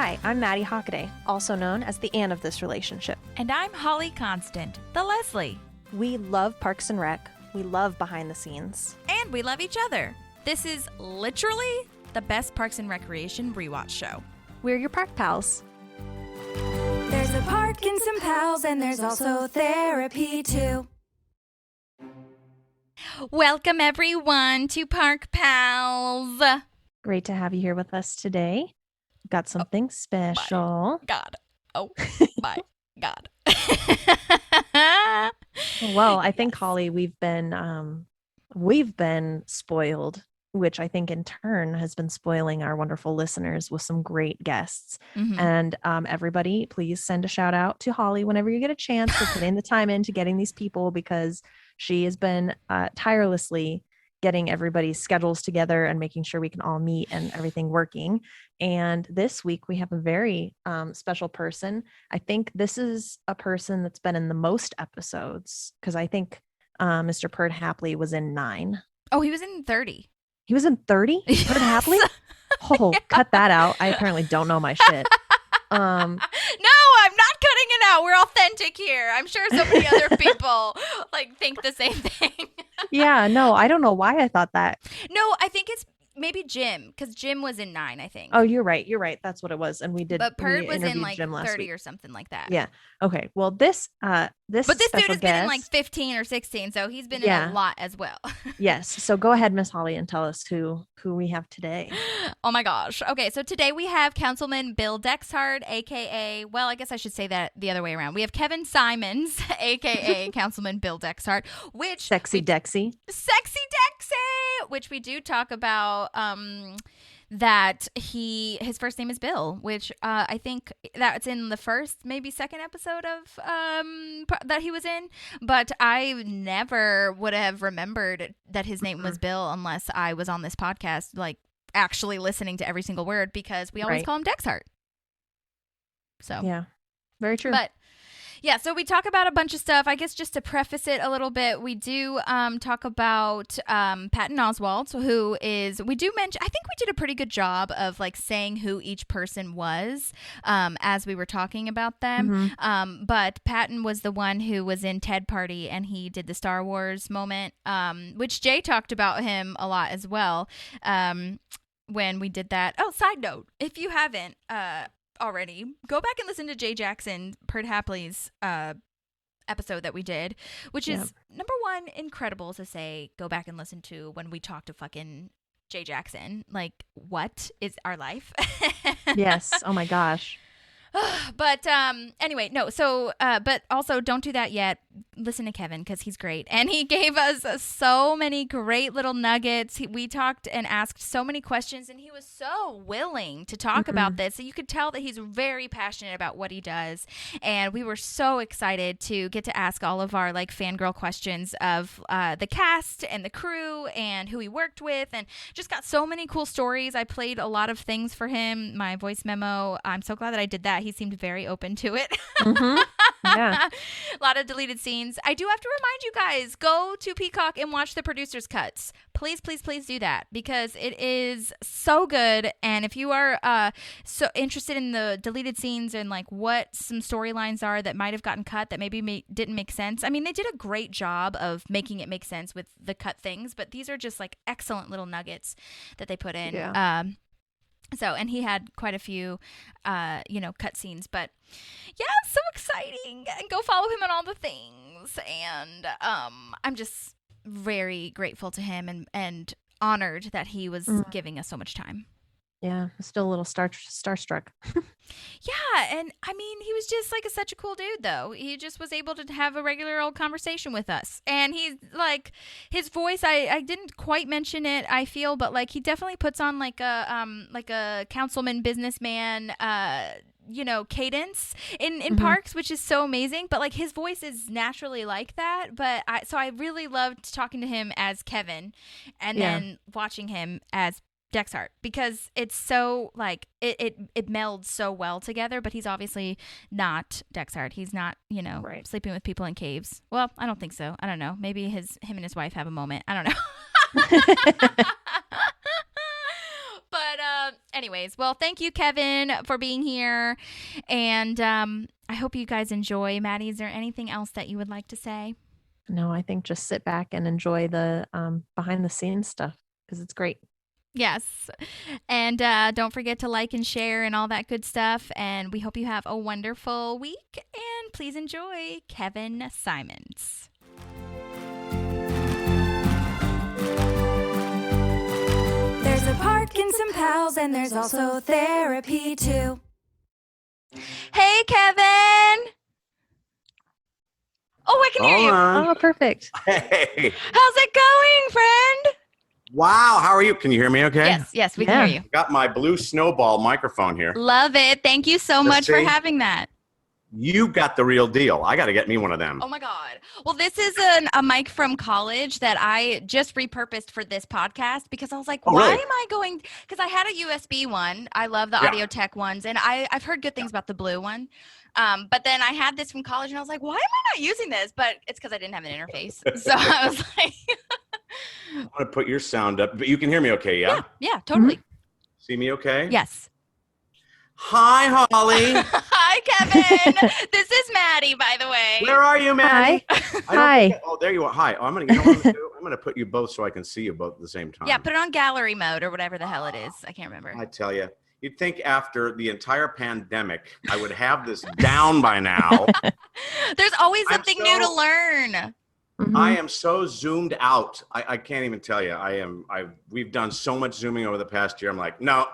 Hi, I'm Maddie Hockaday, also known as the Anne of this relationship. And I'm Holly Constant, the Leslie. We love Parks and Rec. We love behind the scenes. And we love each other. This is literally the best Parks and Recreation rewatch show. We're your park pals. There's a park and some pals, and there's also therapy too. Welcome everyone to Park Pals. Great to have you here with us today. We've got something special. God. Oh my God. Well, I think, Holly, we've been spoiled, which I think in turn has been spoiling our wonderful listeners with some great guests. Mm-hmm. And everybody, please send a shout out to Holly whenever you get a chance for putting the time into getting these people, because she has been tirelessly getting everybody's schedules together and making sure we can all meet and everything working. And this week we have a very special person. I think this is a person that's been in the most episodes, because I think Mr. Perd Hapley was in 9. Oh, he was in 30. He was in 30? Perd Hapley? Oh, yeah. Cut that out. I apparently don't know my shit. No, I'm not cutting it out. We're authentic here. I'm sure so many other people think the same thing. Yeah, no, I don't know why I thought that. No, I think it's maybe Jim, because Jim was in 9, I think. Oh, you're right. That's what it was. And we did. But Perd was in Jim last 30 week. Or something like that. Yeah. Okay. Well, this But this dude has been in guest, 15 or 16, so he's been in a lot as well. Yes. So go ahead, Miss Holly, and tell us who we have today. Oh my gosh. Okay, so today we have Councilman Bill Dexhart, aka, well, I guess I should say that the other way around. We have Kevin Symons, aka Councilman Bill Dexhart, which Sexy Dexy, which we do talk about. That his first name is Bill, which I think that's in the first, maybe second episode of that he was in. But I never would have remembered that his name was Bill unless I was on this podcast, actually listening to every single word, because we always call him Dexhart. So yeah, very true. But yeah, so we talk about a bunch of stuff. I guess just to preface it a little bit, we do talk about Patton Oswalt, we do mention, I think we did a pretty good job of saying who each person was as we were talking about them. Mm-hmm. But Patton was the one who was in Ted Party, and he did the Star Wars moment, which Jay talked about him a lot as well when we did that. Oh, side note, if you haven't already, go back and listen to Jay Jackson, Perd Hapley's episode that we did, which is, number one, incredible to say, go back and listen to when we talked to fucking Jay Jackson. What is our life? Yes. Oh my gosh. But anyway, no. So, but also don't do that yet. Listen to Kevin, because he's great. And he gave us so many great little nuggets. We talked and asked so many questions, and he was so willing to talk about this. So you could tell that he's very passionate about what he does. And we were so excited to get to ask all of our fangirl questions of the cast and the crew and who he worked with, and just got so many cool stories. I played a lot of things for him, my voice memo. I'm so glad that I did that. He seemed very open to it. Mm-hmm. Yeah. A lot of deleted scenes. I do have to remind you guys, go to Peacock and watch the producer's cuts. Please, please, please do that, because it is so good. And if you are so interested in the deleted scenes and what some storylines are that might have gotten cut that maybe didn't make sense. I mean, they did a great job of making it make sense with the cut things, but these are just excellent little nuggets that they put in. Yeah. So, and he had quite a few, cut scenes, but yeah, so exciting. And go follow him on all the things. And I'm just very grateful to him and honored that he was giving us so much time. Yeah, still a little starstruck. Yeah, and I mean, he was just such a cool dude, though. He just was able to have a regular old conversation with us, and he's his voice. I didn't quite mention it, I feel, but he definitely puts on a councilman businessman cadence in Parks, which is so amazing. But his voice is naturally like that. But I really loved talking to him as Kevin, and then watching him as Dexhart, because it's so it melds so well together. But he's obviously not Dexhart. He's not sleeping with people in caves. Well, I don't think so. I don't know. Maybe him and his wife have a moment. I don't know. But Anyways, well, thank you, Kevin, for being here. And I hope you guys enjoy. Maddie, is there anything else that you would like to say? No, I think just sit back and enjoy the behind the scenes stuff because it's great. Yes. And don't forget to like and share and all that good stuff. And we hope you have a wonderful week. And please enjoy Kevin Symons. There's a park and some pals, and there's also therapy too. Hey, Kevin. Oh, I can hear you. Oh, perfect. Hey. How's it going, friend? Wow. How are you? Can you hear me okay? Yes, we Yeah. can hear you. Got my blue snowball microphone here. Love it. Thank you so much for see? having that. You got the real deal. I got to get me one of them. Oh my God. Well, this is a mic from college that I just repurposed for this podcast because I was like, Oh, why really? am I going? Because I had a USB one. I love the Yeah. audio tech ones. And I've heard good things about the blue one. But then I had this from college and I was like, why am I not using this? But it's because I didn't have an interface. So I was like, I'm going to put your sound up, but you can hear me okay, yeah? yeah, totally. See me okay? Yes. Hi, Holly. Hi, Kevin. This is Maddie, by the way. Where are you, Maddie? Hi. Oh, there you are. Hi. Oh, you know what I'm going to do? I'm going to put you both so I can see you both at the same time. Yeah, put it on gallery mode or whatever the hell it is. I can't remember. I tell you, you'd think after the entire pandemic, I would have this down by now. There's always I'm something new to so- learn. Mhm. I am so zoomed out. I can't even tell you. We've done so much zooming over the past year. I'm like, no,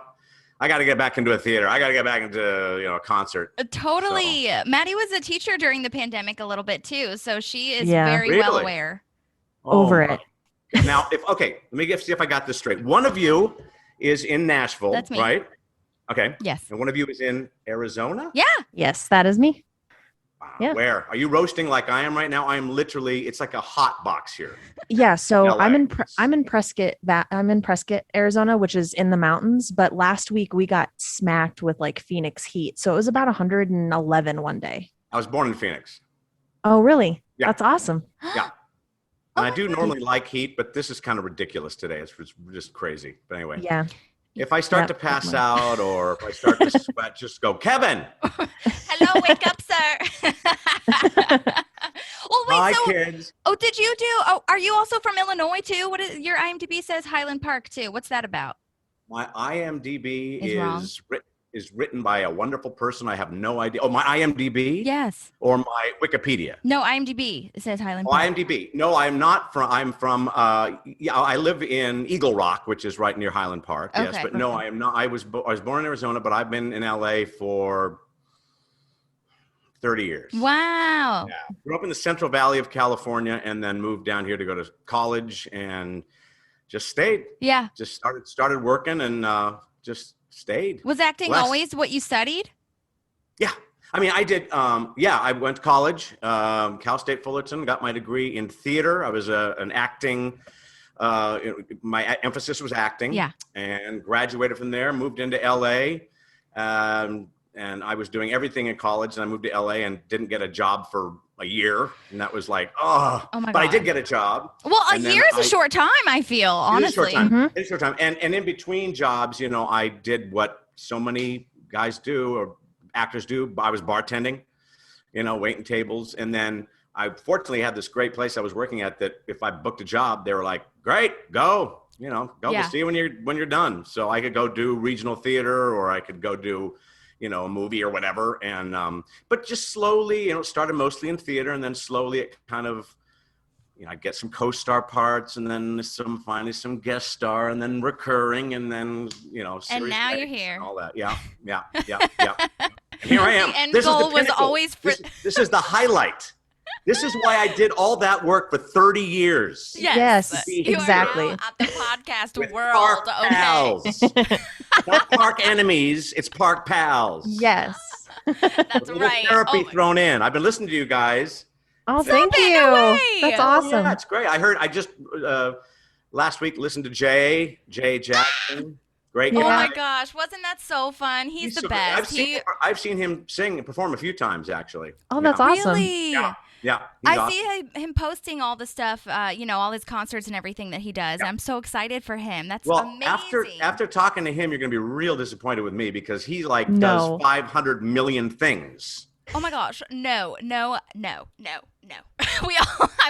I got to get back into a theater. I got to get back into, a concert. Totally. Maddie was a teacher during the pandemic a little bit too, so she is Yeah. very well Really? aware. Over my- it. Now, let me see if I got this straight. One of you is in Nashville, That's me. right? Okay. Yes. And one of you is in Arizona? Yeah. Yes, that is me. Wow. Yeah. Where? Are you roasting like I am right now? I am literally, it's like a hot box here. Yeah, so LA. I'm in Prescott, Arizona, which is in the mountains. But last week we got smacked with like Phoenix heat, so it was about 111 one day. I was born in Phoenix. Oh, really? Yeah. That's awesome. Yeah. And I do normally like heat, but this is kind of ridiculous today. It's just crazy. But anyway, Yeah. if I start Yep, to pass definitely. out or if I start to sweat, just go, Kevin. Hello, wake up, sir. Well, wait, Hi, so kids. are you also from Illinois too? What is your IMDb says Highland Park too? What's that about? My IMDb Is wrong. is written by a wonderful person. I have no idea. Oh, my IMDb Yes. or my Wikipedia? No, IMDb. It says Highland Oh, Park. IMDb. No, I'm not from. I'm from. I live in Eagle Rock, which is right near Highland Park. Yes, Okay. but no, I am not. I was born in Arizona, but I've been in LA for 30 years. Wow. Yeah. Grew up in the Central Valley of California, and then moved down here to go to college, and just stayed. Yeah. Just started working, and just stayed. Was acting Bless. always what you studied? Yeah. I mean, I did. I went to college, Cal State Fullerton, got my degree in theater. I was an acting. My emphasis was acting. Yeah. And graduated from there. Moved into LA, and I was doing everything in college. And I moved to LA and didn't get a job for a year, and that was like, Oh my But I God. did get a job. Well, a And then year is a I- short time, I feel, honestly. It is a short time. Mhm. It is a short time. And in between jobs, I did what so many guys do or actors do. I was bartending, waiting tables. And then I fortunately had this great place I was working at that if I booked a job, they were like, great, go, go, Yeah. we'll see you when you're done. So I could go do regional theater or I could go do, a movie or whatever. And, but just slowly, it started mostly in theater, and then slowly it kind of, I'd get some co-star parts, and then finally some guest star, and then recurring, and then, And series now you're breaks here. and all that. Yeah. And here I am. The end This is goal the was pinnacle. always for- This is the highlight. This is why I did all that work for 30 years. Yes, You are exactly. now at the podcast With world. Park Okay. Pals. Not Park Enemies, it's Park Pals. Yes. That's With a little right. therapy Oh my- thrown in. I've been listening to you guys. Oh, Stop thank it, you. no way. That's Oh, awesome. Yeah, it's great. I just last week listened to Jay Jackson. Great Oh guy. my gosh, wasn't that so fun? He's the so best. I've seen him sing and perform a few times actually. Oh, that's awesome. Really? Yeah, he's I awesome. see him posting all the stuff, all his concerts and everything that he does. I'm so excited for him. That's amazing. After talking to him, you're going to be real disappointed with me because he No. does 500 million things. Oh my gosh. No.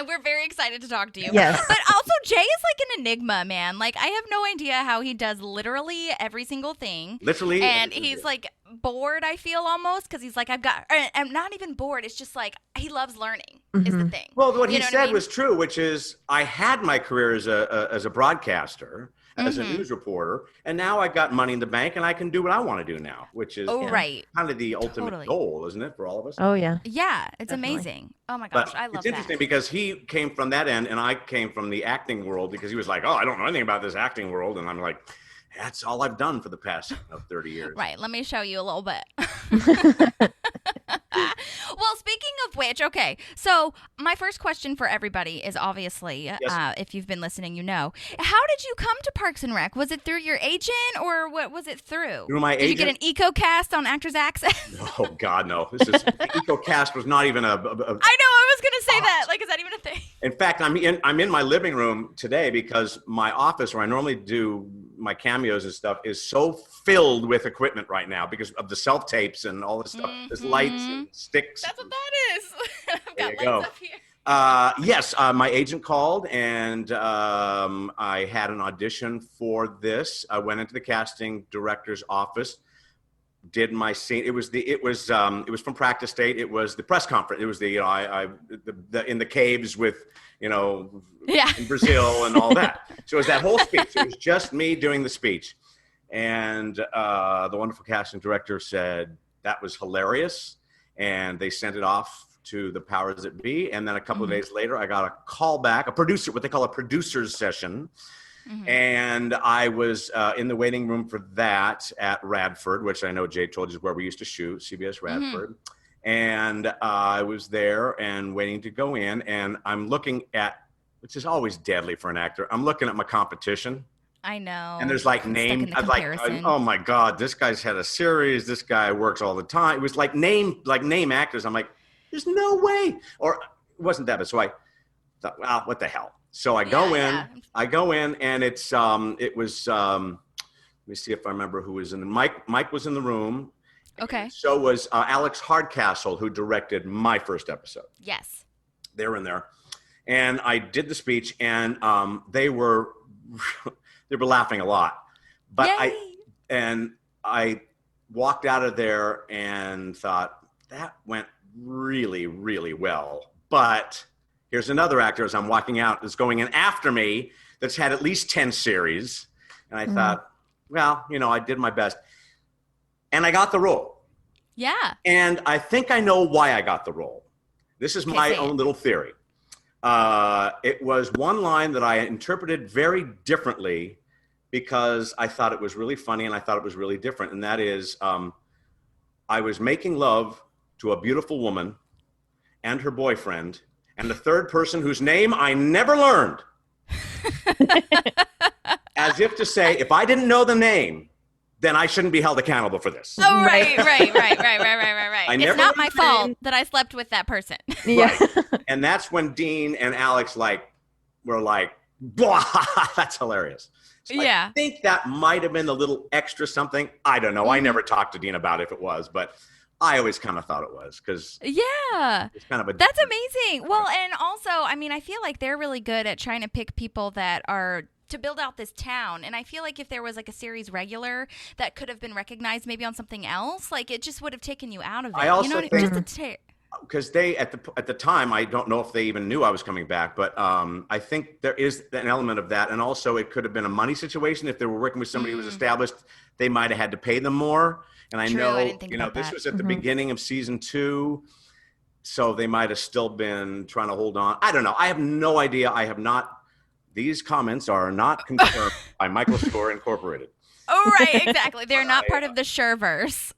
We're very excited to talk to you. Yes. But also Jay is like an enigma, man. Like I have no idea how he does literally every single thing. Literally. And he's like bored, I feel almost, because he's like, I'm not even bored. It's just like he loves learning is the thing. Well, what he said I mean? was true, which is I had my career as a broadcaster, as a news reporter, and now I got money in the bank and I can do what I want to do now, which is right. kind of the ultimate goal, isn't it, for all of us? Oh, yeah. Yeah, it's Definitely. amazing. Oh my gosh, But I love it's interesting because he came from that end and I came from the acting world because he was like, oh, I don't know anything about this acting world. And I'm like, that's all I've done for the past 30 years. Right, let me show you a little bit. Well, speaking of which, okay, so my first question for everybody is obviously, if you've been listening, you know, how did you come to Parks and Rec? Was it through your agent or what was it through? Through my Did agent? you get an EcoCast on Actors Access? Oh, God, no. EcoCast was not even I know, I was going to say that. Like, is that even a thing? In fact, I'm in my living room today because my office where I normally do my cameos and stuff is so filled with equipment right now because of the self-tapes and all this stuff. There's lights and sticks. That's what that is. I've There got you lights go. up here. Yes, my agent called and I had an audition for this. I went into the casting director's office, did my scene. It was from Practice State. It was the press conference. It was the in the caves with in Brazil and all that. So it was that whole speech. It was just me doing the speech, and the wonderful casting director said that was hilarious, and they sent it off to the powers that be. And then a couple of days later, I got a call back, what they call a producer's session. And I was in the waiting room for that at Radford, which I know Jay told you is where we used to shoot, CBS Radford. And I was there and waiting to go in. And I'm looking at, which is always deadly for an actor, I'm looking at my competition. I know. And there's like name, oh my God, this guy's had a series. This guy works all the time. It was like name actors. I'm like, there's no way. Or it wasn't that, but so I thought, well, what the hell? So I go in and it was, let me see if I remember who was in the, Mike was in the room. Okay. So was Alex Hardcastle, who directed my first episode. Yes. They were in there. And I did the speech and they were laughing a lot. But I walked out of there and thought, that went really, really well. But here's another actor as I'm walking out that's going in after me that's had at least 10 series. And I thought, well, I did my best. And I got the role. Yeah. And I think I know why I got the role. This is my own little theory. It was one line that I interpreted very differently because I thought it was really funny and I thought it was really different. And that is, I was making love to a beautiful woman and her boyfriend and the third person whose name I never learned. As if to say, if I didn't know the name, then I shouldn't be held accountable for this. Oh, right. It's not my fault that I slept with that person. Yeah. Right. And that's when Dean and Alex were like, blah, that's hilarious. So I think that might have been a little extra something. I don't know. I never talked to Dean about if it was, but I always kind of thought it was because it's kind of that's amazing. Well, and also, I mean, I feel like they're really good at trying to pick people that are to build out this town. And I feel like if there was like a series regular that could have been recognized maybe on something else, like it just would have taken you out of it. I also think because they at the time, I don't know if they even knew I was coming back, but I think there is an element of that. And also it could have been a money situation. If they were working with somebody who was established, they might have had to pay them more. And I know, this was at the beginning of season 2. So they might have still been trying to hold on. I don't know. I have no idea. These comments are not confirmed by Michael Score Incorporated. Oh, right. Exactly. They're not part of the Sherverse.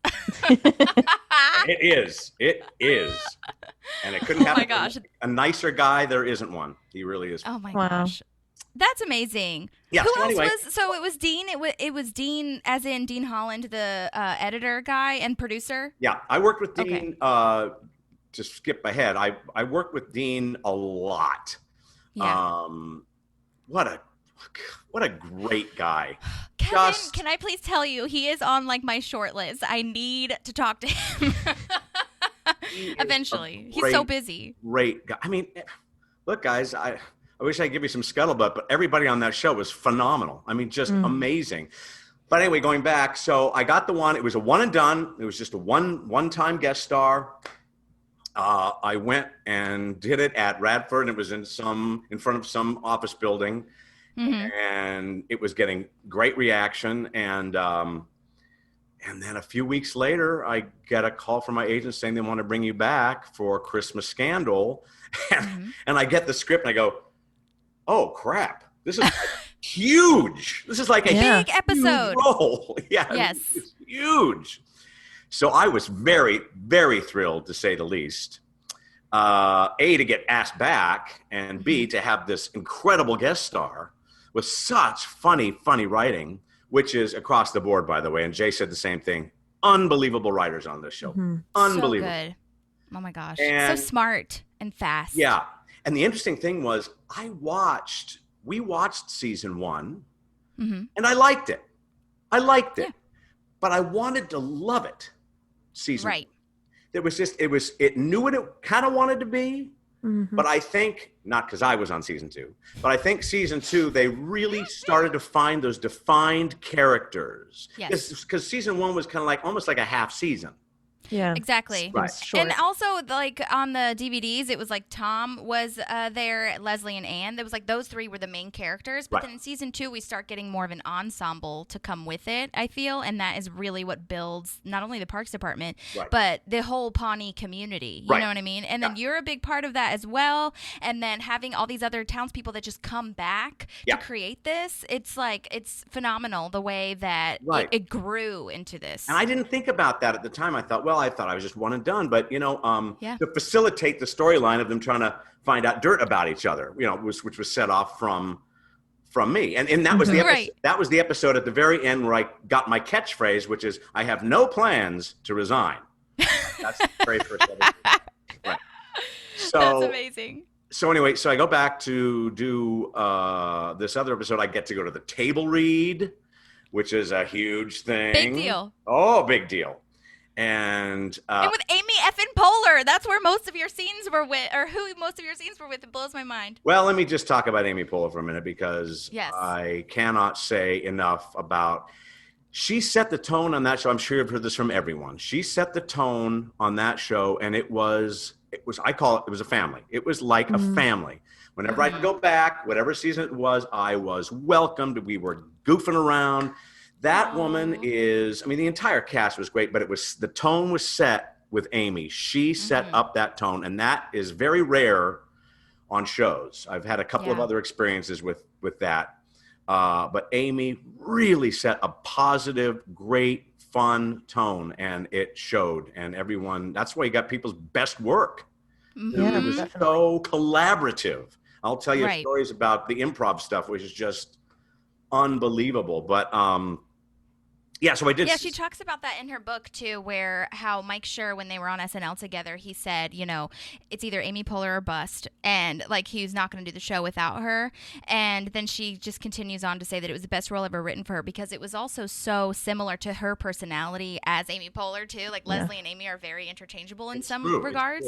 It is. And it couldn't happen. Oh my gosh. A nicer guy, there isn't one. He really is. Oh my gosh. That's amazing. Yeah. Who So else anyway, was? So it was Dean. It was Dean, as in Dean Holland, the editor guy and producer. yeah, I worked with Okay. Dean. To skip ahead, I worked with Dean a lot. Yeah. What a great guy. Kevin, can I please tell you, he is on like my short list. I need to talk to him eventually. He's so busy. Great guy. I mean, look, guys, I wish I could give you some scuttlebutt, but everybody on that show was phenomenal. I mean, just amazing. But anyway, going back, so I got the one. It was a one and done. It was just a one-time guest star. I went and did it at Radford. It was in front of some office building, and it was getting great reaction. And then a few weeks later, I get a call from my agent saying they want to bring you back for Christmas Scandal, and I get the script and I go, "Oh crap! This is like huge. This is like a big episode role. Yeah, yes, it's huge." So I was very, very thrilled, to say the least. A, to get asked back, and B, to have this incredible guest star with such funny writing, which is across the board, by the way. And Jay said the same thing. Unbelievable writers on this show. Unbelievable. So good. Oh my gosh. And, so smart and fast. Yeah. And the interesting thing was we watched season 1, and I liked it. But I wanted to love it. Season. Right. It knew what it kind of wanted to be, but I think, not because I was on season 2, but I think season 2, they really started to find those defined characters. Yes. Because season 1 was kind of like, almost like a half season. Yeah. Exactly. Right. And also, like, on the DVDs, it was like Tom was there, Leslie and Anne. There was like those three were the main characters. But then in season 2, we start getting more of an ensemble to come with it, I feel. And that is really what builds not only the Parks Department, but the whole Pawnee community. You know what I mean? And then you're a big part of that as well. And then having all these other townspeople that just come back to create this, it's like, it's phenomenal the way that it grew into this. And I didn't think about that at the time. I thought I was just one and done, but to facilitate the storyline of them trying to find out dirt about each other, which was set off from me, and that was the episode, that was the episode at the very end where I got my catchphrase, which is "I have no plans to resign." That's the very first episode. Right. So that's amazing. So anyway, so I go back to do this other episode. I get to go to the table read, which is a huge thing. Big deal. Oh, big deal. And with Amy effing Poehler, that's where most of your scenes were with, or who most of your scenes were with. It blows my mind. Well, let me just talk about Amy Poehler for a minute, because I cannot say enough about. She set the tone on that show. I'm sure you've heard this from everyone. She set the tone on that show, and it was. I call it. It was a family. It was like a family. Whenever I'd go back, whatever season it was, I was welcomed. We were goofing around. That woman is, I mean, the entire cast was great, but the tone was set with Amy. She set up that tone, and that is very rare on shows. I've had a couple of other experiences with that. But Amy really set a positive, great, fun tone, and it showed. And everyone, that's why you got people's best work. Yeah, it was so collaborative. I'll tell you stories about the improv stuff, which is just unbelievable. But so I did. Yeah, she talks about that in her book too, where how Mike Schur, when they were on SNL together, he said, it's either Amy Poehler or bust, and like he's not going to do the show without her. And then she just continues on to say that it was the best role ever written for her, because it was also so similar to her personality as Amy Poehler too. Like Leslie and Amy are very interchangeable in some regards,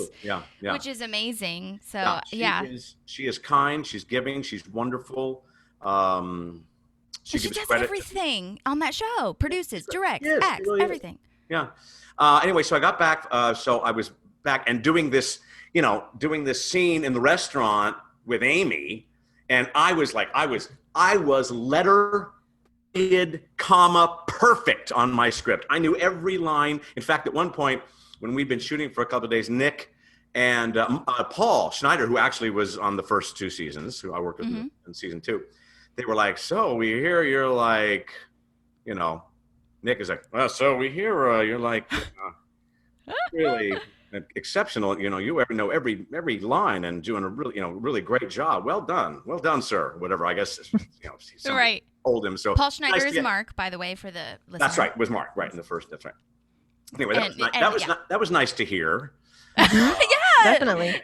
which is amazing. So she is kind, she's giving, she's wonderful. She does everything on that show. Produces, directs, acts, everything. Yeah. Anyway, so I got back. So I was back and doing this scene in the restaurant with Amy, and I was letter, comma, perfect on my script. I knew every line. In fact, at one point when we'd been shooting for a couple of days, Nick and Paul Schneider, who actually was on the first 2 seasons, who I worked with in season 2. They were like, so we hear you're like, Nick is like, well, so we hear you're like, really, exceptional. You know, you ever know every line and doing a really, really great job. Well done, sir. Whatever. I guess somebody Right. told him. So Paul Schneider nice to is get- Mark, by the way, for the listeners. That's right. Was Mark right in the first? That's right. Anyway, that was nice to hear. Yeah. Definitely.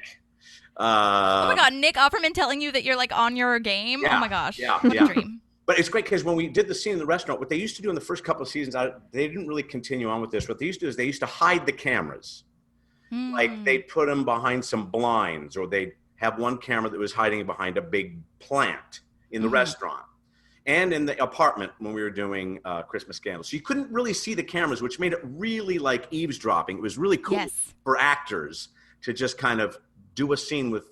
Oh my God, Nick Offerman telling you that you're like on your game. Yeah, Oh my gosh. yeah, What yeah. a dream. But it's great because when we did the scene in the restaurant, what they used to do in the first couple of seasons, they didn't really continue on with this. What they used to do is they used to hide the cameras. Like they'd put them behind some blinds, or they'd have one camera that was hiding behind a big plant in the restaurant and in the apartment when we were doing Christmas Scandal. So you couldn't really see the cameras, which made it really like eavesdropping. It was really cool for actors to just kind of do a scene with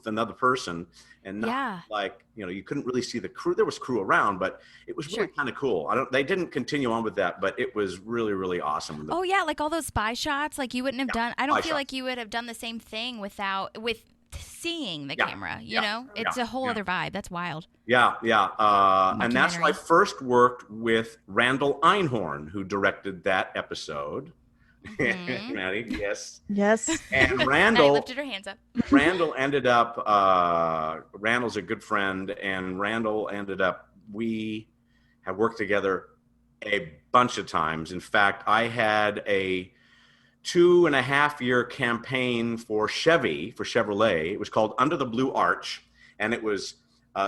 another person and not you couldn't really see the crew. There was crew around, but it was really kind of cool. They didn't continue on with that, but it was really, really awesome. Oh yeah, like all those spy shots, like you wouldn't have done. I don't feel like you would have done the same thing with seeing the camera. You know, it's a whole other vibe. That's wild. Yeah. And that's why I first worked with Randall Einhorn, who directed that episode. Maddie, yes. And Randall lifted her hands up. Randall ended up. Randall's a good friend, and Randall ended up. We have worked together a bunch of times. In fact, I had a 2.5-year campaign for Chevrolet. It was called Under the Blue Arch, and it was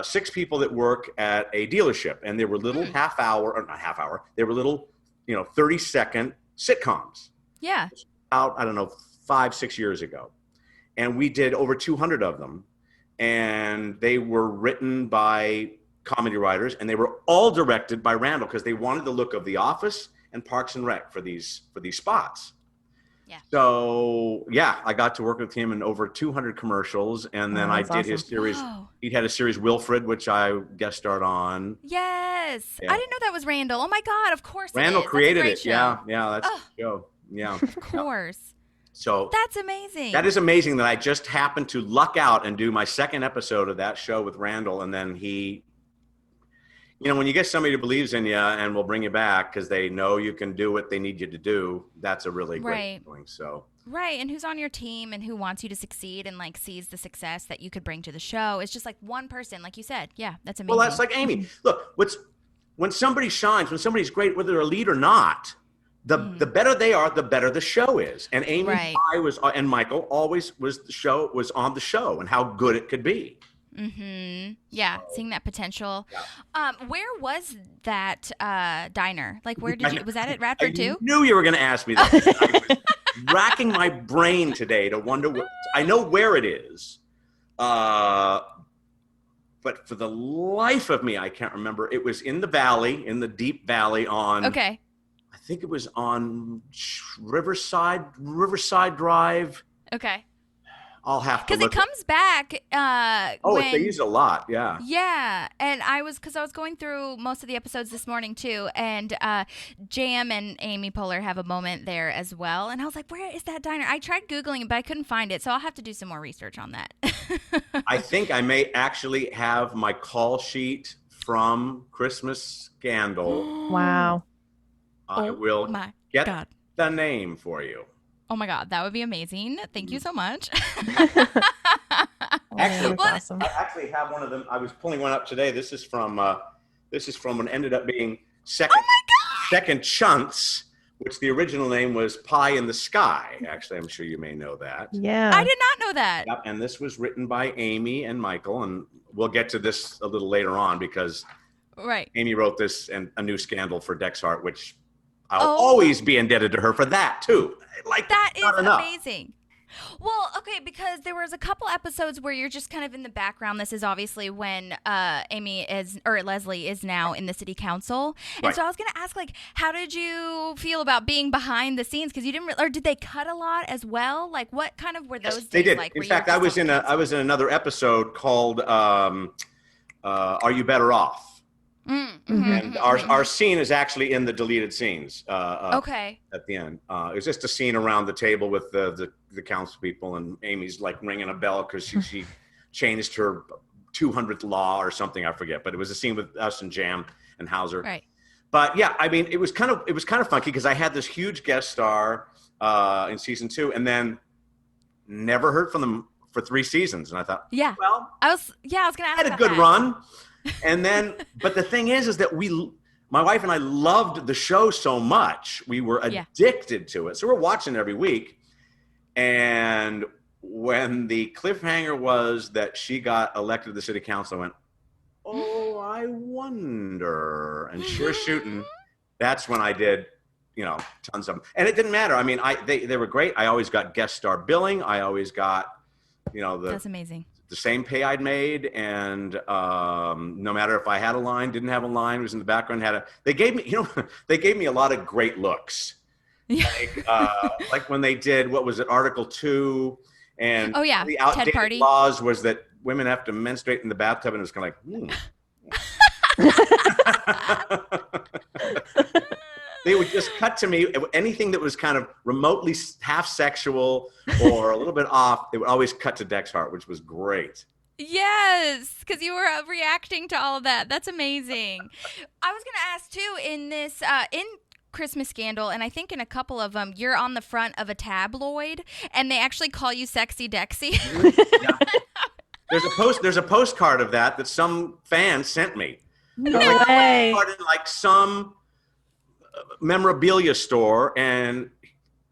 6 people that work at a dealership, and they were little they were little 30-second sitcoms. Yeah. Out, I don't know, 5-6 years ago. And we did over 200 of them. And they were written by comedy writers, and they were all directed by Randall because they wanted the look of The Office and Parks and Rec for these spots. Yeah. So, I got to work with him in over 200 commercials. And then I did his series. Whoa. He had a series, Wilfred, which I guest starred on. Yes. Yeah. I didn't know that was Randall. Oh my God, of course Randall created it. Show. Yeah, that's the show. Yeah. Of course. So that's amazing. That is amazing that I just happened to luck out and do my second episode of that show with Randall. And then he, when you get somebody who believes in you and will bring you back because they know you can do what they need you to do, that's a really great feeling. So. Right. And who's on your team and who wants you to succeed and like sees the success that you could bring to the show. It's just like one person, like you said. Yeah, that's amazing. Well, that's like Amy. Look, when somebody shines, when somebody's great, whether they're a lead or not, the better they are, the better the show is. And Amy and Michael always was on the show and how good it could be. Mm-hmm. Yeah, seeing that potential. Yeah. Where was that diner? Like, where did you? Was that at Radford too? I knew you were going to ask me that. I was racking my brain today to wonder. I know where it is, but for the life of me, I can't remember. It was in the valley, in the deep valley on. Okay. I think it was on Riverside Drive. Okay. I'll have to because it comes back. They use it a lot. Yeah. Yeah, and I was going through most of the episodes this morning too, and Jam and Amy Poehler have a moment there as well, and I was like, "Where is that diner?" I tried Googling it, but I couldn't find it, so I'll have to do some more research on that. I think I may actually have my call sheet from Christmas Scandal. Wow. I will get the name for you. Oh my God, that would be amazing. Thank you so much. Actually, awesome. I actually have one of them. I was pulling one up today. This is from what ended up being Second Chunks, which the original name was Pie in the Sky. Actually, I'm sure you may know that. Yeah. I did not know that. Yep, and this was written by Amy and Michael, and we'll get to this a little later on because Amy wrote this and a new Scandal for Dexhart, which I'll always be indebted to her for that too. Like that is amazing. Well, okay, because there was a couple episodes where you're just kind of in the background. This is obviously when Leslie is now in the city council, and so I was going to ask, like, how did you feel about being behind the scenes? Because you didn't, or did they cut a lot as well? Like, what kind of were those? Days they did. Like? In fact, I was in another episode called "Are You Better Off?" And our scene is actually in the deleted scenes. At the end, it was just a scene around the table with the council people, and Amy's like ringing a bell because she changed her 200th law or something. I forget, but it was a scene with us and Jam and Hauser. Right. But yeah, I mean, it was kind of funky because I had this huge guest star, in season 2, and then never heard from them for 3 seasons. And I thought, Yeah. well, I was gonna ask had a about good that. run. And then, but the thing is that my wife and I loved the show so much. We were addicted to it. So we're watching every week. And when the cliffhanger was that she got elected to the city council, I went, oh, I wonder. And sure shooting, that's when I did, tons of them. And it didn't matter. I mean, they were great. I always got guest star billing. I always got, That's amazing. the same pay I'd made, and no matter if I had a line, didn't have a line, was in the background, they gave me a lot of great looks. Like when they did, what was it, Article 2, and the outdated Party. laws was that women have to menstruate in the bathtub, and it was kind of like, They would just cut to me. Anything that was kind of remotely half sexual or a little bit off, it would always cut to Dexhart, which was great. Yes, because you were reacting to all of that. That's amazing. I was going to ask, too, in this, in Christmas Scandal, and I think in a couple of them, you're on the front of a tabloid, and they actually call you Sexy Dexy. Yeah. There's a postcard of that some fan sent me. No way. In like some memorabilia store, and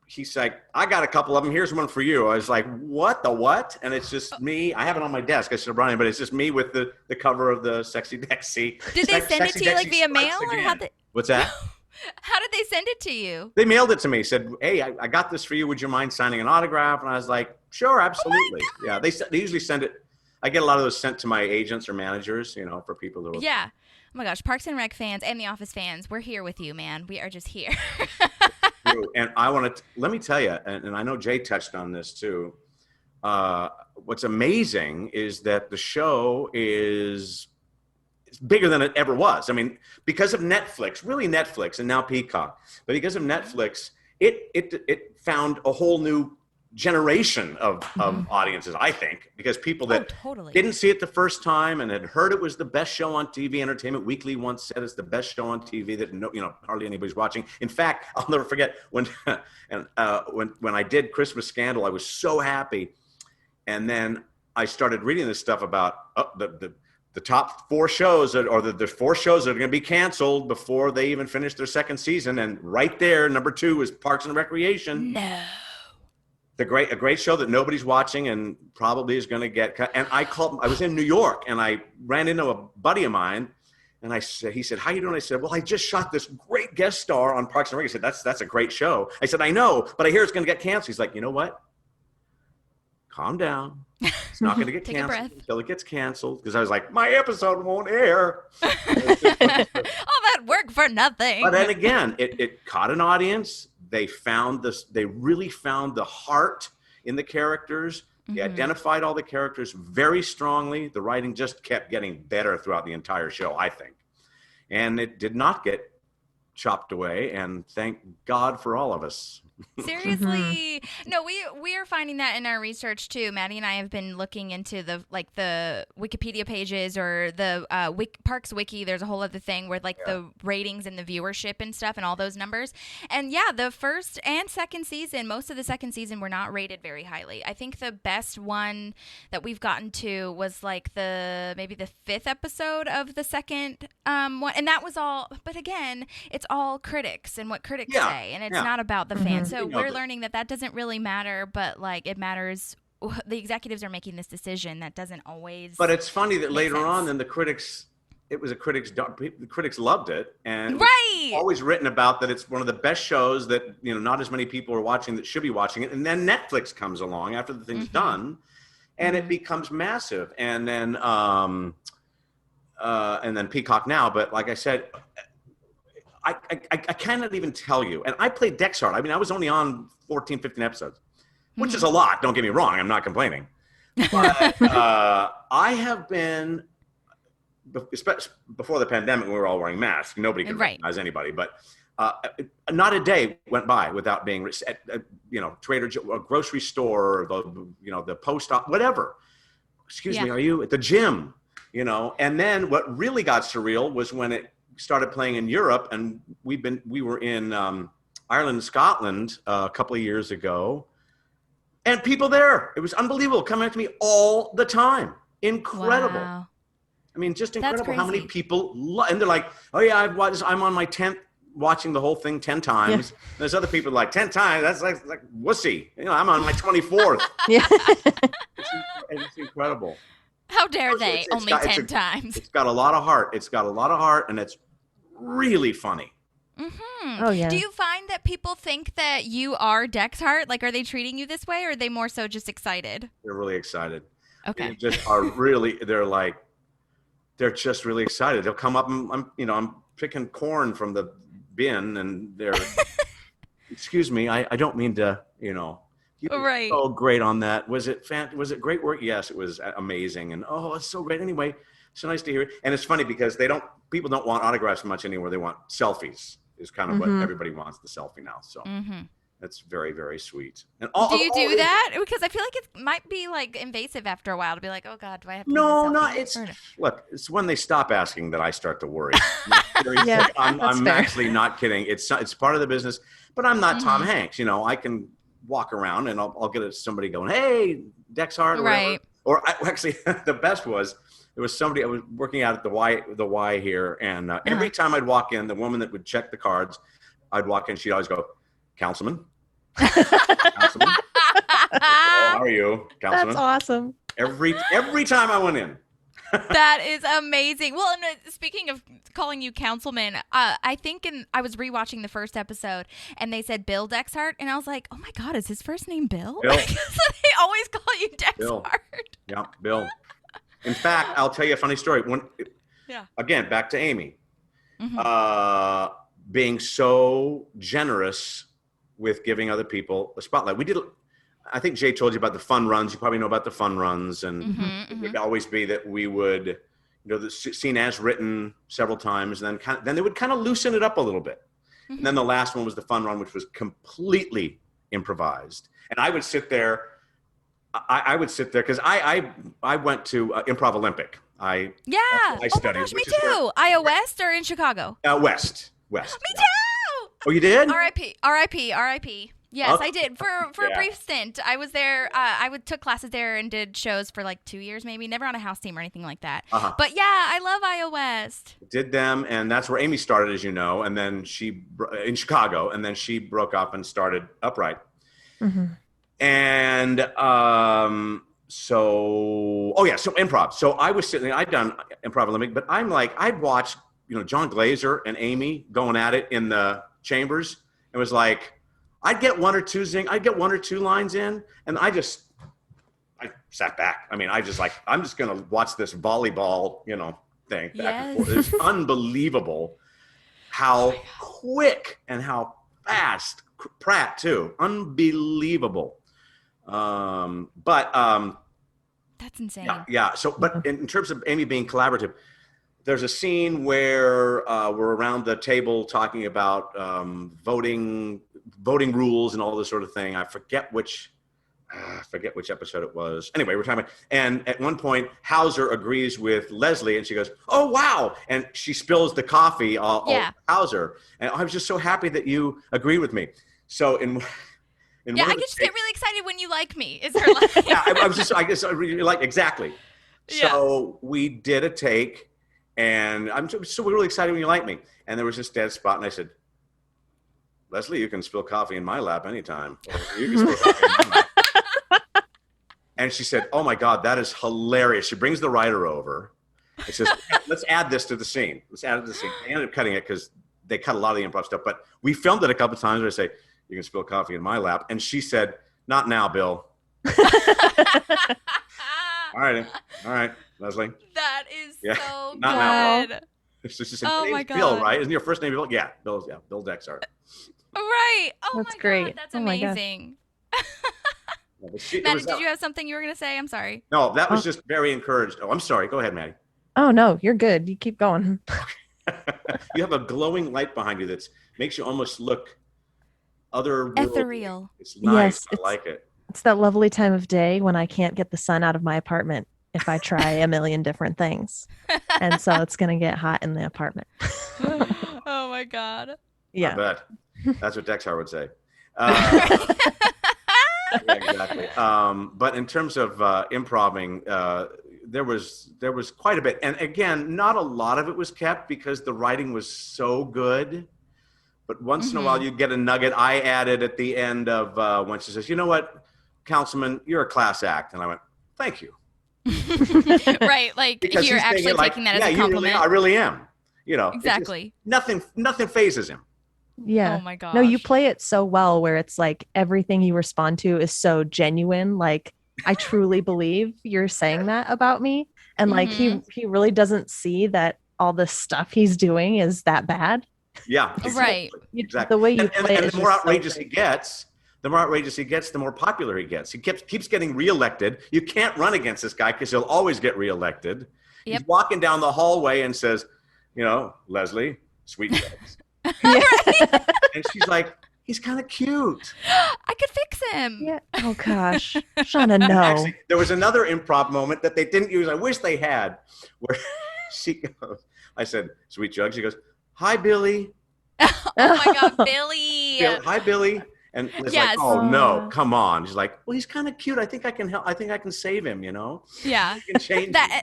he's like, I got a couple of them, here's one for you. I was like, what the what? And it's just me. I have it on my desk. I should have brought it, but it's just me with the cover of the Sexy Dexy. Did they send it to you like via mail, or how did what's that? How did they send it to you? They mailed it to me. Said, hey, I got this for you, would you mind signing an autograph? And I was like, sure, absolutely. Yeah, they usually send it. I get a lot of those sent to my agents or managers, for people who Oh my gosh, Parks and Rec fans and The Office fans, we're here with you, man. We are just here. And I want to let me tell you, and I know Jay touched on this too. What's amazing is that the show is bigger than it ever was. I mean, because of Netflix, really Netflix, and now Peacock. But because of Netflix, it found a whole new generation of audiences, I think, because people that didn't see it the first time and had heard it was the best show on TV. Entertainment Weekly once said it's the best show on TV that hardly anybody's watching. In fact, I'll never forget when I did Christmas Scandal, I was so happy, and then I started reading this stuff about the top 4 shows, or the 4 shows that are going to be canceled before they even finish their second season, and right there, number 2 is Parks and Recreation. No. A great show that nobody's watching and probably is going to get cut. And I was in New York, and I ran into a buddy of mine, and he said, how you doing? I said, well, I just shot this great guest star on Parks and Rec. He said, that's a great show. I said, I know, but I hear it's going to get canceled. He's like, you know what? Calm down. It's not going to get canceled until it gets canceled. Because I was like, my episode won't air. All that work for nothing. But then again, it caught an audience. They really found the heart in the characters. They identified all the characters very strongly. The writing just kept getting better throughout the entire show, I think. And it did not get chopped away, and thank God for all of us. Seriously. No, we are finding that in our research too. Maddie and I have been looking into the Wikipedia pages, or the Parks Wiki. There's a whole other thing where the ratings and the viewership and stuff and all those numbers. And the first and second season, most of the second season were not rated very highly. I think the best one that we've gotten to was maybe the 5th episode of the second one, and that was all. But again, it's all critics and what critics say, and it's not about the fans. So we're learning that doesn't really matter, but it matters. The executives are making this decision that doesn't always. But it's funny that later on, then the critics loved it, and always written about that it's one of the best shows that not as many people are watching that should be watching it, and then Netflix comes along after the thing's done, and it becomes massive, and then Peacock now. But like I said, I cannot even tell you. And I played Dexhart. I mean, I was only on 14, 15 episodes, which is a lot. Don't get me wrong. I'm not complaining. But I have been, especially before the pandemic, when we were all wearing masks. Nobody could recognize anybody. But not a day went by without being at Trader Joe, a grocery store, the post office, whatever. Excuse me, are you at the gym? And then what really got surreal was when it started playing in Europe, and we were in Ireland and Scotland a couple of years ago, and people there. It was unbelievable, coming up to me all the time. Incredible. Wow. I mean, just That's incredible how many crazy. people and they're like, oh yeah, I'm on my 10th watching the whole thing 10 times. Yeah. There's other people like 10 times. That's like wussy. I'm on my 24th. Yeah. It's incredible. How dare they? It's Only got- 10 times. It's got a lot of heart. It's got a lot of heart, and it's really funny. Mm-hmm. Oh, yeah. Do you find that people think that you are Dexhart? Like, are they treating you this way, or are they more so just excited? They're really excited. Okay. They just are they're just really excited. They'll come up and I'm picking corn from the bin, and they're, excuse me, I don't mean to, you were Right. so great on that. Was it great work? Yes, it was amazing. And it's so great. Anyway, so nice to hear it. And it's funny because people don't want autographs much anymore. They want selfies is kind of what everybody wants, the selfie now. So that's very, very sweet. And Do you do that? Because I feel like it might be like invasive after a while to be like, oh God, do I have to do No, this selfie? it's when they stop asking that I start to worry. Yeah, I'm that's fair. actually not kidding. It's part of the business, but I'm not Tom Hanks. I can walk around and I'll get somebody going, hey, Dexhart, or whatever. Right. Or actually, the best was there was somebody I was working out at the Y here, and every time I'd walk in, the woman that would check the cards, I'd walk in, she'd always go, Councilman. Councilman. How are you, Councilman? That's awesome. Every time I went in. That is amazing. Well, and speaking of calling you councilman, I think I was rewatching the first episode, and they said Bill Dexhart, and I was like, oh my God, is his first name Bill? Bill. So they always call you Bill. Dexhart. Yeah, Bill. In fact, I'll tell you a funny story. Yeah. Again, back to Amy. Being so generous with giving other people a spotlight. We did, I think Jay told you about the fun runs. You probably know about the fun runs. And it would always be that we would, the scene as written several times, and then they would kind of loosen it up a little bit. And then the last one was the fun run, which was completely improvised. And I would sit there. I would sit there because I went to Improv Olympic. Yeah. I studied, oh my gosh, me which is too. Iowa West or in Chicago? West. Me Yeah. too. Oh, you did? R.I.P. Yes, Okay. I did for a brief stint. I was there. Took classes there and did shows for like 2 years, maybe. Never on a house team or anything like that. But yeah, I love Iowa West. Did them, and that's where Amy started, as you know, and then in Chicago, and then she broke up and started Upright. And so improv. So I was sitting there, I'd done Improv Olympic, but I'm like, I'd watch, John Glazer and Amy going at it in the chambers. It was like, I'd get one or two lines in, and I sat back. I mean, I'm just going to watch this volleyball, thing back and forth. It's unbelievable how quick and how fast Pratt too. Unbelievable. That's insane. Yeah. So, but in terms of Amy being collaborative, there's a scene where we're around the table talking about voting rules and all this sort of thing. I forget which episode it was. Anyway, we're talking about, and at one point, Hauser agrees with Leslie, and she goes, "Oh wow!" And she spills the coffee all Hauser, and I was just so happy that you agreed with me. So I could just get really excited when you like me. Is her line? Yeah, I guess I really like exactly. So we did a take, and I'm so really excited when you like me. And there was this dead spot, and I said, "Leslie, you can spill coffee in my lap anytime. Or you can spill coffee in my lap." And she said, "Oh my God, that is hilarious." She brings the writer over. She says, "Let's add this to the scene. Let's add it to the scene." They ended up cutting it because they cut a lot of the improv stuff, but we filmed it a couple of times where I say, "You can spill coffee in my lap." And she said, "Not now, Bill." All right, Leslie. That is so not now. good. So she said, Oh "Your my name's Bill, God. right? Isn't your first name Bill?" Yeah, Bill Dexhart. Right. Oh That's my great. God, that's Oh my gosh. amazing. Yeah, but it Maddie, was did you have something you were going to say? I'm sorry. No, that was just very encouraged. Oh, I'm sorry. Go ahead, Maddie. Oh no, you're good. You keep going. You have a glowing light behind you that makes you almost look Ethereal. It's nice. Yes, I like it. It's that lovely time of day when I can't get the sun out of my apartment if I try a million different things. And so it's going to get hot in the apartment. Oh my God. I Yeah. bet. That's what Dexhart would say. Yeah, exactly. But in terms of improving, there was quite a bit, and again, not a lot of it was kept because the writing was so good. But once in a while, you get a nugget. I added at the end of when she says, "You know what, Councilman, you're a class act," and I went, "Thank you." Right, like Because you're he's saying actually it like, taking that yeah, as a compliment. I really am. You know, Exactly. Nothing phases him. Yeah. Oh my gosh. No, you play it so well where it's like everything you respond to is so genuine. Like I truly believe you're saying that about me. And like he really doesn't see that all the stuff he's doing is that bad. Right. Yeah, exactly. Exactly. The way you play and it the is more just so outrageous good. he gets, the more popular he gets. He keeps getting reelected. You can't run against this guy because he'll always get reelected. Yep. He's walking down the hallway and says, "You know, Leslie, sweet drugs." And she's like, "He's kind of cute." I could fix him. Yeah. Oh gosh. Shauna, no. Actually, there was another improv moment that they didn't use. I wish they had, where she goes, I said, "Sweet drugs." She goes, "Hi, Billy." Oh my God, Billy. Hi, Billy. And it's Yes. like, "Oh no, come on." She's like, "Well, he's kind of cute. I think I can help. I think I can save him. You know, Yeah. I can change him."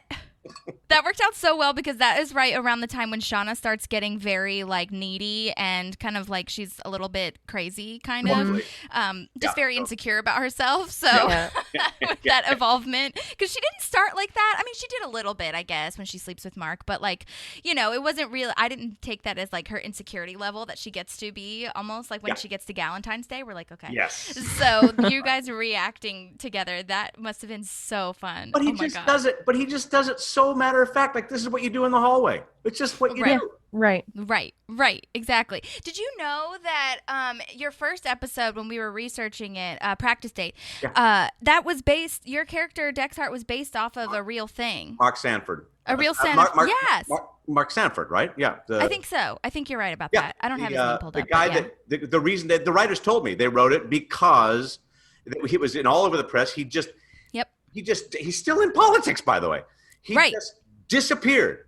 That worked out so well because that is right around the time when Shauna starts getting very like needy and kind of like she's a little bit crazy, kind of just very insecure about herself. So that evolvement, because she didn't start like that. I mean, she did a little bit, I guess, when she sleeps with Mark, but like, you know, it wasn't real. I didn't take that as like her insecurity level that she gets to be almost like when she gets to Galentine's Day. We're like, okay, yes. So you guys reacting together, that must have been so fun. But he just does it. But he just does it so matter of fact. Like, this is what you do in the hallway. It's just what you do. Right. Exactly. Did you know that your first episode when we were researching it, Practice Date, that was based, your character Dexhart was based off of a real thing. Mark Sanford. A real Sanford. Yes. Mark Sanford, right? Yeah. I think so. I think you're right about that. I don't have his name pulled up. The guy the reason that the writers told me they wrote it because he was in all over the press. He's still in politics, by the way. He just disappeared.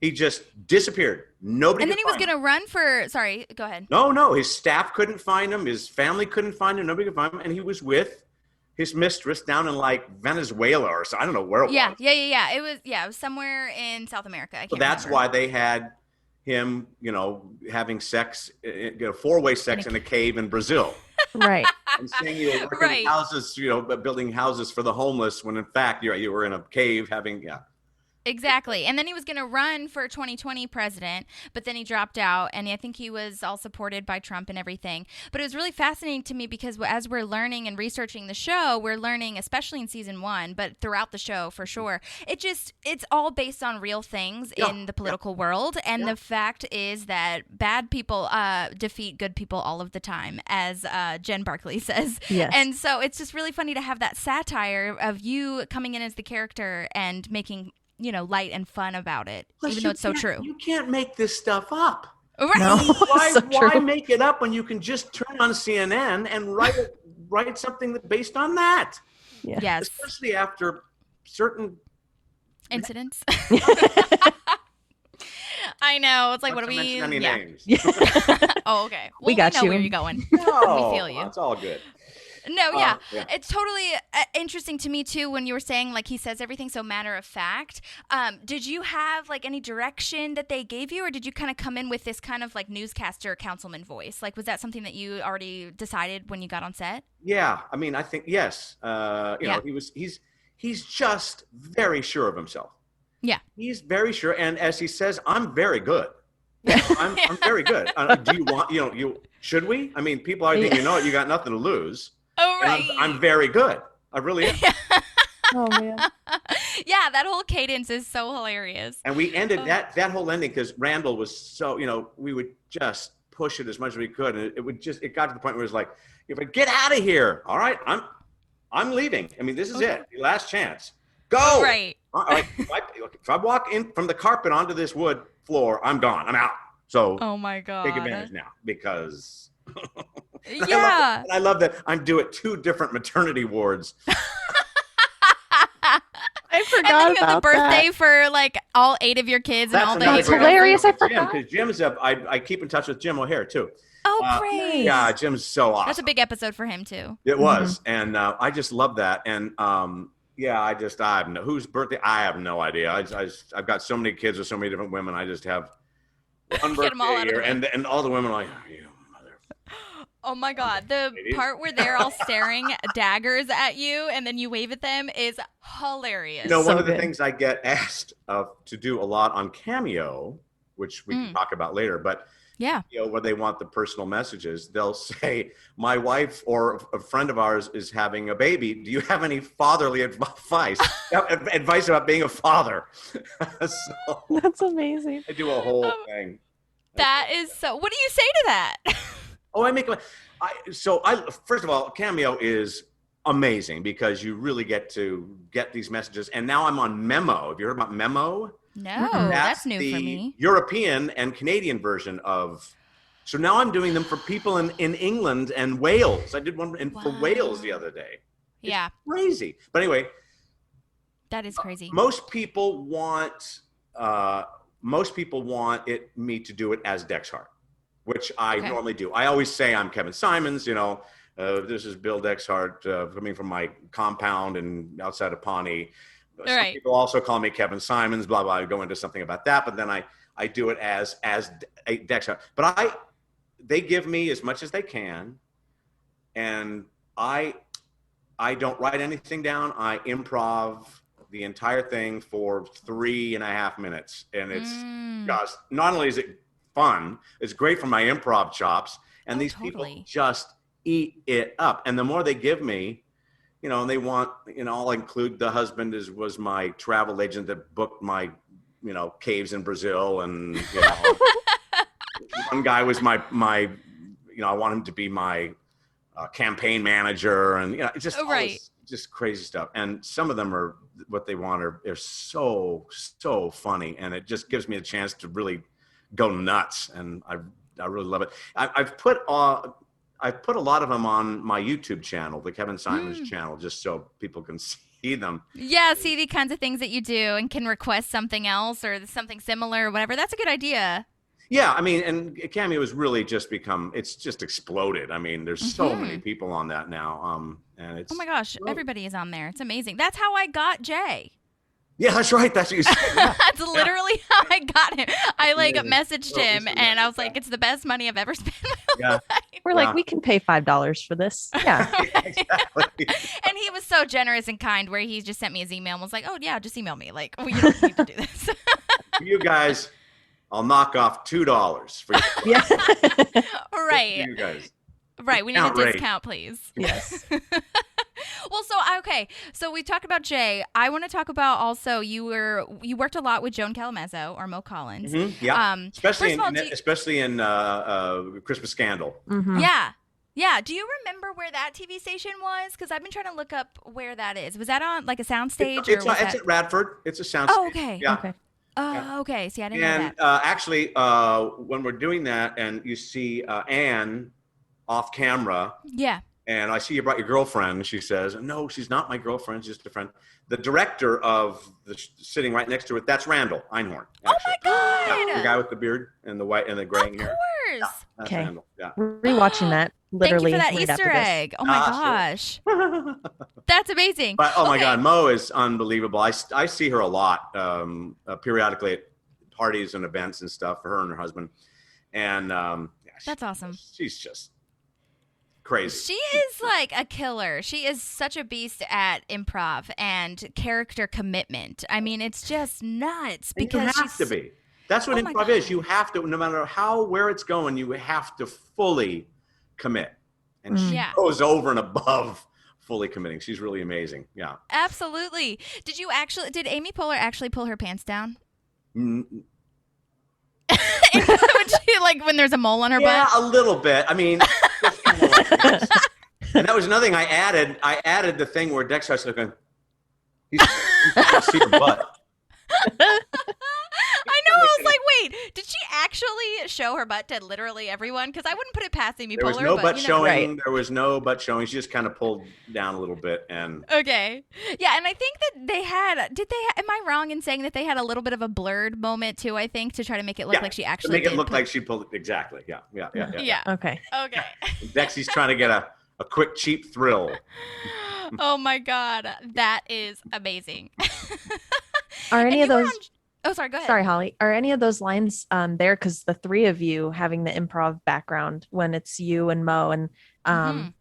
Nobody. And then he was going to run for. Sorry, go ahead. No. His staff couldn't find him. His family couldn't find him. Nobody could find him. And he was with his mistress down in like Venezuela or so. I don't know where it was. Yeah. It was somewhere in South America. I can't that's remember. why they had him, having sex, four-way sex in a cave in Brazil. Right. And saying you were working in houses, building houses for the homeless, when in fact you were in a cave having. Exactly. And then he was going to run for 2020 president, but then he dropped out, and I think he was all supported by Trump and everything. But it was really fascinating to me because as we're learning and researching the show, we're learning, especially in season 1, but throughout the show for sure, it's all based on real things in the political world. And the fact is that bad people defeat good people all of the time, as Jen Barkley says. Yes. And so it's just really funny to have that satire of you coming in as the character and making light and fun about it, even though it's so true. You can't make this stuff up. Right. No, Why make it up when you can just turn on CNN and write something based on that? Yeah. Yes. Especially after certain incidents. I know. It's like, what do we? Mention any names. Oh, okay. Well, we got know you. where you're going. No, we feel you. That's all good. No, it's totally interesting to me too when you were saying like he says everything so matter of fact. Did you have like any direction that they gave you, or did you kind of come in with this kind of like newscaster councilman voice? Like, was that something that you already decided when you got on set? Yeah, I mean, I think yes. He's just very sure of himself. Yeah, he's very sure, and as he says, I'm very good. I'm very good. Do you want should we? I mean, people already think you got nothing to lose. Oh, right. I'm very good. I really am. Oh man. Yeah, that whole cadence is so hilarious. And we ended that whole ending because Randall was so, we would just push it as much as we could, and it got to the point where it was like, get out of here. All right, I'm leaving. I mean, this is it. Your last chance. Go. Right. All right. If I walk in from the carpet onto this wood floor, I'm gone. I'm out. So oh my God. take advantage now because yeah. I love that I'm due at 2 different maternity wards. I forgot and then you have the about birthday that. for like all 8 of your kids and all the That's hilarious. I Jim, forgot. because Jim's I keep in touch with Jim O'Hare too. Oh, great. Yeah, Jim's so awesome. That's a big episode for him too. It was, and I just love that. And yeah, I have no whose birthday. I have no idea. I've got so many kids with so many different women. I just have one Get 'em all birthday out of year, the way. and all the women are like, oh, you mother. Oh my God. The part where they're all staring daggers at you and then you wave at them is hilarious. You know, So one of the good. things I get asked to do a lot on Cameo, which we can talk about later, but Yeah. you know, where they want the personal messages, they'll say, my wife or a friend of ours is having a baby. Do you have any fatherly advice? Advice about being a father? So That's amazing. I do a whole thing. That is so. What do you say to that? Oh, first of all, Cameo is amazing because you really get to get these messages. And now I'm on Memo. Have you heard about Memo? No, that's new for me. European and Canadian version of. So now I'm doing them for people in England and Wales. I did one for Wales the other day. Yeah. Crazy. But anyway, That is crazy. most people want me to do it as Dexhart, which I normally do. I always say I'm Kevin Symons. You know, this is Bill Dexhart coming from my compound and outside of Pawnee. Some people also call me Kevin Symons, blah, blah. I go into something about that, but then I do it as a Dexhart. But they give me as much as they can, and I don't write anything down. I improv the entire thing for 3.5 minutes. And it's just, not only is it fun, it's great for my improv chops. And these people just eat it up. And the more they give me, you know, and they want, you know, I'll include the husband was my travel agent that booked my, you know, caves in Brazil. And, you know, one guy was my, you know, I want him to be my campaign manager, and, you know, it's just, just crazy stuff. And some of them are what they want are so funny. And it just gives me a chance to really go nuts. And I really love it. I've put a lot of them on my YouTube channel, the Kevin Symons channel, just so people can see them. Yeah, see the kinds of things that you do and can request something else or something similar or whatever. That's a good idea. Yeah, I mean, and Cameo has really just it's just exploded. I mean, there's so many people on that now. And it's, oh my gosh, everybody is on there. It's amazing. That's how I got Jay. Yeah, that's right. That's what you said. Yeah. That's literally how I got him. I messaged him and I was like, it's the best money I've ever spent in my life. We're like, we can pay $5 for this. Yeah. Exactly. And he was so generous and kind where he just sent me his email and was like, oh yeah, just email me. Like, well, you don't need to do this. For you guys, I'll knock off $2 for you. Yeah. Right. For you guys. Right. We need a discount, please. Yes. Well, so we talked about Jay. I want to talk about also you worked a lot with Joan Calamezzo or Mo Collins. Yeah. Especially in Christmas Scandal. Yeah. Do you remember where that TV station was? Because I've been trying to look up where that is. Was that on like a soundstage? It's at Radford. It's a soundstage. Oh, okay. Yeah. Okay. Oh, okay. See, I didn't know that. And actually, when we're doing that, and you see Anne off camera. Yeah. And I see you brought your girlfriend. She says, no, she's not my girlfriend. She's just a friend. The director of sitting right next to it, that's Randall Einhorn. Actually. Oh my God. Yeah, the guy with the beard and the white and the gray hair. Of course. Yeah, that's Okay. Randall. Yeah. Rewatching that literally. Thank you for that right after Easter this. egg. Oh my gosh. That's amazing. But oh my God, Mo is unbelievable. I see her a lot, periodically at parties and events and stuff for her and her husband. And that's awesome. She's just crazy. She is like a killer. She is such a beast at improv and character commitment. I mean, it's just nuts because you have to be. That's what improv is. You have to, no matter where it's going, you have to fully commit. And she goes over and above fully committing. She's really amazing. Yeah. Absolutely. Did Amy Poehler actually pull her pants down? Like when there's a mole on her butt? Yeah, a little bit. I mean, just kind of like this. And that was another thing I added. I added the thing where Dexhart's looking, he's trying to see her butt. I know. I was like, Wait, did she actually show her butt to literally everyone? Because I wouldn't put it past Amy There was Poehler. no but, butt you know. showing. Right. There was no butt showing. She just kind of pulled down a little bit, and Okay. Yeah, and I think that they had. Am I wrong in saying that they had a little bit of a blurred moment too? I think to try to make it look like she actually to make it did look put- like she pulled it. Exactly. Yeah. Yeah. Okay. Okay. Dexy's trying to get a quick, cheap thrill. Oh my god, that is amazing. Are And any you of were those? on- Oh, sorry. Go ahead. Sorry, Holly. Are any of those lines there? Because the three of you having the improv background, when it's you and Mo and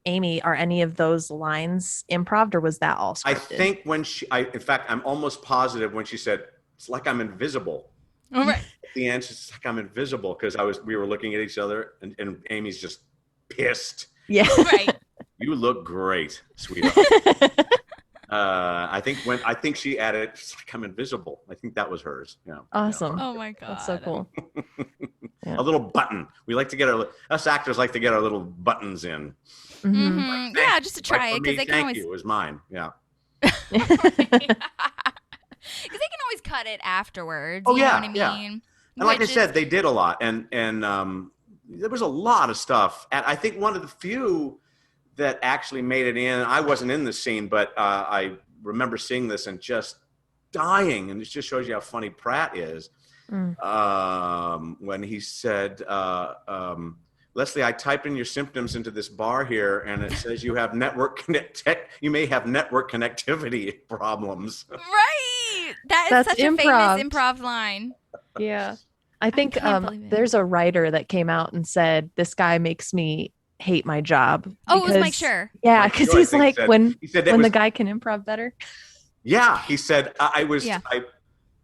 Amy, are any of those lines improv, or was that all scripted? I think when in fact, I'm almost positive when she said, "It's like I'm invisible." All right. At the end, she's like, "I'm invisible," because we were looking at each other, and Amy's just pissed. Yeah. Right. You look great, sweetheart. I think she added, "It's like I'm invisible." I think that was hers. Yeah. Awesome. Oh my god. That's so cool. A little button. We like to get us actors like to get our little buttons in. Mhm. Mhm. Yeah, just to try Like it for because me, they can thank always. you was mine. Yeah. Because they can always cut it afterwards. Oh, you know yeah, what I mean? yeah. And like I Which said, is- they did a lot, and there was a lot of stuff. And I think one of the few that actually made it in. I wasn't in the scene, but I remember seeing this and just dying. And it just shows you how funny Pratt is. When he said, Leslie, I typed in your symptoms into this bar here, and it says you have you may have network connectivity problems. Right. That is That's such improv. a famous improv line. Yeah. I think can't believe it. there's a writer that came out and said, this guy makes me hate my job. Oh, it was Mike because- Schur. Yeah, Mike because Schur, I he's think, like, said- when he said that the was- guy can improv better. Yeah, he said I Yeah.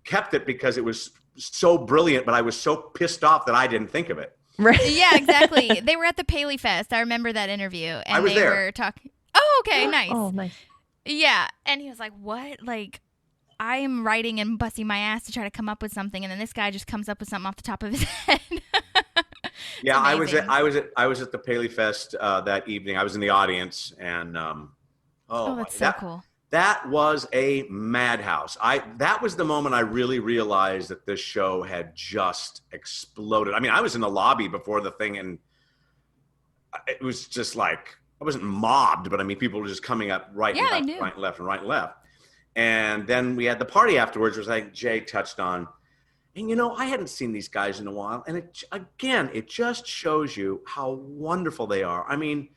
kept it because it was so brilliant, but I was so pissed off that I didn't think of it. Right. Yeah, exactly. They were at the Paley Fest. I remember that interview. And I was they there. were talking. Oh, okay, nice. Oh, nice. Yeah. And he was like, what? Like, I'm writing and busting my ass to try to come up with something, and then this guy just comes up with something off the top of his head. Yeah, I was amazing. at the Paley Fest that evening. I was in the audience, and Oh, that's so cool. That was a madhouse. That was the moment I really realized that this show had just exploded. I mean, I was in the lobby before the thing, and it was just like I wasn't mobbed, but I mean, people were just coming up right Yeah, they and knew. left, right and left, and right and left. And then we had the party afterwards, which I think Jay touched on. And I hadn't seen these guys in a while, and it just shows you how wonderful they are. I mean,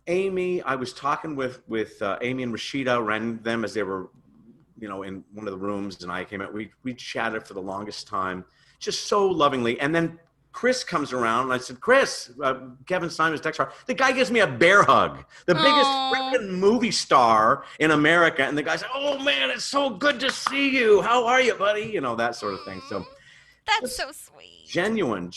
Amy, I was talking with Amy and Rashida, ran them as they were, in one of the rooms, and I came out. We chatted for the longest time, just so lovingly. And then Chris comes around, and I said, Chris, Kevin Symons, Dexhart. The guy gives me a bear hug, the biggest Aw. freaking movie star in America. And the guy's like, oh, man, it's so good to see you. How are you, buddy? That sort of thing. So That's so sweet. genuine.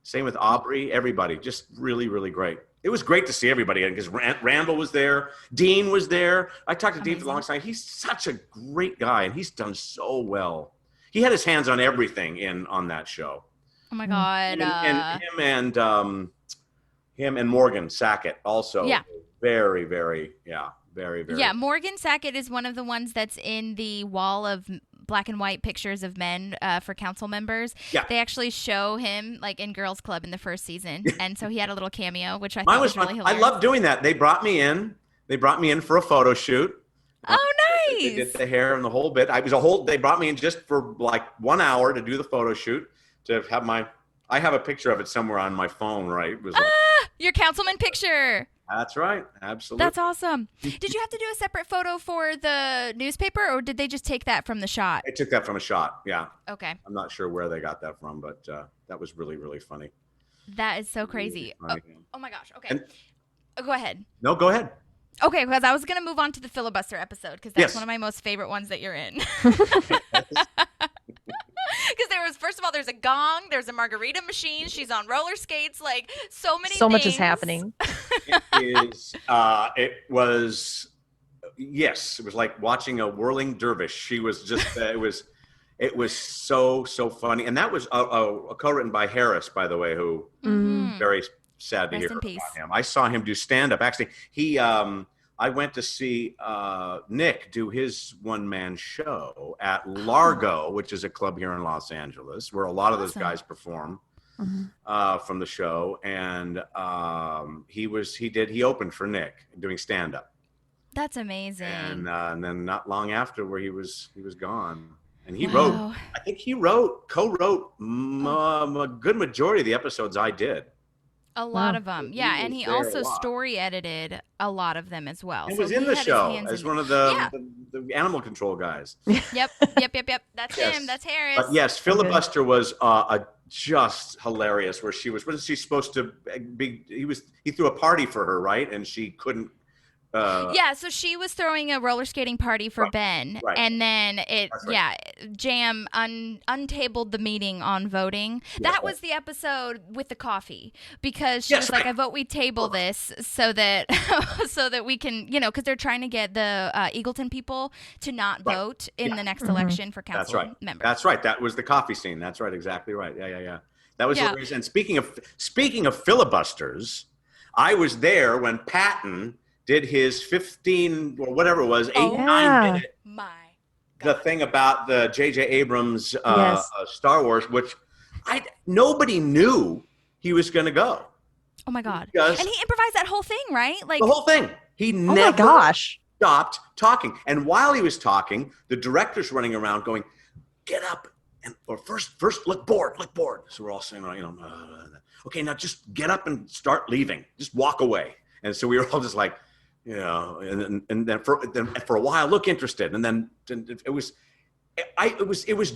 Same with Aubrey, everybody, just really, really great. It was great to see everybody because Randall was there. Dean was there. I talked to Dean for a long time. He's such a great guy, and he's done so well. He had his hands on everything on that show. Oh my God. Him and Morgan Sackett also. Yeah. Very, very, very, very. Yeah, Morgan Sackett is one of the ones that's in the wall of black and white pictures of men for council members. Yeah. They actually show him like in Girls Club in the first season. And so he had a little cameo, which I Mine thought was fun. really I hilarious. love doing that. They brought me in for a photo shoot. Oh, They nice. did the hair and the whole bit. They brought me in just for like 1 hour to do the photo shoot, to have I have a picture of it somewhere on my phone, right? It was like, Your councilman picture. that's right. Absolutely. That's awesome. Did you have to do a separate photo for the newspaper, or did they just take that from the shot? I took that from a shot. Yeah. Okay. I'm not sure where they got that from, but that was really, really funny. That is so crazy. Really funny. Oh my gosh. Okay. And- Go ahead. No, go ahead. Okay, because I was going to move on to the filibuster episode because that's Yes. one of my most favorite ones that you're in. Because first of all, there's a gong, there's a margarita machine, she's on roller skates, like so many So much is things. happening. It was like watching a whirling dervish. She was just, it was so funny. And that was co-written by Harris, by the way, who Mm. Mhm. very sad to Rest hear in about peace. him. I saw him do stand-up. Actually, he I went to see Nick do his one-man show at Largo, which is a club here in Los Angeles, where a lot of those guys perform from the show. And he opened for Nick doing stand-up. That's amazing. And then not long after, where he was gone. And he wrote, I think he co-wrote a good majority of the episodes I did. A lot of them. Yeah, and he also story edited a lot of them as well. He was in the show as one of the animal control guys. Yep. That's him. That's Harris. But yes, Filibuster was just hilarious. Wasn't she supposed to be? He threw a party for her, right? And she couldn't. So she was throwing a roller skating party for Ben, and then Jam untabled the meeting on voting. That was the episode with the coffee, because she was like, "I vote we table this so that we can, because they're trying to get the Eagleton people to not vote in the next election for council members." That's right. That was the coffee scene. That's right. Exactly right. Yeah. That was hilarious. And speaking of filibusters, I was there when Patton did his 15 or whatever it was, 9 minute the thing about the J.J. Abrams Star Wars, which nobody knew he was going to go. Oh my God! And he improvised that whole thing, right? Like the whole thing. He never stopped talking. And while he was talking, the director's running around going, "Get up or first look bored." So we're all saying, okay, now just get up and start leaving. Just walk away. And so we were all just like. And then for a while, look interested, and then it was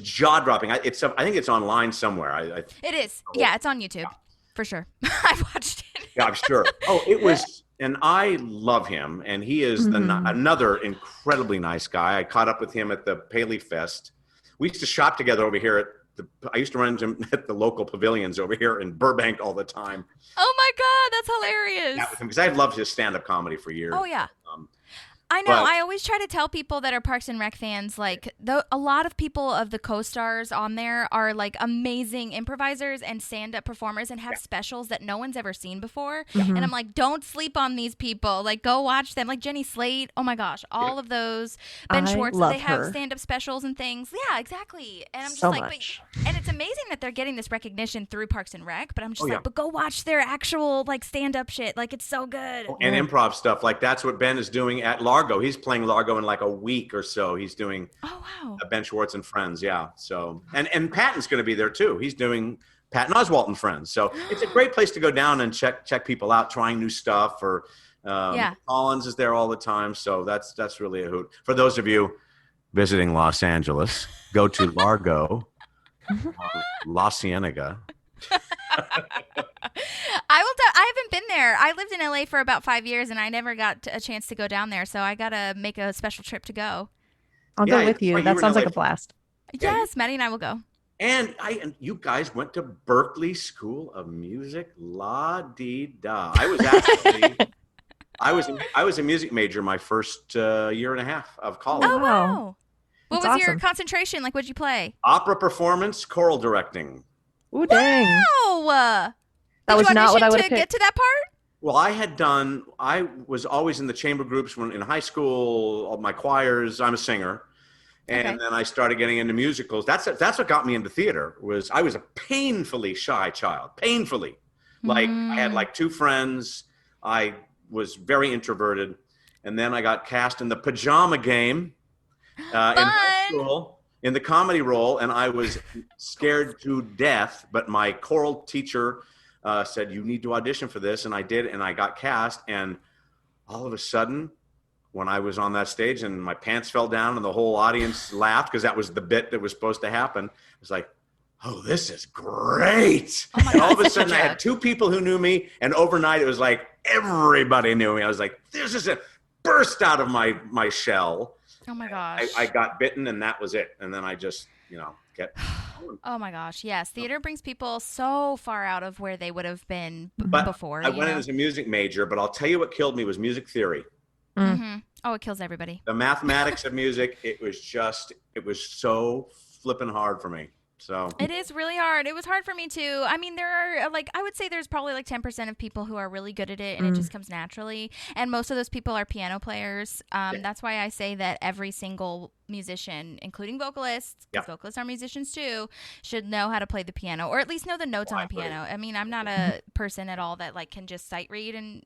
jaw dropping. I think it's online somewhere. It is, it's on YouTube for sure. I watched it. Yeah, I'm sure. It was, and I love him, and he is another incredibly nice guy. I caught up with him at the Paley Fest. We used to shop together over here I used to run into him at the local pavilions over here in Burbank all the time. Oh my God, that's hilarious. Because I've loved his stand-up comedy for years. Oh yeah. I know. I always try to tell people that are Parks and Rec fans, like a lot of people of the co-stars on there are like amazing improvisers and stand-up performers and have specials that no one's ever seen before. And I'm like, don't sleep on these people. Like, go watch them. Like Jenny Slate. Oh my gosh, all of those. Ben Schwartz. They have stand-up specials and things. Yeah, exactly. And I'm just and it's amazing that they're getting this recognition through Parks and Rec. But I'm just but go watch their actual like stand-up shit. Like it's so good. And improv stuff. Like that's what Ben is doing at Largo. He's playing Largo in like a week or so. He's doing Ben Schwartz and Friends. Yeah. So and Patton's going to be there too. He's doing Patton Oswalt and Friends. So it's a great place to go down and check people out, trying new stuff. Or Collins is there all the time. So that's really a hoot. For those of you visiting Los Angeles, go to Largo, La Cienega. I haven't been there. I lived in LA for about 5 years, and I never got a chance to go down there. So I gotta make a special trip to go. I'll go with you. That sounds like a blast. Yes, Maddie and I will go. And you guys went to Berklee School of Music. La dee da. I was actually I was a music major my first year and a half of college. Oh wow! What was your concentration? Like, what'd you play? Opera performance, choral directing. Ooh, dang! Wow. That was not what I would have picked. Get to that part? Well, I was always in the chamber groups when in high school, all my choirs. I'm a singer. And then I started getting into musicals. That's what got me into theater. I was a painfully shy child. Painfully. Like I had like 2 friends. I was very introverted. And then I got cast in the Pajama Game in high school in the comedy role, and I was scared to death, but my choral teacher said, "You need to audition for this," and I did, and I got cast, and all of a sudden, when I was on that stage and my pants fell down and the whole audience laughed, because that was the bit that was supposed to happen, I was like, oh, this is great. Oh my God, and all of a sudden I had 2 people who knew me, and overnight it was like everybody knew me. I was like, this is a burst out of my shell. Oh my gosh. I got bitten, and that was it. And then I just, kept going. Oh my gosh. Yes. Theater brings people so far out of where they would have been before. I went in as a music major, but I'll tell you what killed me was music theory. Mm-hmm. Oh, it kills everybody. The mathematics of music, it was so flipping hard for me. So It is really hard. It was hard for me too. I mean, there are I would say there's probably like 10% of people who are really good at it and it just comes naturally. And most of those people are piano players. That's why I say that every single musician, including vocalists, because vocalists are musicians too, should know how to play the piano or at least know the notes on the piano. I mean, I'm not a person at all that like can just sight read and,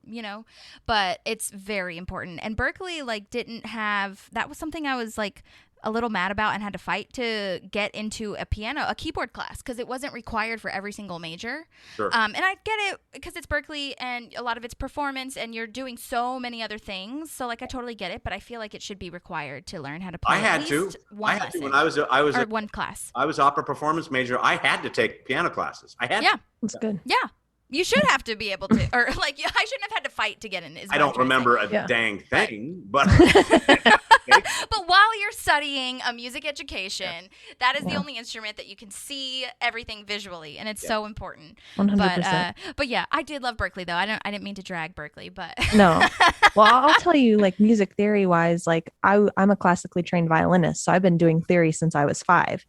but it's very important. And Berkeley didn't have, that was something I was like a little mad about and had to fight to get into a keyboard class because it wasn't required for every single major. Sure. And I get it because it's Berkeley and a lot of it's performance and you're doing so many other things. So I totally get it, but I feel like it should be required to learn how to play. I had to when I was one class. I was opera performance major. I had to take piano classes. I had to. That's good. Yeah. You should have to be able to, or I shouldn't have had to fight to get in. I don't remember a dang thing, but. But while you're studying a music education, that is the only instrument that you can see everything visually, and it's so important. 100%. But yeah, I did love Berkeley though. I didn't mean to drag Berkeley, but no. Well, I'll tell you, music theory wise, I'm a classically trained violinist, so I've been doing theory since I was 5.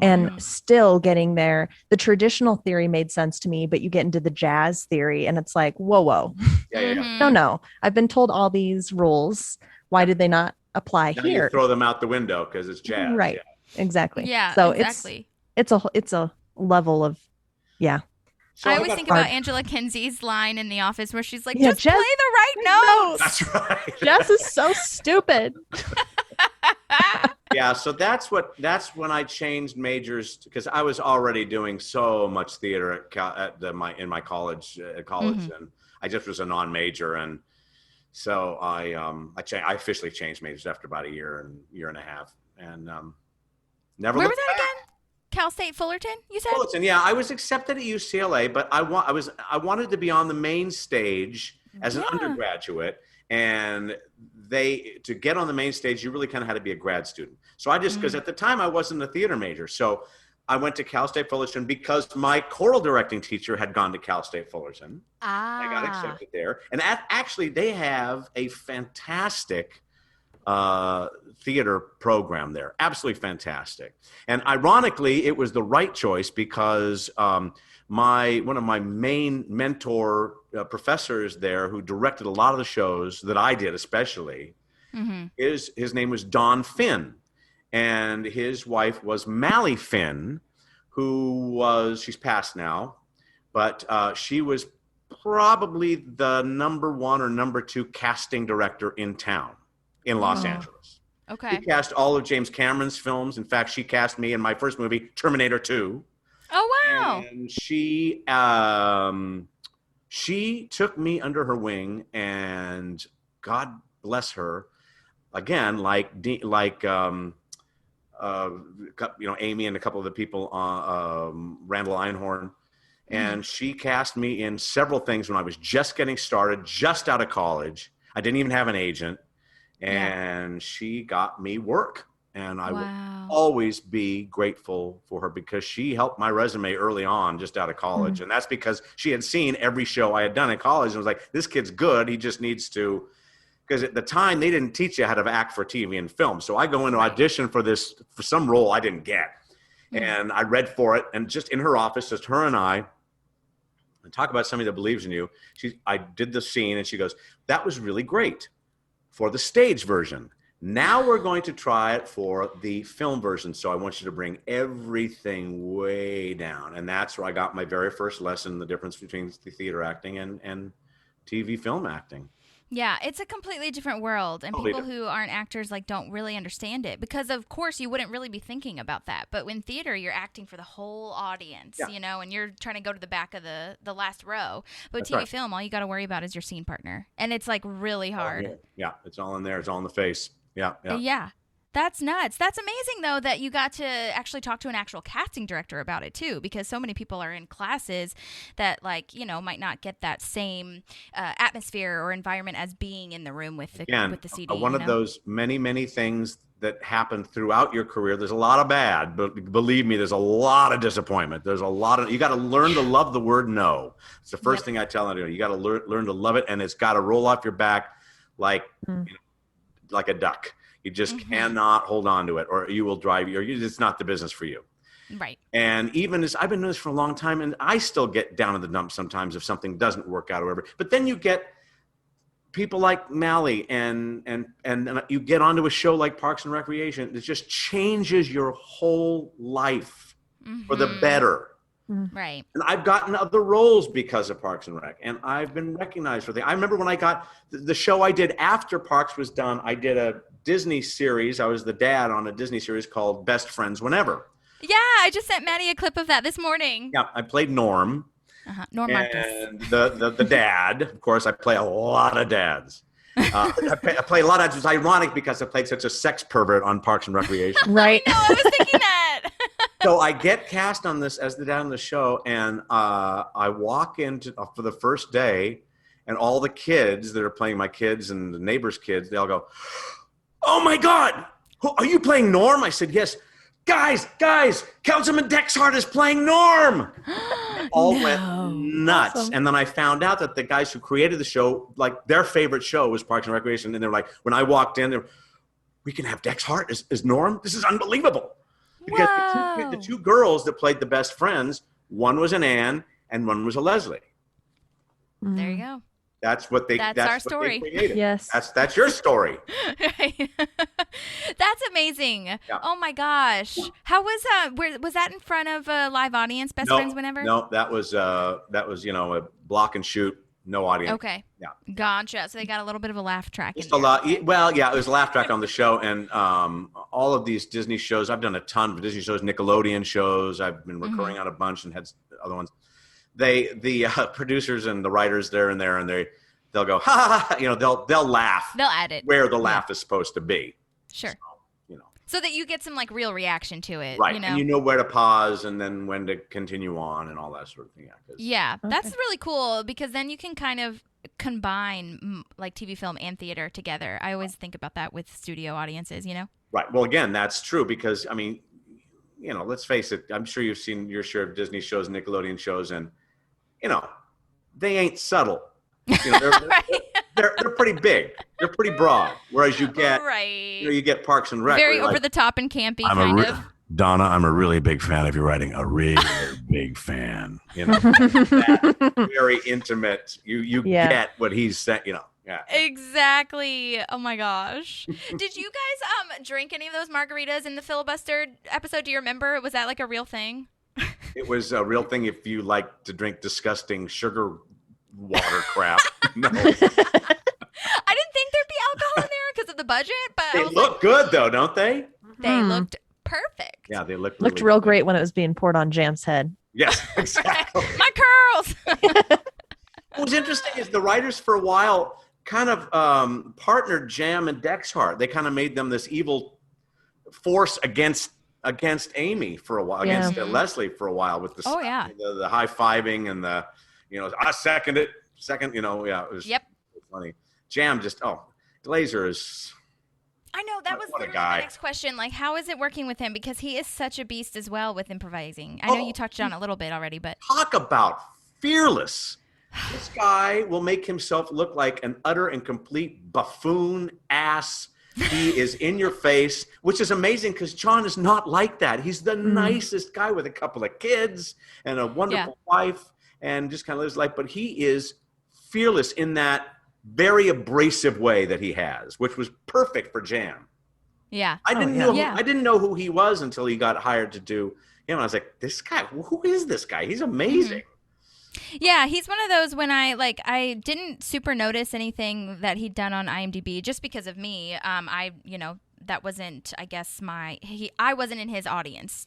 And still getting there. The traditional theory made sense to me, but you get into the jazz theory and it's like, whoa. No. I've been told all these rules. Why did they not apply now here? You throw them out the window because it's jazz. Right. Yeah. Exactly. Yeah. So exactly. it's a level of, yeah. So I always think about Angela Kinsey's line in The Office where she's like, just play the right notes. That's right. Jazz is so stupid. Yeah, so that's when I changed majors because I was already doing so much theater in my college, and I just was a non-major, and so I officially changed majors after about a year and a half, and never. Where was that again? Cal State Fullerton, you said? Fullerton, yeah. I was accepted at UCLA, but I wanted to be on the main stage as an undergraduate. And to get on the main stage, you really kind of had to be a grad student. So I just, because at the time I wasn't a theater major. So I went to Cal State Fullerton because my choral directing teacher had gone to Cal State Fullerton. I got accepted there. And actually, they have a fantastic theater program there. Absolutely fantastic. And ironically, it was the right choice because one of my main mentor professors there who directed a lot of the shows that I did especially, his name was Don Finn. And his wife was Mally Finn, she's passed now, but she was probably the number 1 or number 2 casting director in town in Los Angeles. Okay. She cast all of James Cameron's films. In fact, she cast me in my first movie, Terminator 2. Oh, wow. And she took me under her wing, and God bless her, again, Amy and a couple of the people, Randall Einhorn, and she cast me in several things when I was just getting started, just out of college. I didn't even have an agent, and she got me work. And I will always be grateful for her because she helped my resume early on, just out of college. And that's because she had seen every show I had done in college and was like, this kid's good. He just needs to, because at the time they didn't teach you how to act for TV and film. So I go into audition for some role I didn't get. And I read for it. And just in her office, just her and I talk about somebody that believes in you. I did the scene and she goes, that was really great for the stage version. Now we're going to try it for the film version. So I want you to bring everything way down. And that's where I got my very first lesson, the difference between the theater acting and TV film acting. Yeah, it's a completely different world. And people who aren't actors don't really understand it because, of course, you wouldn't really be thinking about that. But in theater, you're acting for the whole audience, and you're trying to go to the back of the last row. But TV film, all you got to worry about is your scene partner. And it's really hard. Yeah, it's all in there. It's all in the face. Yeah. That's nuts. That's amazing, though, that you got to actually talk to an actual casting director about it, too, because so many people are in classes that, might not get that same atmosphere or environment as being in the room with the CD. One of those many, many things that happen throughout your career. There's a lot of bad, but believe me, there's a lot of disappointment. There's a lot of, you got to learn to love the word no. It's the first thing I tell them. You got to learn to love it, and it's got to roll off your back like a duck. You just cannot hold on to it, or you will drive you, or it's not the business for you. Right. And even as I've been doing this for a long time, and I still get down in the dumps sometimes if something doesn't work out or whatever. But then you get people like Mally and you get onto a show like Parks and Recreation that just changes your whole life for the better. Right. And I've gotten other roles because of Parks and Rec, and I've been recognized for things. I remember when I got the show I did after Parks was done, I did a Disney series. I was the dad on a Disney series called Best Friends Whenever. Yeah, I just sent Maddie a clip of that this morning. Yeah, I played Norm. Norm Marcus. And the dad, of course, I play a lot of dads. I play a lot of dads. It's ironic because I played such a sex pervert on Parks and Recreation. Right. No, I was thinking that. So I get cast on this as the dad on the show, and I walk into for the first day, and all the kids that are playing my kids and the neighbors' kids, they all go, "Oh my God, are you playing Norm?" I said, "Yes." Guys, Councilman Dexhart is playing Norm. All went nuts. Awesome. And then I found out that the guys who created the show, like their favorite show was Parks and Recreation. And they're like, when I walked in, we can have Dexhart as Norm? This is unbelievable. Because the two girls that played the best friends, one was an Anne and one was a Leslie. There you go. That's what they. That's our what story. They created. Yes. That's your story. Right. That's amazing. Yeah. Oh my gosh. How was was that in front of a live audience, Best Friends Whenever? No, that was a block and shoot, no audience. Okay. Yeah. Gotcha. So they got a little bit of a laugh track. Just in a there. lot. Well, yeah, it was a laugh track on the show, and all of these Disney shows. I've done a ton of Disney shows, Nickelodeon shows. I've been recurring on a bunch and had other ones. The producers and the writers there and they'll go ha ha ha. They'll laugh. They'll add it where the laugh is supposed to be. Sure. So, So that you get some like real reaction to it. Right. You know? And you know where to pause and then when to continue on and all that sort of thing. Yeah, that's Okay. really cool because then you can kind of combine like TV, film, and theater together. I always think about that with studio audiences, Right. Well, again, that's true because, I mean, let's face it. I'm sure you've seen your share of Disney shows, Nickelodeon shows, and, they ain't subtle. They're pretty big. They're pretty broad. Whereas you get, you get Parks and Rec. Very over the top and campy kind of. Donna, I'm a really big fan of your writing. A really big fan. That very intimate. You get what he's saying. Yeah. Exactly. Oh my gosh. Did you guys drink any of those margaritas in the filibuster episode? Do you remember? Was that like a real thing? It was a real thing if you like to drink disgusting sugar water crap. No. I didn't think there'd be alcohol in there because of the budget, but They look good though, don't they? they looked perfect. Yeah, they looked real great when it was being poured on Jam's head. Yes, exactly. My curls. What was interesting is the writers for a while kind of partnered Jam and Dexhart. They kind of made them this evil force against Amy for a while, against Leslie for a while with the the high-fiving and the I second it. It was funny. Jam just Glazer is. I know that was what a literally guy. my next question. Like, how is it working with him? Because he is such a beast as well with improvising. I know you touched on it a little bit already, but Talk about fearless. This guy will make himself look like an utter and complete buffoon ass. He is in your face, which is amazing because John is not like that. He's the nicest guy with a couple of kids and a wonderful wife and just kind of lives life. But he is fearless in that very abrasive way that he has, which was perfect for Jam. yeah. I didn't know who he was until he got hired to do him. I was like, this guy, who is this guy? He's amazing. Yeah, he's one of those when I didn't super notice anything that he'd done on IMDb just because of me. That wasn't, I guess, I wasn't in his audience,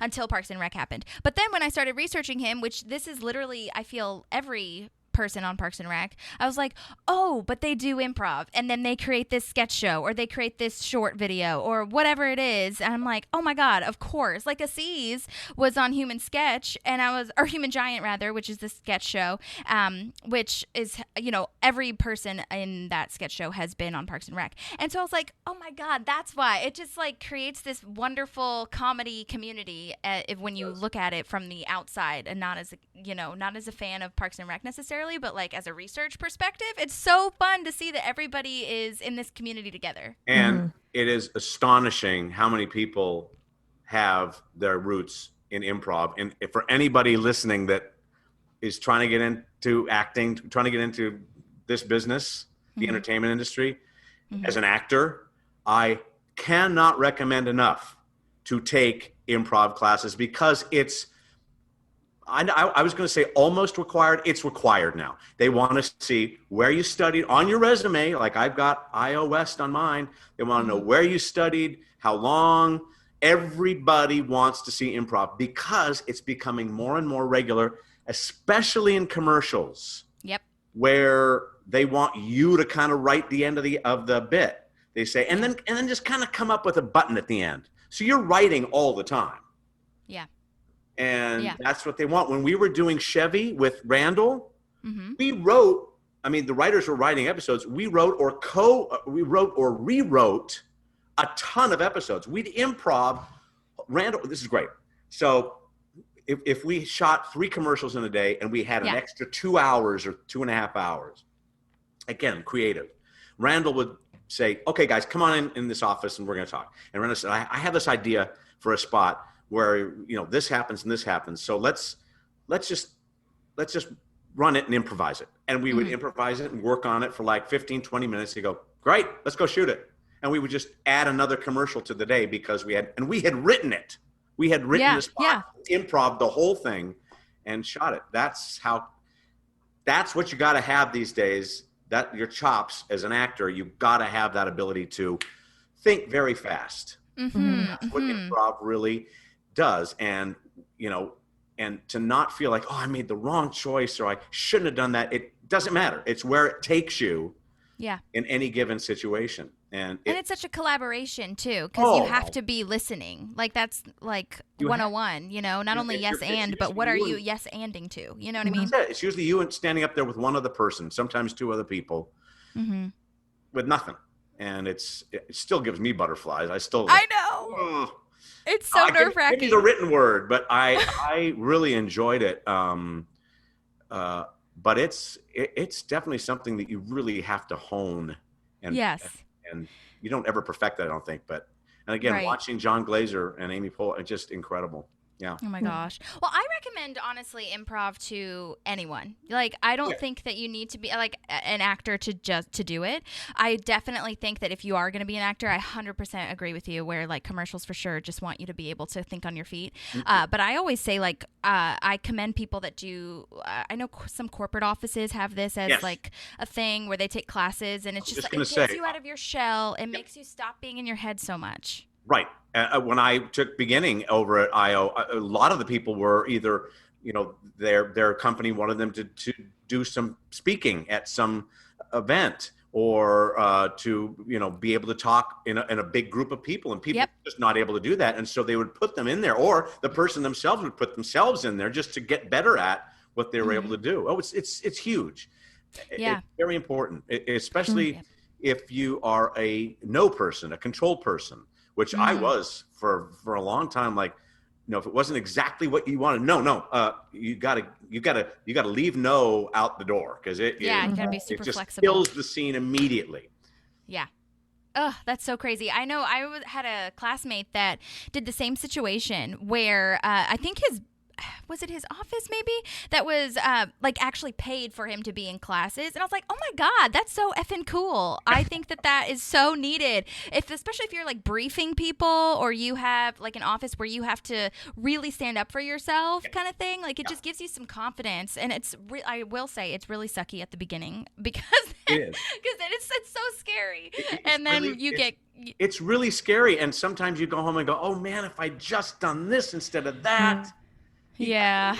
until Parks and Rec happened. But then when I started researching him, which this is literally, I feel, every person on Parks and Rec, I was like, oh, but they do improv and then they create this sketch show or they create this short video or whatever it is, and I'm like, oh my god, of course. Like Aziz was on Human Sketch or Human Giant rather, which is the sketch show, which is every person in that sketch show has been on Parks and Rec, and so I was like, oh my god, that's why it just like creates this wonderful comedy community when you look at it from the outside and not as a fan of Parks and Rec necessarily, but like as a research perspective, it's so fun to see that everybody is in this community together. And it is astonishing how many people have their roots in improv. And for anybody listening that is trying to get into acting, trying to get into this business, the entertainment industry, as an actor, I cannot recommend enough to take improv classes, because it's, I was going to say almost required. It's required now. They want to see where you studied on your resume. Like I've got IO West on mine. They want to know where you studied, how long. Everybody wants to see improv because it's becoming more and more regular, especially in commercials. Yep. Where they want you to kind of write the end of the bit. They say, and then just kind of come up with a button at the end. So you're writing all the time. Yeah. And that's what they want. When we were doing Chevy with Randall, we wrote, I mean, the writers were writing episodes. We wrote or rewrote a ton of episodes. We'd improv. Randall, this is great. So if we shot 3 commercials in a day and we had an extra 2 hours or 2.5 hours, again, creative, Randall would say, okay, guys, come on in this office and we're going to talk. And Randall said, I have this idea for a spot where, this happens and this happens. So let's just run it and improvise it. And we would improvise it and work on it for like 15, 20 minutes. They go, great, let's go shoot it. And we would just add another commercial to the day because we had written it. We had written the spot, improv the whole thing and shot it. That's what you got to have these days. That your chops as an actor, you've got to have that ability to think very fast. That's what improv really does. And, and to not feel like, oh, I made the wrong choice or I shouldn't have done that. It doesn't matter. It's where it takes you in any given situation. And it's such a collaboration too, because you have to be listening. Like that's like 101, not only yes and, but what are you yes anding to? You know what I mean? It's usually you and standing up there with one other person, sometimes 2 other people, with nothing. And it still gives me butterflies. I know. It's so nerve-wracking. Maybe the written word, but I really enjoyed it. But it's definitely something that you really have to hone. And you don't ever perfect that, I don't think. But again, watching John Glazer and Amy Poehler, it's just incredible. Yeah. Oh my gosh. Well, I recommend honestly improv to anyone. Like I don't think that you need to be like an actor to do it. I definitely think that if you are going to be an actor, I 100% agree with you where like commercials for sure just want you to be able to think on your feet. But I always say like I commend people that do I know some corporate offices have this as like a thing where they take classes and it's just like, it gets you out of your shell. It makes you stop being in your head so much. Right. When I took beginning over at IO, a lot of the people were either, their company wanted them to do some speaking at some event or to, be able to talk in a big group of people, and people were just not able to do that. And so they would put them in there, or the person themselves would put themselves in there just to get better at what they were able to do. Oh, it's huge. It's very important, especially if you are a no person, a control person. Which I was for a long time. Like, if it wasn't exactly what you wanted, you gotta leave no out the door because you gotta be super flexible. Kills the scene immediately. Yeah. Oh, that's so crazy. I know I had a classmate that did the same situation where I think was it his office maybe that was like actually paid for him to be in classes, and I was like, oh my god, that's so effing cool. I think that is so needed, especially if you're like briefing people or you have like an office where you have to really stand up for yourself kind of thing. Like it just gives you some confidence, and I will say it's really sucky at the beginning because it's so scary. It's really scary, and sometimes you go home and go, oh man, if I just done this instead of that. Yeah.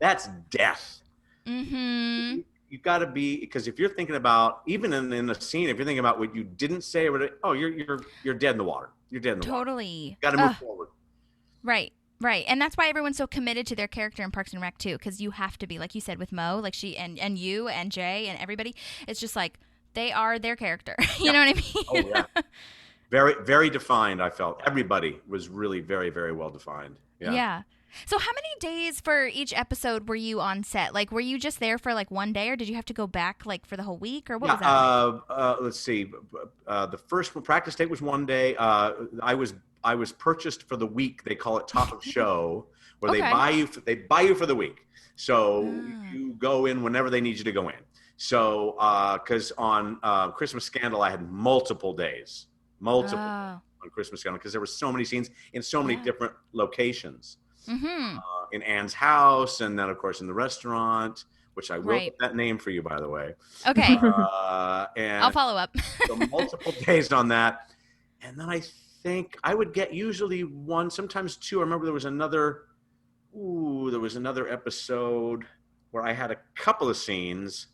That's death. You got to be, because if you're thinking about, even in a scene, if you're thinking about what you didn't say, you're dead in the water. You're dead in the water. Totally. Got to move forward. Right. And that's why everyone's so committed to their character in Parks and Rec too, because you have to be, like you said with Mo, like she and you and Jay and everybody. It's just like they are their character. You know what I mean? Oh yeah. Very, very defined. I felt everybody was really very, very well defined. Yeah. So how many days for each episode were you on set? Like, were you just there for like one day, or did you have to go back like for the whole week, or what was that like? Let's see. The first practice day was one day. I was purchased for the week. They call it top of show, where Okay. they buy you for the week. So Ah. you go in whenever they need you to go in. So because on Christmas Scandal, I had multiple days Oh. on Christmas Scandal, because there were so many scenes in so many different locations. Mm-hmm. In Anne's house, and then of course in the restaurant, which I will Right. put that name for you, by the way. Okay. And I'll follow up. so multiple days on that, and then I think I would get usually one, sometimes two. I remember there was another episode where I had a couple of scenes.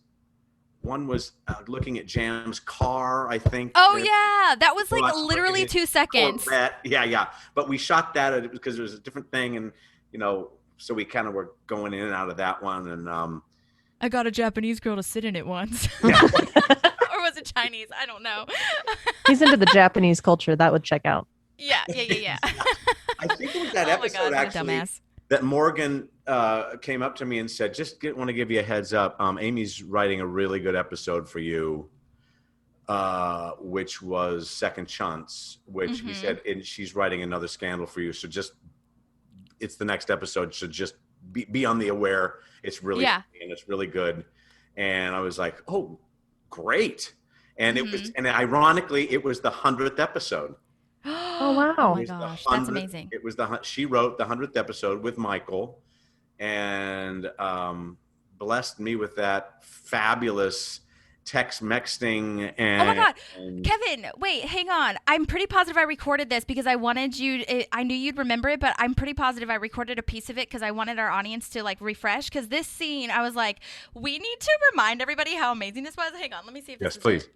One was looking at Jam's car, I think. Oh yeah, that was like Well, literally 2 seconds. Corvette. Yeah. But we shot that because it was a different thing, and so we kind of were going in and out of that one, and I got a Japanese girl to sit in it once. yeah. Or was it Chinese? I don't know. He's into the Japanese culture. That would check out. Yeah. I think it was that Oh my episode God, what a actually dumbass. that Morgan came up to me and said, want to give you a heads up. Amy's writing a really good episode for you, which was Second Chance, which he said, and she's writing another Scandal for you. So it's the next episode. So just be on the aware. It's really funny and it's really good. And I was like, oh, great. And it was, and ironically, it was the 100th episode. Oh, wow. Oh my It was the gosh, that's 100th amazing. It was she wrote the 100th episode with Michael, and blessed me with that fabulous text-mexting. And Oh my God. Kevin, wait, hang on. I'm pretty positive I recorded this because I wanted I knew you'd remember it, but I'm pretty positive I recorded a piece of it because I wanted our audience to like refresh. Because this scene, I was like, we need to remind everybody how amazing this was. Hang on, let me see if this Yes, is please. it.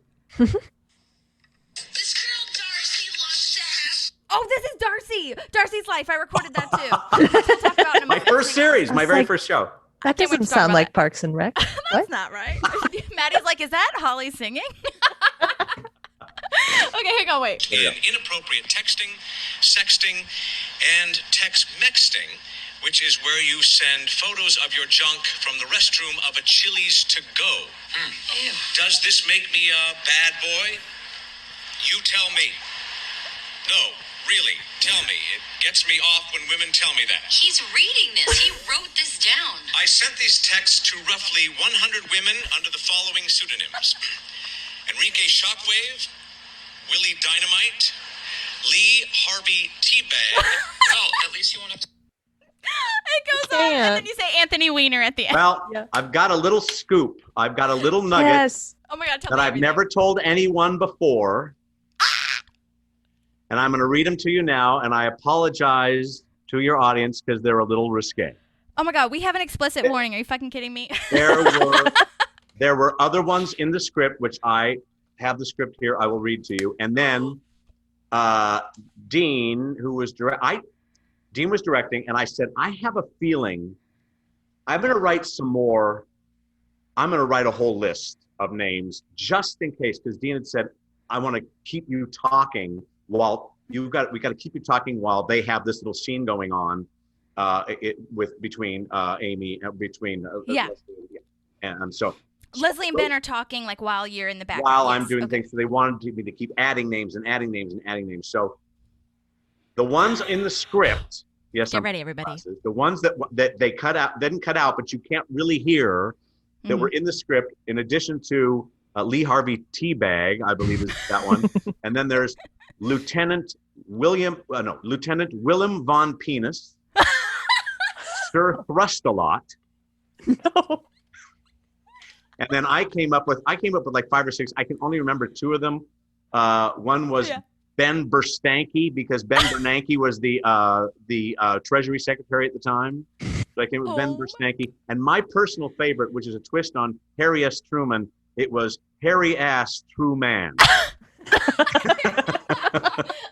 This girl Darcy loves sex. Oh, this is Darcy. Darcy's life. I recorded that too. We'll talk about it in a My moment. first series, my That's very like- first show. That can't wait doesn't to talk sound about like that. Parks and Rec. That's What? not right. Maddie's like, is that Holly singing? Okay, hang on, wait. And inappropriate texting, sexting, and text-mexting, which is where you send photos of your junk from the restroom of a Chili's to go. Does this make me a bad boy? You tell me. No, really, tell me. It gets me off when women tell me that. He's reading this. He wrote this down. I sent these texts to roughly 100 women under the following pseudonyms. Enrique Shockwave, Willie Dynamite, Lee Harvey Teabag. Well, at least you won't have to... It goes on, and then Can't. you say Anthony Weiner at the end. Well, Yeah. I've got a little scoop. I've got a little nugget Yes. Oh my God, tell that me I've everything. never told anyone before. And I'm going to read them to you now, and I apologize to your audience because they're a little risque. Oh my God, we have an explicit warning. Are you fucking kidding me? There were other ones in the script, which I have the script here. I will read to you. And then Dean, who was Dean was directing, and I said, I have a feeling I'm going to write some more. I'm going to write a whole list of names just in case, because Dean had said, I want to keep you talking while we got to keep you talking while they have this little scene going on between Amy Yeah. Leslie, and so Leslie and Ben are talking like while you're in the background. while I'm Yes, doing okay. things, so they wanted me to keep adding names and adding names and adding names. So the ones in the script, yes, Get I'm ready, everybody. glasses, the ones that they didn't cut out, but you can't really hear that were in the script, in addition to Lee Harvey Teabag, I believe is that one, and then there's Lieutenant Willem Von Penis, Sir Thrustalot. No. And then I came up with like 5 or 6. I can only remember 2 of them. One was Ben Bernanke, because Ben Bernanke was the Treasury Secretary at the time. So I came up with Ben Oh. Bernanke. And my personal favorite, which is a twist on Harry S. Truman, it was Harry Ass True Man. Oh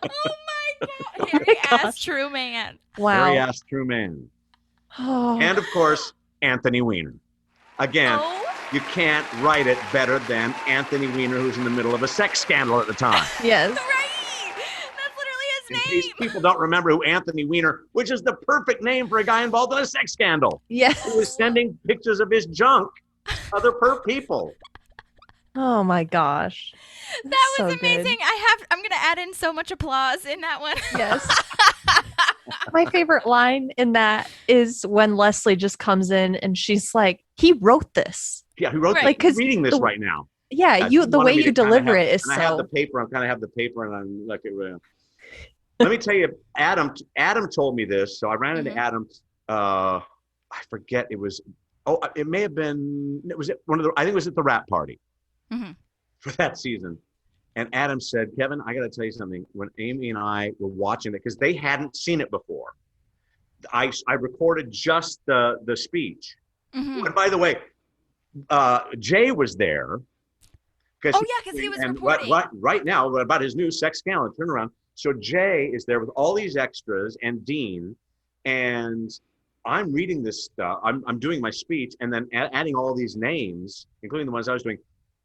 my God. Harry ass true man. Wow. Harry Ass True Man. Oh. And of course, Anthony Weiner. Again, Oh. you can't write it better than Anthony Weiner, who's in the middle of a sex scandal at the time. Yes. Right. That's literally his his In case name. people don't remember who Anthony Weiner, which is the perfect name for a guy involved in a sex scandal. Yes. He was sending pictures of his junk to other people. Oh my gosh. That was So good. amazing. I'm going to add in so much applause in that one. Yes. My favorite line in that is when Leslie just comes in and she's like, he wrote this. Yeah, he wrote. Right. Like, Like, 'cause reading this the- right now. Yeah, Yeah, the way you deliver it is and I have the so. paper. I kind of have the paper, and I'm like, let me tell you, Adam told me this. So I ran into Mhm. Adam. I forget. It was. Oh, it may have been. It was at one of the. I think it was at the rap party Mhm. for that season. And Adam said, Kevin, I got to tell you something. When Amy and I were watching it, because they hadn't seen it before, I recorded just the speech. Mhm. And by the way, Jay was there. Oh, yeah, because he was reporting. Right now about his new sex scandal turnaround. So Jay is there with all these extras and Dean, and I'm reading this stuff. I'm doing my speech and then adding all these names, including the ones I was doing.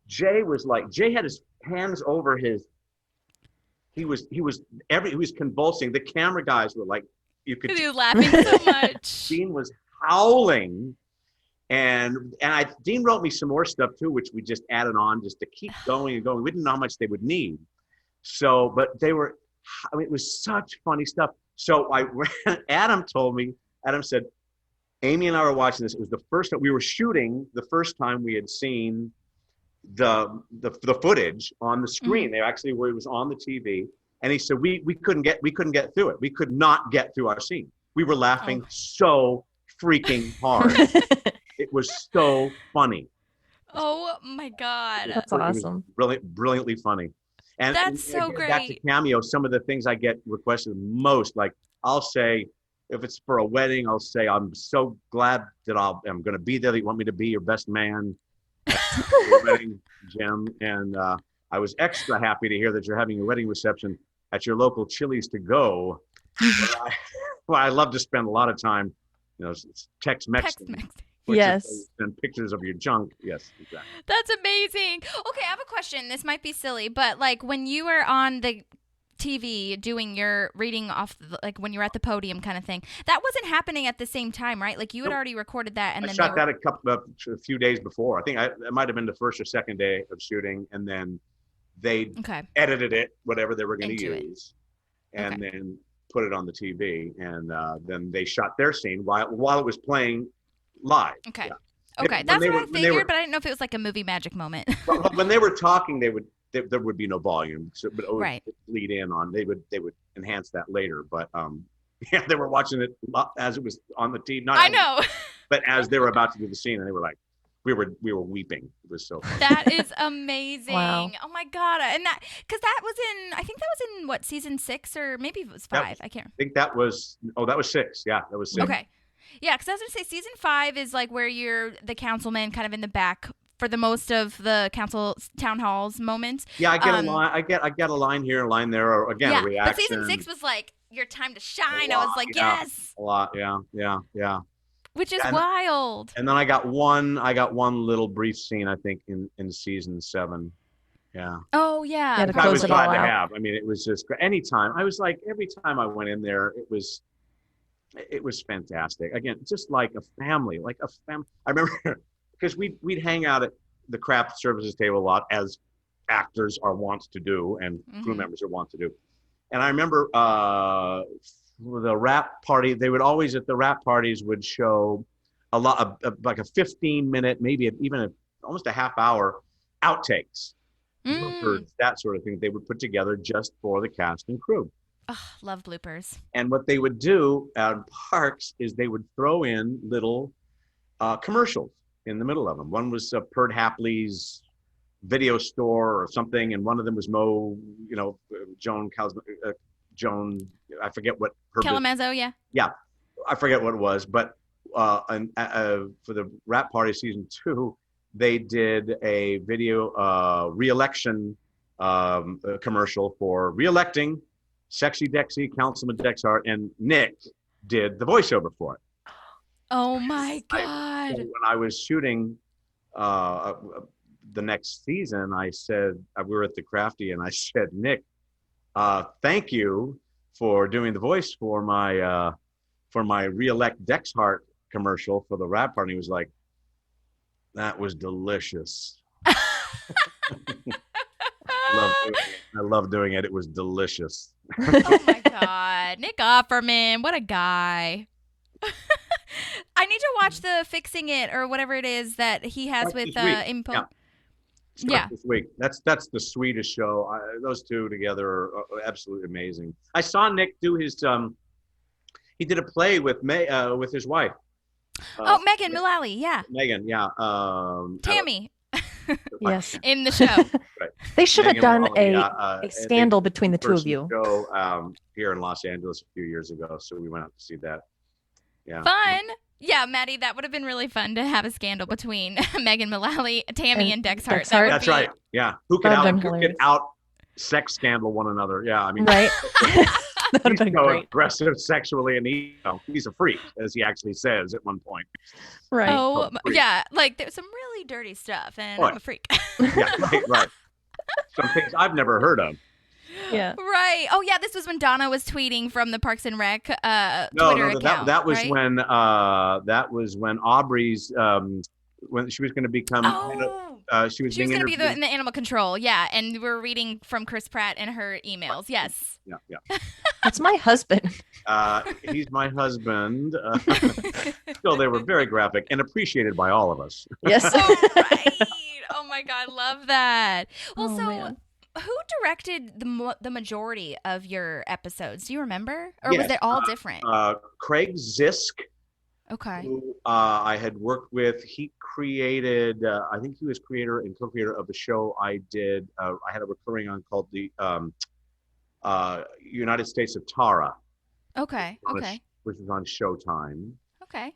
Jay had his hands over his. He was convulsing. The camera guys were like, you could. Because he was laughing so much. Dean was howling. And Dean wrote me some more stuff too, which we just added on just to keep going and going. We didn't know how much they would need. So, but it was such funny stuff. So Adam said, Amy and I were watching this. It was the first time we were shooting the first time we had seen the footage on the screen. They actually it was on the TV. And he said, we couldn't get through it. We could not get through our scene. We were laughing so freaking hard. It was so funny. Oh my God. That's awesome. Brilliantly funny. And That's so again, back to great. Cameo, some of the things I get requested most, like I'll say, if it's for a wedding, I'll say, I'm so glad that I'm going to be there. That you want me to be your best man at your wedding, Jim. And I was extra happy to hear that you're having a wedding reception at your local Chili's to go. Well, I love to spend a lot of time, Tex-Mex. Yes. And pictures of your junk. Yes, exactly. That's amazing. Okay, I have a question. This might be silly, but like when you were on the TV doing your reading off, like when you were at the podium kind of thing, that wasn't happening at the same time, right? Like you had already recorded that, and I then shot that a few days before. I think it might have been the first or second day of shooting, and then they edited it, whatever they were going to use, and then put it on the TV, and then they shot their scene while it was playing live. Okay. Yeah. Okay, that's what I figured, but I didn't know if it was like a movie magic moment. When they were talking, there would be no volume, but it would Right. lead in on. They would enhance that later, but yeah, they were watching it as it was on the TV. I know. But as they were about to do the scene, and they were like, we were weeping. It was so funny. That is amazing. Wow. Oh my God. And because that was I think that was in what, season 6 or maybe it was 5. I can't remember. I think that was 6. Yeah, that was 6. Okay. Yeah, because I was going to say season 5 is like where you're the councilman kind of in the back for the most of the council town halls moments. Yeah, I get a line. I get a line here, a line there, or again a reaction. But season 6 was like your time to shine. I was like, yeah, yes. A lot. Yeah. Which is wild. And then I got one little brief scene, I think, in season 7. Yeah. Oh yeah. Yeah, to I close was it all glad to out. have. I mean, it was just anytime. I was like, every time I went in there, it was fantastic. Again, just like a family, I remember because we'd hang out at the craft services table a lot, as actors are wont to do and crew members are wont to do. And I remember the rap party, they would always at the rap parties would show a lot of like a 15-minute, maybe even almost a half hour outtakes, bloopers, that sort of thing. They would put together just for the cast and crew. Oh, love bloopers. And what they would do out in parks is they would throw in little commercials in the middle of them. One was Perd Hapley's video store or something, and one of them was Joan, I forget what her Kalamazoo, yeah. Yeah, I forget what it was, but for the rap party season 2, they did a video re-election commercial for re-electing Sexy Dexy, Councilman Dexhart, and Nick did the voiceover for it. Oh my God. When I was shooting the next season, I said, we were at the Crafty, and I said, Nick, thank you for doing the voice for my reelect Dexhart commercial for the rap party. He was like, "That was delicious." I love doing it. It was delicious. Oh my God. Nick Offerman. What a guy. I need to watch the Fixing It or whatever it is that he has Start with this week. Impo. Yeah. Start this week. That's the Swedish show. Those two together are absolutely amazing. I saw Nick do his he did a play with with his wife. Megan Mullally. Yeah. Megan, yeah. Tammy. Yes. In the show. Right. They should have Megan done Mullally, a scandal between the two of in-person you. show here in Los Angeles a few years ago, so we went out to see that. Yeah. Fun. Yeah, Maddie, that would have been really fun to have a scandal between Megan Mullally, Tammy, and Dexhart. Dexhart. That's right. Yeah. Who could out sex scandal one another? Yeah. I mean, Right. That would he's have been so great. aggressive sexually, and he's a freak, as he actually says at one point. Right. Oh, freak. yeah. Like, there's some really dirty stuff, and I'm a freak. Yeah, right. Some things I've never heard of. Yeah. Right. Oh, yeah. This was when Donna was tweeting from the Parks and Rec Twitter account. That was right? when Aubrey's when she was going to become. She was going to be interviewed. in the animal control. Yeah, and we're reading from Chris Pratt and her emails. Yes. Yeah. That's my husband. He's my husband. So they were very graphic and appreciated by all of us. Yes. Oh, right. Oh my God, love that. Well, Oh, so man. who directed the majority of your episodes? Do you remember, or Yes, was it all different? Craig Zisk, Okay. who I had worked with, he created. I think he was creator and co-creator of the show I did. I had a recurring on called the United States of Tara. Okay. Okay. Which was on Showtime. Okay.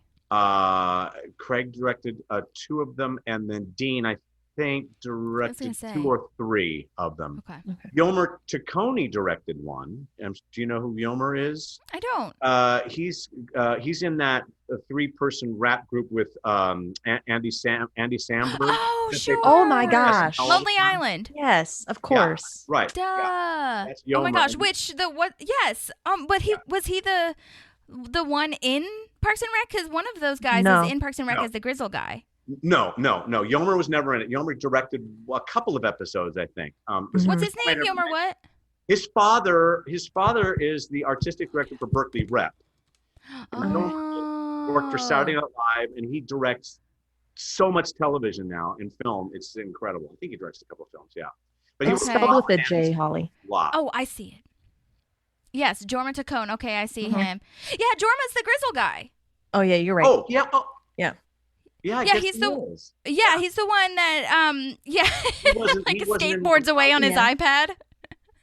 Craig directed 2 of them, and then Dean, I think, directed say. 2 or 3 of them. Okay. Yomer Taccone directed one. Do you know who Yomer is? I don't. He's in that 3-person rap group with Andy Samberg. Oh, sure. Oh my gosh. Lonely Island. Yes, of course. Right. Duh. Yeah, that's Oh my Yomer. gosh. Yes. But was he the one in Parks and Rec? Because one of those guys No. is in Parks and Rec No. as the Grizzle guy. No. Yomer was never in it. Yomer directed a couple of episodes, I think. What's his name? Yomer what? His father is the artistic director for Berkeley Rep. Worked for Saturday Night Live, and he directs so much television now and film. It's incredible. I think he directs a couple of films. Yeah, but he It's Okay. spelled with a J, Holly. a lot. Oh, I see it. Yes, Jorma Taccone. Okay, I see him. Yeah, Jorma's the Grizzle guy. Oh yeah, you're right. Oh yeah. Oh. Yeah. Yeah. I Yeah, guess he's he the- is. Yeah, he's the one that wasn't- like he wasn't in- skateboards away on his Yeah. iPad.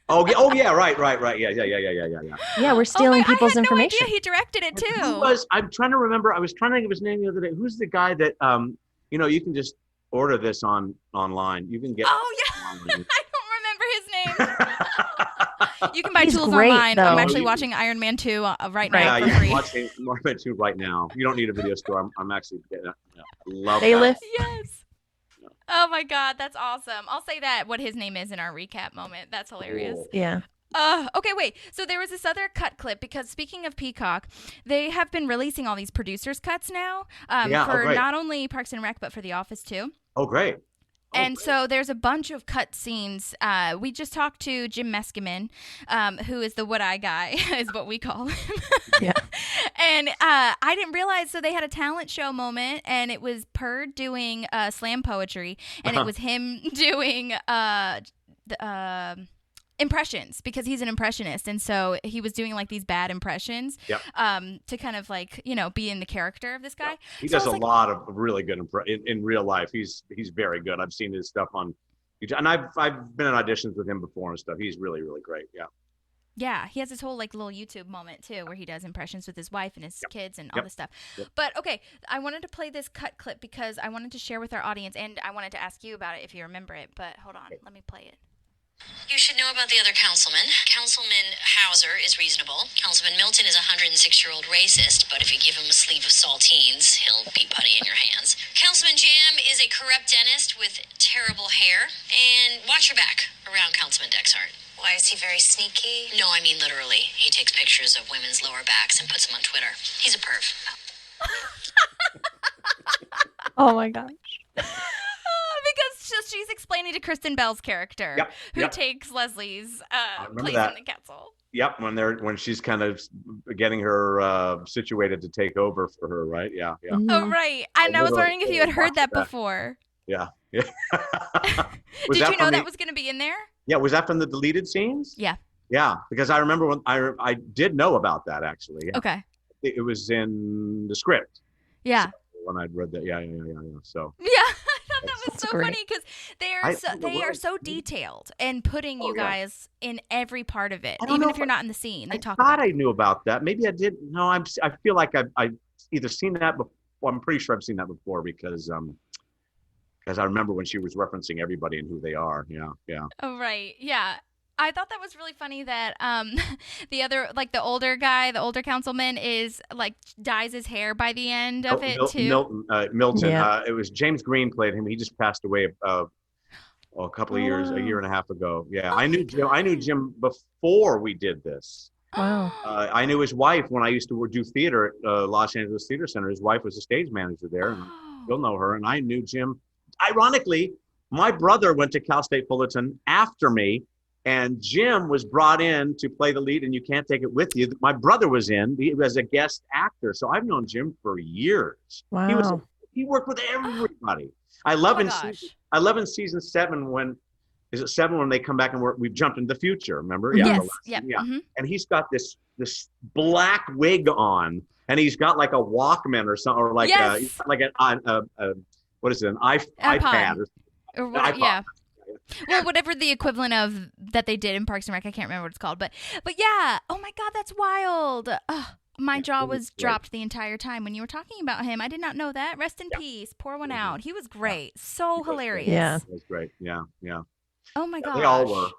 Oh yeah. Right. Yeah. Yeah, we're stealing people's I had information. No idea he directed it too. Who was? I'm trying to remember. I was trying to think of his name the other day. Who's the guy that you can just order this online. You can get. Oh yeah, online. I don't remember his name. You can buy He's tools great, online. I'm though. actually watching Iron Man 2 right now Yeah, for you're free. watching Marvel 2 right now. You don't need a video store. I'm actually getting it. I love They that. lift. Yes. Oh my God, that's awesome. I'll say that what his name is in our recap moment. That's hilarious. Cool. Yeah. Okay, wait. So there was this other cut clip because speaking of Peacock, they have been releasing all these producers cuts now for great. not only Parks and Rec but for The Office too. Oh, great. And so there's a bunch of cut scenes. We just talked to Jim Meskimen, who is the What I guy, is what we call him. Yeah. And I didn't realize, so they had a talent show moment, and it was Purd doing slam poetry, and it was him doing impressions because he's an impressionist, and so he was doing like these bad impressions to kind of like be in the character of this guy. Yep. He So does I a was like, lot of really good in real life. He's very good. I've seen his stuff on YouTube, and I've been in auditions with him before and stuff. He's really great. Yeah. Yeah, he has this whole like little YouTube moment too where he does impressions with his wife and his kids and all Yep. this stuff. Yep. But okay, I wanted to play this cut clip because I wanted to share with our audience and I wanted to ask you about it if you remember it. But hold on, let me play it. You should know about the other councilman. Councilman Hauser is reasonable. Councilman Milton is a 106-year-old racist, but if you give him a sleeve of saltines, he'll be putty in your hands. Councilman Jam is a corrupt dentist with terrible hair. And watch your back around Councilman Dexhart. Why, is he very sneaky? No, I mean literally. He takes pictures of women's lower backs and puts them on Twitter. He's a perv. Oh my gosh. Because she's explaining to Kristen Bell's character, who takes Leslie's place in the council. Yep, when she's kind of getting her situated to take over for her, right? Yeah. Mhm. Oh, right. And I was wondering if you had heard that before. Yeah. Did you know that was going to be in there? Yeah, was that from the deleted scenes? Yeah. Yeah, because I remember when I did know about that actually. Yeah. Okay. It was in the script. Yeah. So when I'd read that, yeah. So. Yeah, I thought that was so great. funny because they are so detailed and putting you guys in every part of it, even if you're not in the scene. They talk. I thought about I knew about that. Maybe I didn't. No, I feel like I've either seen that before. Well, I'm pretty sure I've seen that before because I remember when she was referencing everybody and who they are. Yeah. Oh, right. Yeah. I thought that was really funny that the other, like the older guy, the older councilman is like dyes his hair by the end of it too. Milton. Yeah. It was James Green played him. He just passed away a couple of years, a year and a half ago. Yeah, I knew Jim before we did this. Wow. I knew his wife when I used to do theater at Los Angeles Theater Center. His wife was a stage manager there, and you'll know her. And I knew Jim. Ironically, my brother went to Cal State Fullerton after me. And Jim was brought in to play the lead, and You Can't Take It With You. My brother was in. He was a guest actor, so I've known Jim for years. Wow. He worked with everybody. I love in season 7 when they come back and we've jumped into the future. Remember? Yeah. Yes. Yeah. Mm-hmm. And he's got this black wig on, and he's got like a Walkman or something, or like what is it? An iPad or what? iPod. Yeah. Well, whatever the equivalent of that they did in Parks and Rec, I can't remember what it's called, but yeah. Oh my God, that's wild. My jaw was dropped the entire time when you were talking about him. I did not know that. Rest in peace. Pour one out. He was great. So hilarious. Yeah. It was great. Yeah. Oh my gosh. They all were.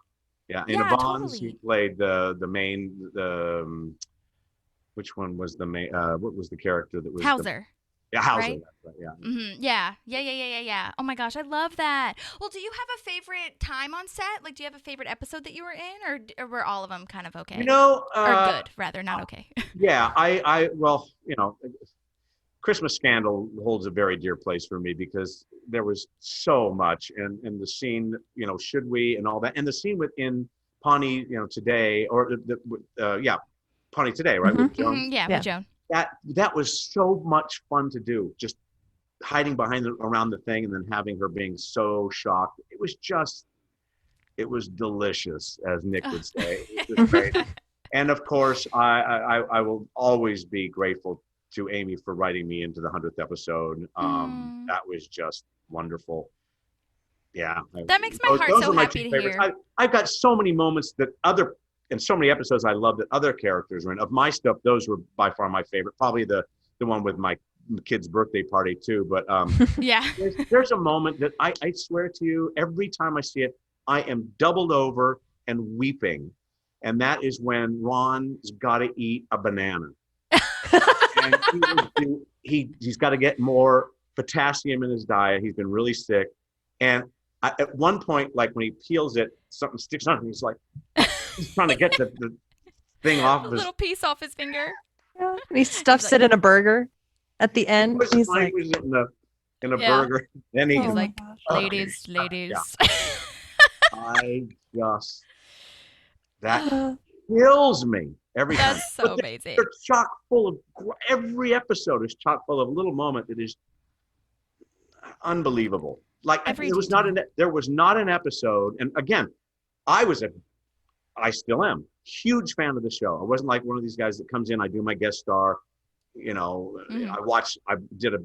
Yeah. In Yvonne's, totally. he played the main. Which one was the main? What was the character that was Hauser? Hauser. Right? That's right, yeah. Mm-hmm. Yeah. Oh my gosh, I love that. Well, do you have a favorite time on set? Like, do you have a favorite episode that you were in, or were all of them kind of okay? Or good, rather, not okay. Yeah, Christmas Scandal holds a very dear place for me because there was so much, and the scene, should we, and all that, and the scene within Pawnee, today, or Pawnee Today, right? Mm-hmm. With Joan. With Joan. That was so much fun to do, just hiding around the thing and then having her being so shocked. It was delicious, as Nick would say. It was great. And of course, I will always be grateful to Amy for writing me into the 100th episode. That was just wonderful. Yeah. That makes my heart so happy to hear. I've got so many moments in so many episodes I love that other characters were in. Of my stuff, those were by far my favorite. Probably the one with my kid's birthday party too. But yeah, there's a moment that I swear to you, every time I see it, I am doubled over and weeping. And that is when Ron's got to eat a banana. And he's got to get more potassium in his diet. He's been really sick. And at one point, like when he peels it, something sticks on him. He's like, he's trying to get the thing off of his little piece off his finger. Yeah. And he stuffs it in a burger at the end. He's like, in a burger. Then he's like, ladies. That kills me every time. That's so amazing. They're chock full of, every episode is chock full of a little moment that is unbelievable. Like there was not an episode, and again, I still am huge fan of the show. I wasn't like one of these guys that comes in, I do my guest star, I did a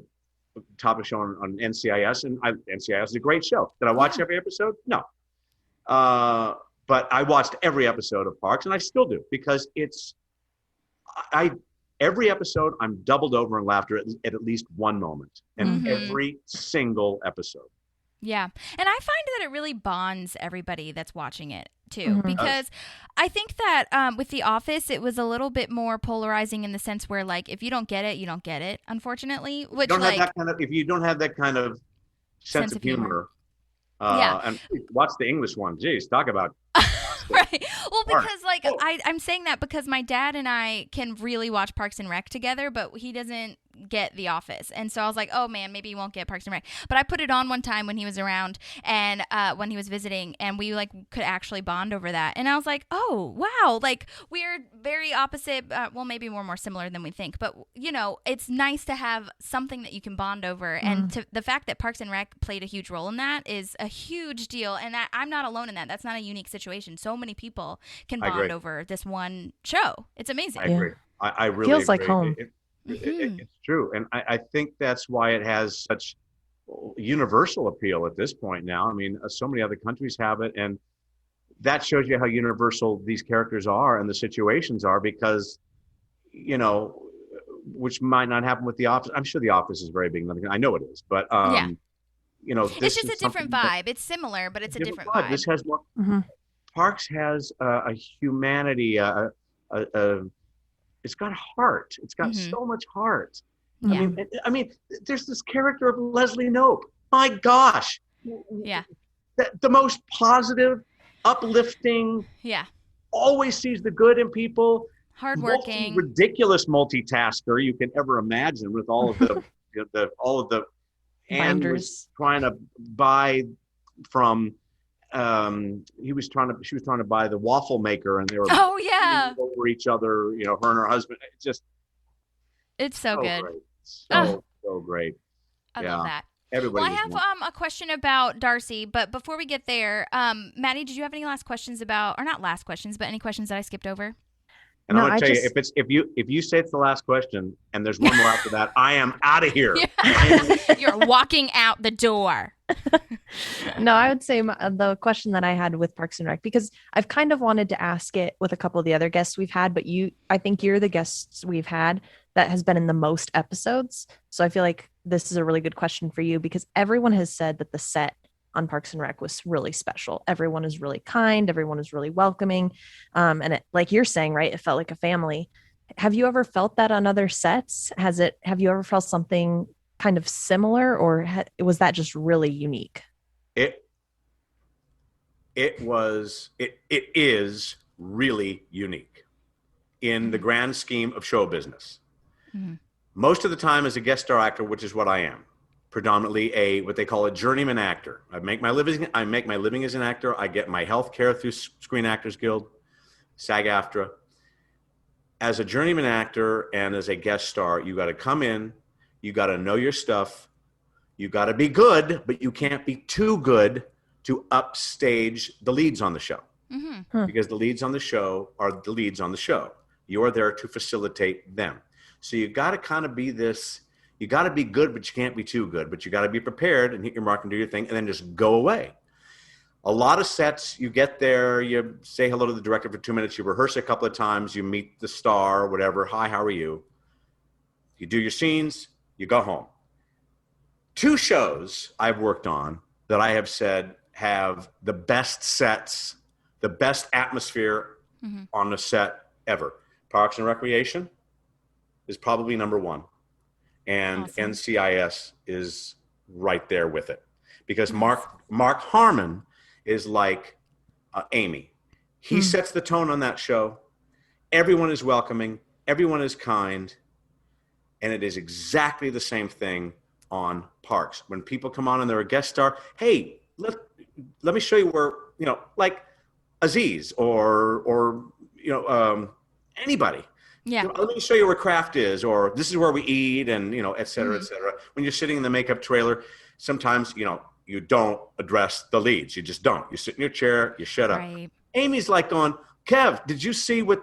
topic show on NCIS, and NCIS is a great show. Did I watch every episode? No. But I watched every episode of Parks, and I still do, because every episode I'm doubled over in laughter at least one moment, and every single episode. Yeah. And I find that it really bonds everybody that's watching it too, Mhm. because I think that with The Office, it was a little bit more polarizing in the sense where, like, if you don't get it, you don't get it, unfortunately, which Don't have like that kind of, if you don't have that kind of sense of humor, Yeah. and watch the English one. Geez, talk about Right. Well, Park. because like I'm saying that because my dad and I can really watch Parks and Rec together, but he doesn't get The Office. And so I was like, oh man, maybe he won't get Parks and Rec. But I put it on one time when he was around and when he was visiting, and we like could actually bond over that. And I was like, oh wow, like we're very opposite. Well, maybe we're more similar than we think, but you know, it's nice to have something that you can bond over. And the fact that Parks and Rec played a huge role in that is a huge deal. And that I'm not alone in that. That's not a unique situation. So many people can I bond agree. over this one show. It's amazing. I agree. I really Feels like agree. home. It's true. And I think that's why it has such universal appeal at this point now. I mean, so many other countries have it. And that shows you how universal these characters are and the situations are, because, you know, which might not happen with The Office. I'm sure The Office is very big. I know it is. But, you know, It's just a different vibe. It's similar, but it's a different vibe. This has more. Parks has a humanity, it's got heart. It's got so much heart. Yeah. I mean, there's this character of Leslie Knope. My gosh. Yeah. The most positive, uplifting, always sees the good in people. Hardworking. Most ridiculous multitasker you can ever imagine, with all of the all of the and was trying to buy from she was trying to buy the waffle maker, and they were over each other, you know, her and her husband. It's so good. Great. So great. I love that. Everybody. Well, I have a question about Darcy, but before we get there, Maddie, did you have any last questions about, or not last questions, but any questions that I skipped over? And I'm gonna tell you, if you say it's the last question and there's one more after that, I am out of here. You're walking out the door. No, I would say the question that I had with Parks and Rec, because I've kind of wanted to ask it with a couple of the other guests we've had, but I think you're the guests we've had that has been in the most episodes. So I feel like this is a really good question for you, because everyone has said that the set on Parks and Rec was really special. Everyone is really kind. Everyone is really welcoming. And it, like you're saying, right, it felt like a family. Have you ever felt that on other sets? Have you ever felt something kind of similar, or was that just really unique? It is really unique in the grand scheme of show business. Most of the time as a guest star actor, which is what I am, predominantly what they call a journeyman actor. I make my living as an actor. I get my health care through Screen Actors Guild, SAG-AFTRA. As a journeyman actor and as a guest star, you got to come in, you got to know your stuff, you got to be good, but you can't be too good to upstage the leads on the show. Because the leads on the show are the leads on the show. You are there to facilitate them. So you got to kind of be this. You got to be good, but you can't be too good. But you got to be prepared and hit your mark and do your thing, and then just go away. A lot of sets, you get there, you say hello to the director for 2 minutes, you rehearse a couple of times, you meet the star, whatever. Hi, how are you? You do your scenes, you go home. 2 shows I've worked on that I have said have the best sets, the best atmosphere on the set ever. Parks and Recreation is probably number 1. And awesome. NCIS is right there with it, because Mark Harmon is like Amy. He sets the tone on that show. Everyone is welcoming. Everyone is kind. And it is exactly the same thing on Parks. When people come on and they're a guest star, hey, let me show you where, you know, like Aziz or you know, anybody. Yeah. You know, let me show you where craft is, or this is where we eat, and, you know, et cetera, et cetera. When you're sitting in the makeup trailer, sometimes, you know, you don't address the leads. You just don't. You sit in your chair, you shut up. Right. Amy's like going, Kev, did you see what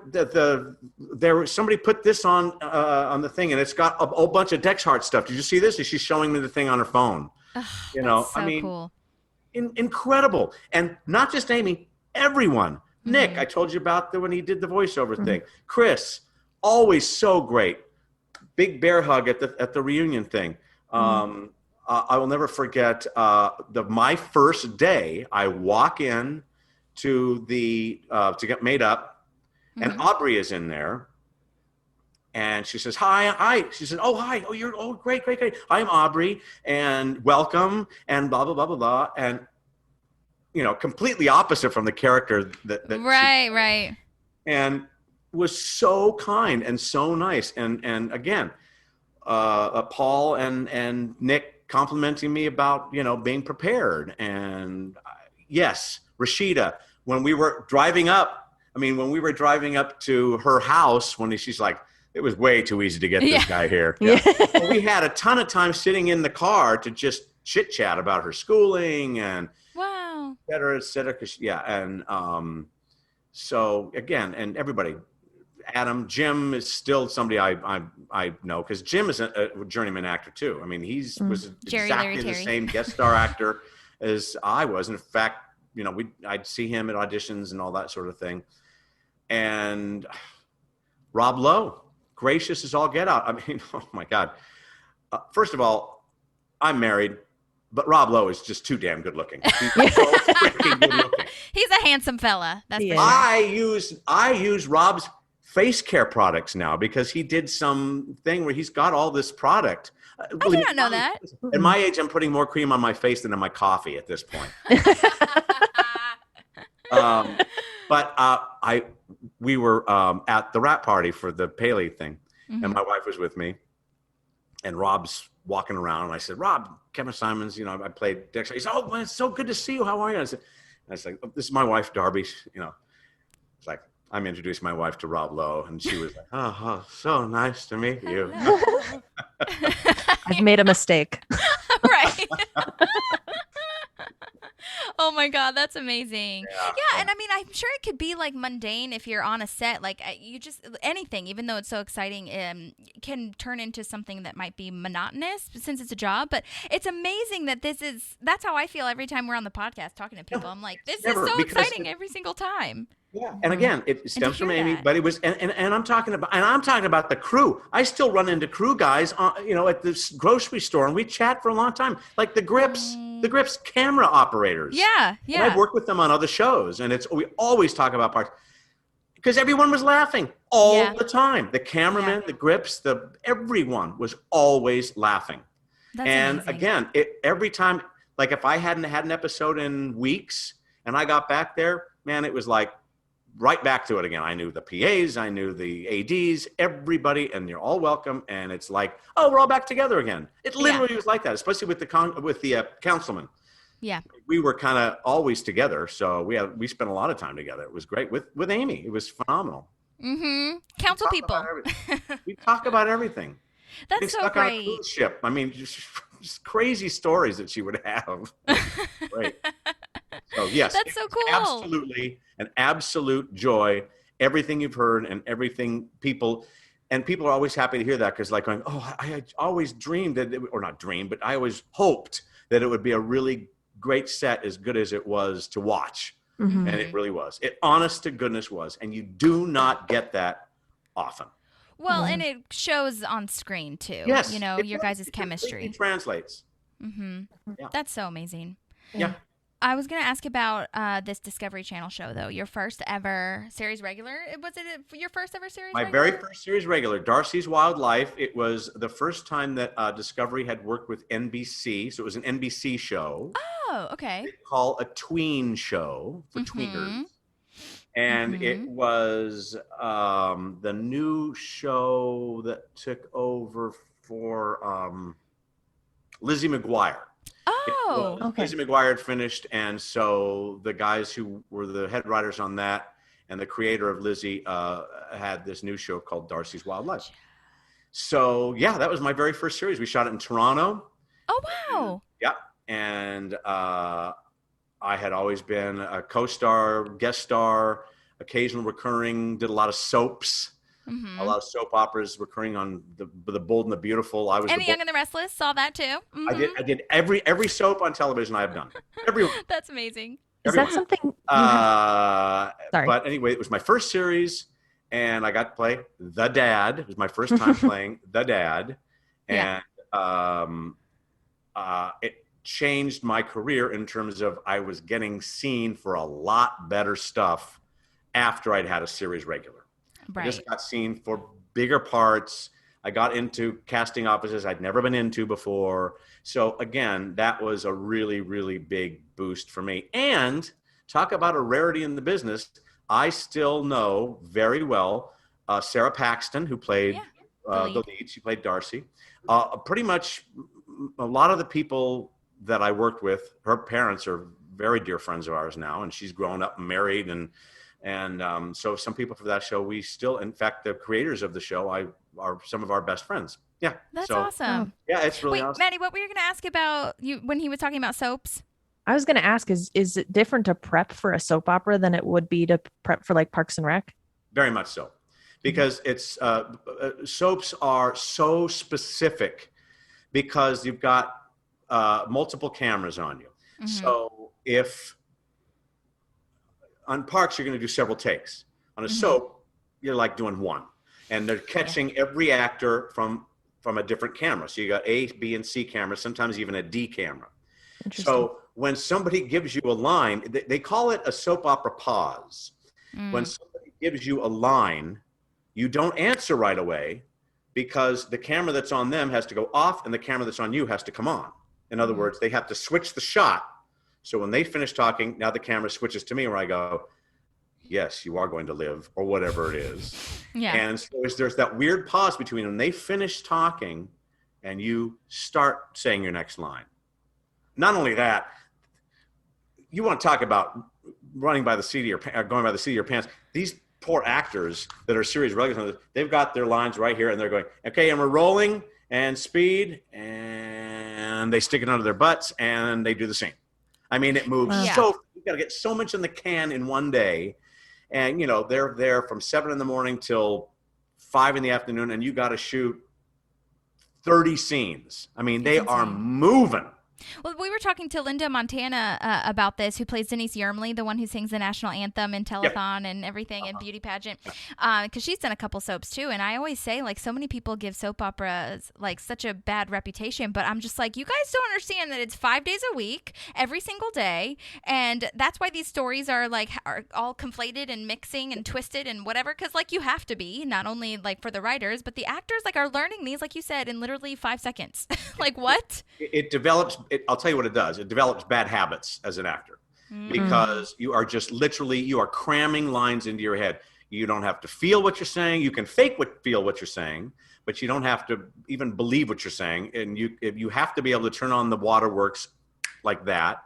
somebody put this on the thing, and it's got a whole bunch of Dexhart stuff. Did you see this? And she's showing me the thing on her phone. You know, so I mean, cool. Incredible. And not just Amy, everyone. Nick, I told you about when he did the voiceover thing. Chris, always so great. Big bear hug at the reunion thing. I will never forget my first day. I walk in to to get made up, and Aubrey is in there, and she says, "Hi." She said, "Oh, hi. Oh, you're great. I'm Aubrey, and welcome, and blah blah blah blah blah." And completely opposite from the character that right. And was so kind and so nice, and again, Paul and Nick complimenting me about being prepared, and yes, Rashida, when we were driving up to her house, she's like, it was way too easy to get this guy here. Well, we had a ton of time sitting in the car to just chit chat about her schooling and wow, et cetera. And so again, and everybody. Adam, Jim is still somebody I know, because Jim is a journeyman actor too. I mean, was exactly the same guest star actor as I was. In fact, I'd see him at auditions and all that sort of thing. And Rob Lowe, gracious as all get out. I mean, oh my God. First of all, I'm married, but Rob Lowe is just too damn good looking. He's so freaking good looking. He's a handsome fella. That's for sure. I use Rob's face care products now, because he did some thing where he's got all this product. I did not know that. At my age, I'm putting more cream on my face than on my coffee at this point. But we were at the wrap party for the Paley thing, and my wife was with me, and Rob's walking around, and I said, "Rob, Kevin Symons, I played Dexhart." He said, "Oh, man, it's so good to see you. How are you?" I was like, "Oh, this is my wife, Darby." It's like, I'm introducing my wife to Rob Lowe, and she was like, "Oh, so nice to meet you." I've made a mistake. Right. Oh my God, that's amazing. Yeah, and I mean, I'm sure it could be like mundane if you're on a set. Like you just anything, even though it's so exciting, can turn into something that might be monotonous since it's a job. But it's amazing that that's how I feel every time we're on the podcast talking to people. I'm like, this is so exciting every single time. Yeah, and again, it stems from Amy, but it was, and I'm talking about the crew. I still run into crew guys, at this grocery store, and we chat for a long time, like the Grips camera operators. Yeah. And I've worked with them on other shows, and we always talk about parts because everyone was laughing all the time. The cameramen, the Grips, everyone was always laughing. That's and amazing. Again, every time, like if I hadn't had an episode in weeks and I got back there, man, it was like right back to it again. I knew the PAs, I knew the ADs, everybody, and you're all welcome. And it's like, oh, we're all back together again. It literally was like that, especially with the councilman. Yeah, we were kind of always together, so we spent a lot of time together. It was great with Amy. It was phenomenal. Council people. We talk about everything. That's so stuck on a great. cruise ship. I mean, just crazy stories that she would have. Great. So yes, That's so cool. Absolutely, an absolute joy. Everything you've heard and everything people are always happy to hear that, because like going, oh, I always dreamed or not dreamed, but I always hoped that it would be a really great set, as good as it was to watch, and it really was. It, honest to goodness, was, and you do not get that often. Well, and it shows on screen too. Yes, your guys' chemistry. It translates. Yeah. That's so amazing. Yeah. I was going to ask about this Discovery Channel show, though. Your first ever series regular. Was it your first ever series My regular? very first series regular, Darcy's Wild Life. It was the first time that Discovery had worked with NBC. So it was an NBC show. Oh, okay. They call a tween show for tweeners. And it was the new show that took over for Lizzie McGuire. Oh, okay. Lizzie McGuire had finished, and so the guys who were the head writers on that and the creator of Lizzie had this new show called Darcy's Wild Life. So, yeah, that was my very first series. We shot it in Toronto. Oh, wow. Yeah, and I had always been a co-star, guest star, occasional recurring, did a lot of soaps. A lot of soap operas recurring on the Bold and the Beautiful. I was and the Young and the Restless, saw that too. I did every soap on television I've done. Everyone. That's amazing. Is that something? Sorry. But anyway, it was my first series, and I got to play the dad. It was my first time playing the dad, and it changed my career in terms of I was getting seen for a lot better stuff after I'd had a series regular. Right. I just got seen for bigger parts. I got into casting offices I'd never been into before. So again, that was a really, really big boost for me. And talk about a rarity in the business. I still know very well Sarah Paxton, who played the lead. She played Darcy. Pretty much a lot of the people that I worked with, her parents are very dear friends of ours now, and she's grown up and married. And so some people for that show, we still, in fact, the creators of the show, are some of our best friends. Yeah. That's awesome. Yeah, it's really awesome. Maddie, what were you going to ask about you when he was talking about soaps? I was going to ask, is it different to prep for a soap opera than it would be to prep for like Parks and Rec? Very much so, because it's soaps are so specific because you've got multiple cameras on you. Mm-hmm. So if on Parks, you're going to do several takes. On a soap, you're like doing one. And they're catching every actor from a different camera. So you got A, B, and C cameras, sometimes even a D camera. So when somebody gives you a line, they call it a soap opera pause. When somebody gives you a line, you don't answer right away because the camera that's on them has to go off and the camera that's on you has to come on. In other words, they have to switch the shot. So when they finish talking, now the camera switches to me where I go, yes, you are going to live, or whatever it is. Yeah. And so there's that weird pause between when they finish talking and you start saying your next line. Not only that, you want to talk about running by the seat of your going by the seat of your pants. These poor actors that are series regulars, they've got their lines right here, and they're going, okay, and we're rolling, and speed, and they stick it under their butts, and they do the same. I mean, it moves so, you've got to get so much in the can in one day. And, you know, they're there from 7 a.m. till 5 p.m, and you got to shoot 30 scenes. I mean, they are moving. Well, we were talking to Linda Montana about this, who plays Denise Yermley, the one who sings the national anthem and telethon and everything and beauty pageant, because she's done a couple soaps too. And I always say, like, so many people give soap operas like such a bad reputation, but I'm just like, you guys don't understand that it's 5 days a week, every single day, and that's why these stories are all conflated and mixing and twisted and whatever. Because like you have to be, not only like for the writers, but the actors are learning these, like you said, in literally 5 seconds. Like what? It develops. I'll tell you what it does. It develops bad habits as an actor because you are just you are cramming lines into your head. You don't have to feel what you're saying. You can feel what you're saying, but you don't have to even believe what you're saying. And you have to be able to turn on the waterworks like that.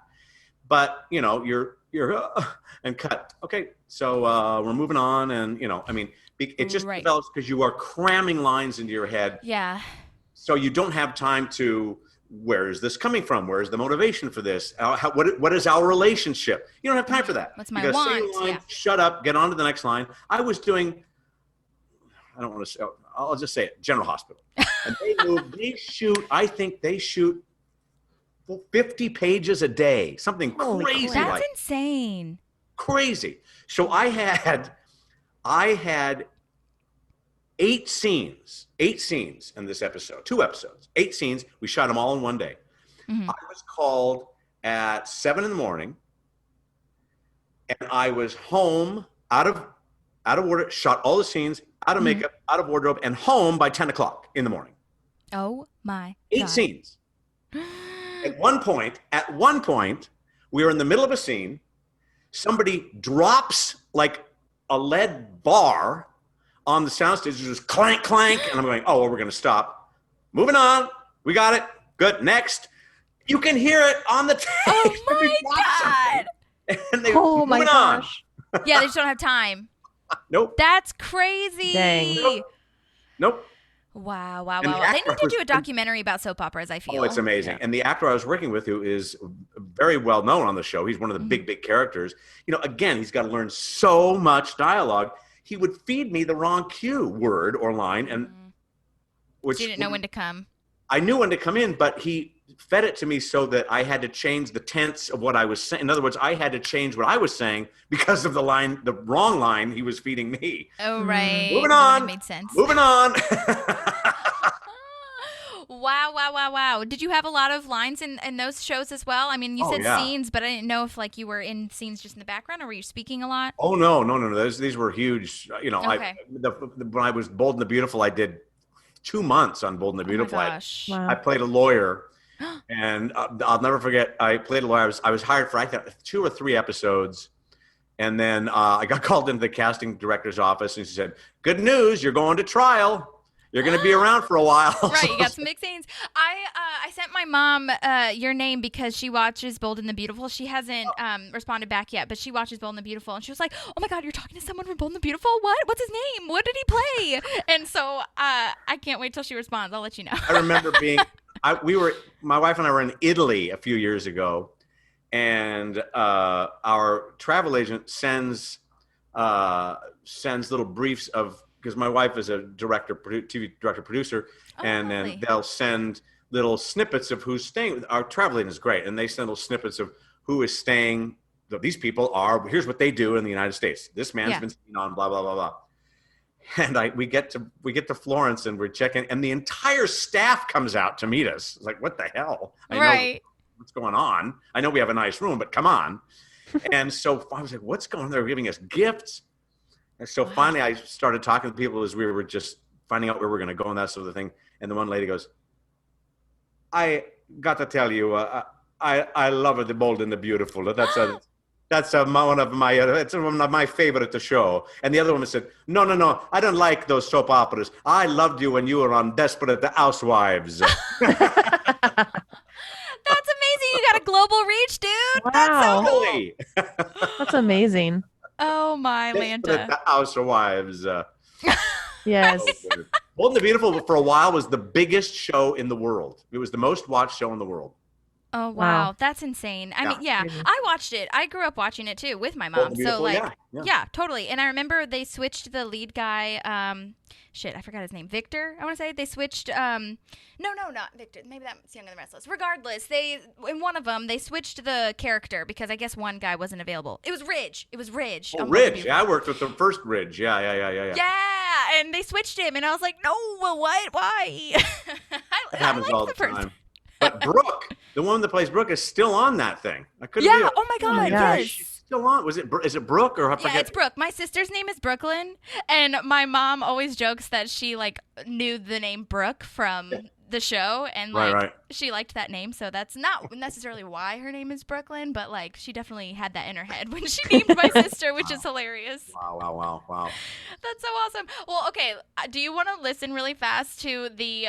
But, you know, you're and cut. Okay, so we're moving on. And, you know, I mean, it just develops because you are cramming lines into your head. Yeah. So you don't have time to, where is this coming from? Where is the motivation for this? What is our relationship? You don't have time for that. What's my want? Line, shut up, get on to the next line. I was doing, I don't want to say, I'll just say it, General Hospital. And I think they shoot 50 pages a day, something crazy. That's insane. Crazy. So I had 8 scenes in this episode, 2 episodes, 8 scenes. We shot them all in one day. I was called at 7 a.m, and I was home out of wardrobe, shot all the scenes, out of makeup, out of wardrobe, and home by 10 o'clock in the morning. Oh my 8 God. scenes. At one point, we were in the middle of a scene. Somebody drops like a lead bar on the soundstage, just clank, clank. And I'm going, oh, well, we're going to stop. Moving on. We got it. Good. Next. You can hear it on the tape. Oh, my God. And oh, my gosh. Yeah, they just don't have time. Nope. That's crazy. Dang. Nope. Wow. They need to do a documentary about soap operas, I feel. Oh, it's amazing. Yeah. And the actor I was working with, who is very well known on the show, he's one of the big characters. You know, again, he's got to learn so much dialogue. He would feed me the wrong cue word or line, and which you didn't know when to come. I knew when to come in, but he fed it to me so that I had to change the tense of what I was saying. In other words, I had to change what I was saying because of the wrong line he was feeding me. Oh, right. Moving on. That made sense. Moving on. Wow. Did you have a lot of lines in those shows as well? I mean, you said scenes, but I didn't know if like you were in scenes just in the background or were you speaking a lot? Oh, no. These were huge. You know, Okay. when I was Bold and the Beautiful, I did 2 months on Bold and the Beautiful. Oh my gosh. Wow. I played a lawyer, and I'll never forget. I played a lawyer. I was hired for I think 2 or 3 episodes, and then I got called into the casting director's office, and she said, "Good news, you're going to trial. You're going to be around for a while." Right, you got some big scenes. I sent my mom your name because she watches Bold and the Beautiful. She hasn't responded back yet, but she watches Bold and the Beautiful, and she was like, "Oh my God, you're talking to someone from Bold and the Beautiful? What? What's his name? What did he play?" And so I can't wait till she responds. I'll let you know. I remember my wife and I were in Italy a few years ago, and our travel agent sends little briefs of, because my wife is a TV director producer, and then they'll send little snippets of who's staying. Our travel agent is great, and they send little snippets of who is staying. These people are. Here's what they do in the United States. This man's been seen on blah blah blah blah. And we get to Florence, and we're checking, and the entire staff comes out to meet us. It's like, what the hell? I know what's going on. I know we have a nice room, but come on. And so I was like, what's going on? They're giving us gifts. And so finally I started talking to people as we were just finding out where we're going to go and that sort of thing. And the one lady goes, "I got to tell you, I love The Bold and the Beautiful. That's one of my favorite to show." And the other woman said, No, I don't like those soap operas. I loved you when you were on Desperate Housewives. That's amazing. You got a global reach, dude. Wow. That's so cool. Holy. That's amazing. Oh, my Desperate Lanta. Housewives. Yes. Bold and the Beautiful for a while was the biggest show in the world. It was the most watched show in the world. Oh, Wow. wow. That's insane. I mean, Crazy. I watched it. I grew up watching it too with my Bold mom. and So Beautiful, like, yeah. totally. And I remember they switched the lead guy. I forgot his name. Victor, I want to say. They switched. No, not Victor. Maybe that's Younger than Restless. Regardless, in one of them, they switched the character because I guess one guy wasn't available. It was Ridge. Oh, Ridge. Yeah, I worked with the first Ridge. Yeah. Yeah, and they switched him, and I was like, no, what? Why? That happens all the first. time. But Brooke, the woman that plays Brooke, is still on that thing. I couldn't Yeah. believe it. Oh my God. gosh. Yes. She's still on. Is it Brooke or I forget? Yeah, it's Brooke. My sister's name is Brooklyn, and my mom always jokes that she like knew the name Brooke from the show, and like Right. she liked that name. So that's not necessarily why her name is Brooklyn, but like she definitely had that in her head when she named my sister, which is hilarious. Wow. That's so awesome. Well, okay, do you want to listen really fast to the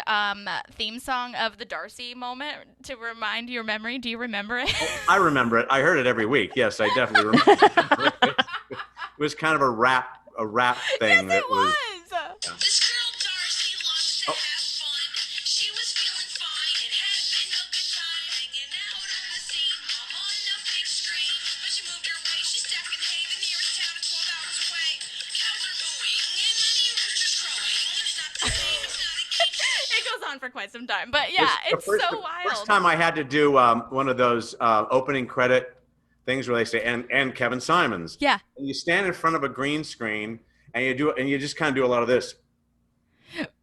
theme song of the Darcy moment to remind your memory? Do you remember it? I remember it. I heard it every week. Yes, I definitely remember it. It was kind of a rap thing. Yes, it was. This girl Darcy loves to have fun. She was feeling fine and had been a good time hanging out on the scene. Mom on a big screen, but she moved her way. She's stacking hay. The nearest town is 12 hours away. Cows are mooing and many roosters crowing. It's not the same. It's not a game. It goes on for quite some time, but yeah, it's so wild. First time I had to do one of those opening credit things where they say and Kevin Symons. Yeah. And you stand in front of a green screen and you just kind of do a lot of this.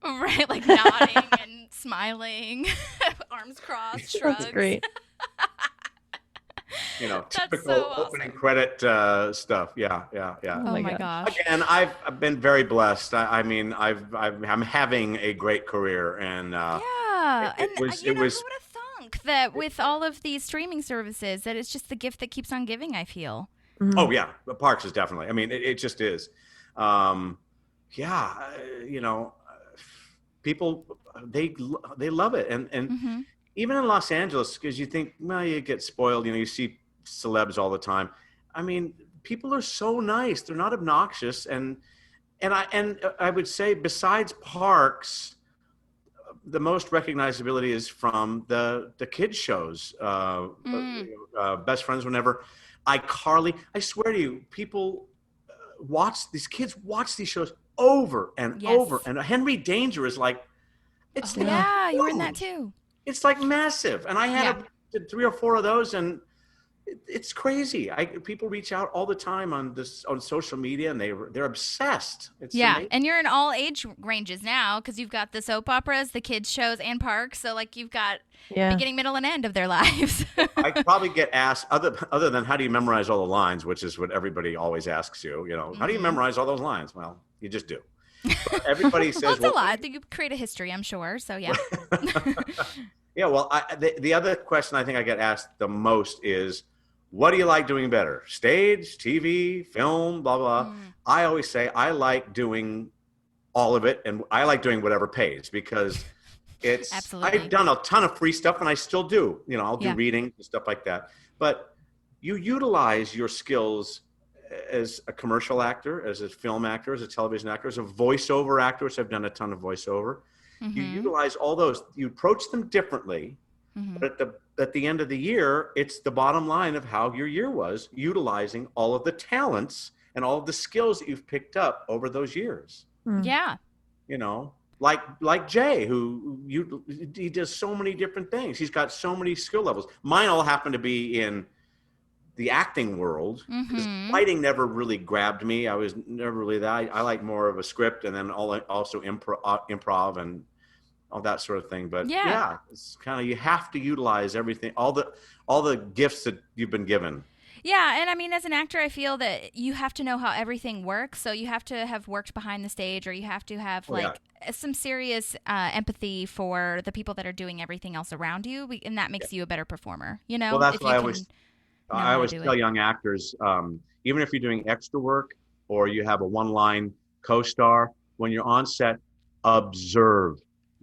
Right, like nodding and smiling, arms crossed, shrugs. That's great. That's Typical so awesome. opening credit stuff. Yeah. Oh my my gosh. gosh. Again, I've been very blessed. I'm having a great career, and Yeah, it and was- who it would was- have thunk that with all of these streaming services that it's just the gift that keeps on giving, I feel. oh yeah, the Parks is definitely. I mean, it just is. People they love it, and Mm-hmm. even in Los Angeles, because you think, well, you get spoiled. You see celebs all the time. I mean, people are so nice. They're not obnoxious, and I would say besides Parks, the most recognizability is from the kids shows. Best Friends Whenever, iCarly. I swear to you, people these kids watch these shows over and Yes. over. And Henry Danger is like, it's like Yeah, you were in that huge. too. It's like massive. And I did 3 or 4 of those, and It's crazy. People reach out all the time on social media, and they're obsessed. It's amazing. And you're in all age ranges now because you've got the soap operas, the kids shows, and parks. So like you've got beginning, middle, and end of their lives. I probably get asked other than how do you memorize all the lines, which is what everybody always asks you. You know, how do you memorize all those lines? Well, you just do. But everybody says well, it's a lot. You create a history, I'm sure. So yeah. Yeah. Well, the other question I think I get asked the most is, what do you like doing better? Stage, TV, film, blah, blah. I always say I like doing all of it, and I like doing whatever pays, because I've done a ton of free stuff, and I still do. You know, I'll do reading and stuff like that. But you utilize your skills as a commercial actor, as a film actor, as a television actor, as a voiceover actor, which I've done a ton of voiceover. You utilize all those. You approach them differently, but at the end of the year, it's the bottom line of how your year was, utilizing all of the talents and all of the skills that you've picked up over those years. Yeah. You know, like Jay, he does so many different things. He's got so many skill levels. Mine all happen to be in the acting world, because fighting never really grabbed me. I was never really that. I like more of a script, and then also improv and all that sort of thing. But yeah, it's kind of, you have to utilize everything, all the gifts that you've been given. Yeah, and I mean, as an actor, I feel that you have to know how everything works. So you have to have worked behind the stage, or you have to have some serious empathy for the people that are doing everything else around you, and that makes you a better performer. You know, well, that's why I always tell young actors, even if you're doing extra work or you have a one-line co-star, when you're on set, observe,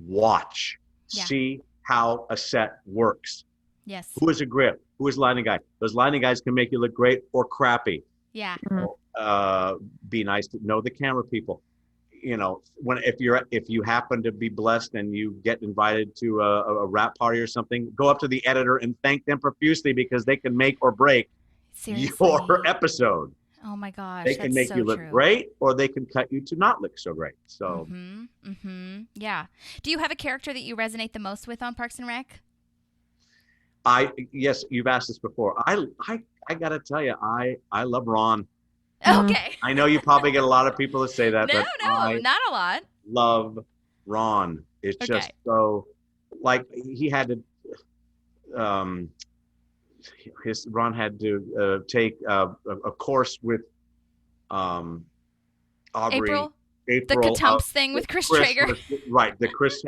watch, see how a set works. Yes. Who is a grip? Who is lighting guy? Those lighting guys can make you look great or crappy. Yeah. Be nice to know the camera people. You know, if you happen to be blessed and you get invited to a rap party or something, go up to the editor and thank them profusely, because they can make or break your episode. Oh my gosh. They can make you look great, or they can cut you to not look so great. So. Yeah. Do you have a character that you resonate the most with on Parks and Rec? Yes, you've asked this before. I gotta tell you, I love Ron. Okay. I know you probably get a lot of people that say that, but not a lot. Love Ron. It's just so, like, he had to, Ron had to take a course with Aubrey. April, the Katumps thing with Chris Traeger. Right, that Chris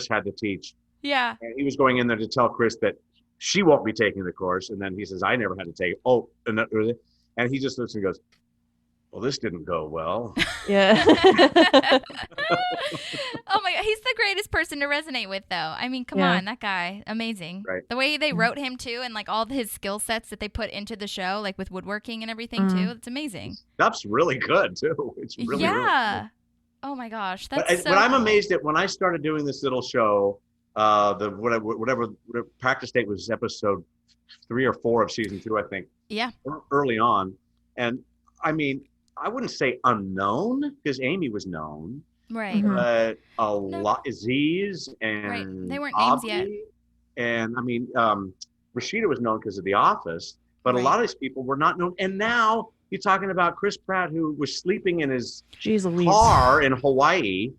had to teach. Yeah. And he was going in there to tell Chris that she won't be taking the course, and then he says, I never had to take it. Oh, and he just looks and goes, well, this didn't go well. Yeah. Oh my God, he's the greatest person to resonate with, though. I mean, come on, that guy, amazing. Right. The way they wrote him too, and like all his skill sets that they put into the show, like with woodworking and everything too. It's amazing. Stuff's really good too. It's really really good. Oh my gosh, that's but I'm amazed at when I started doing this little show. Whatever practice date was episode 3 or 4 of season 2, I think. Yeah. Early on, and I mean, I wouldn't say unknown, because Amy was known, right? But lot Aziz and they weren't Aubrey, names yet. And I mean, Rashida was known because of The Office, but a lot of these people were not known. And now you're talking about Chris Pratt, who was sleeping in his car in Hawaii,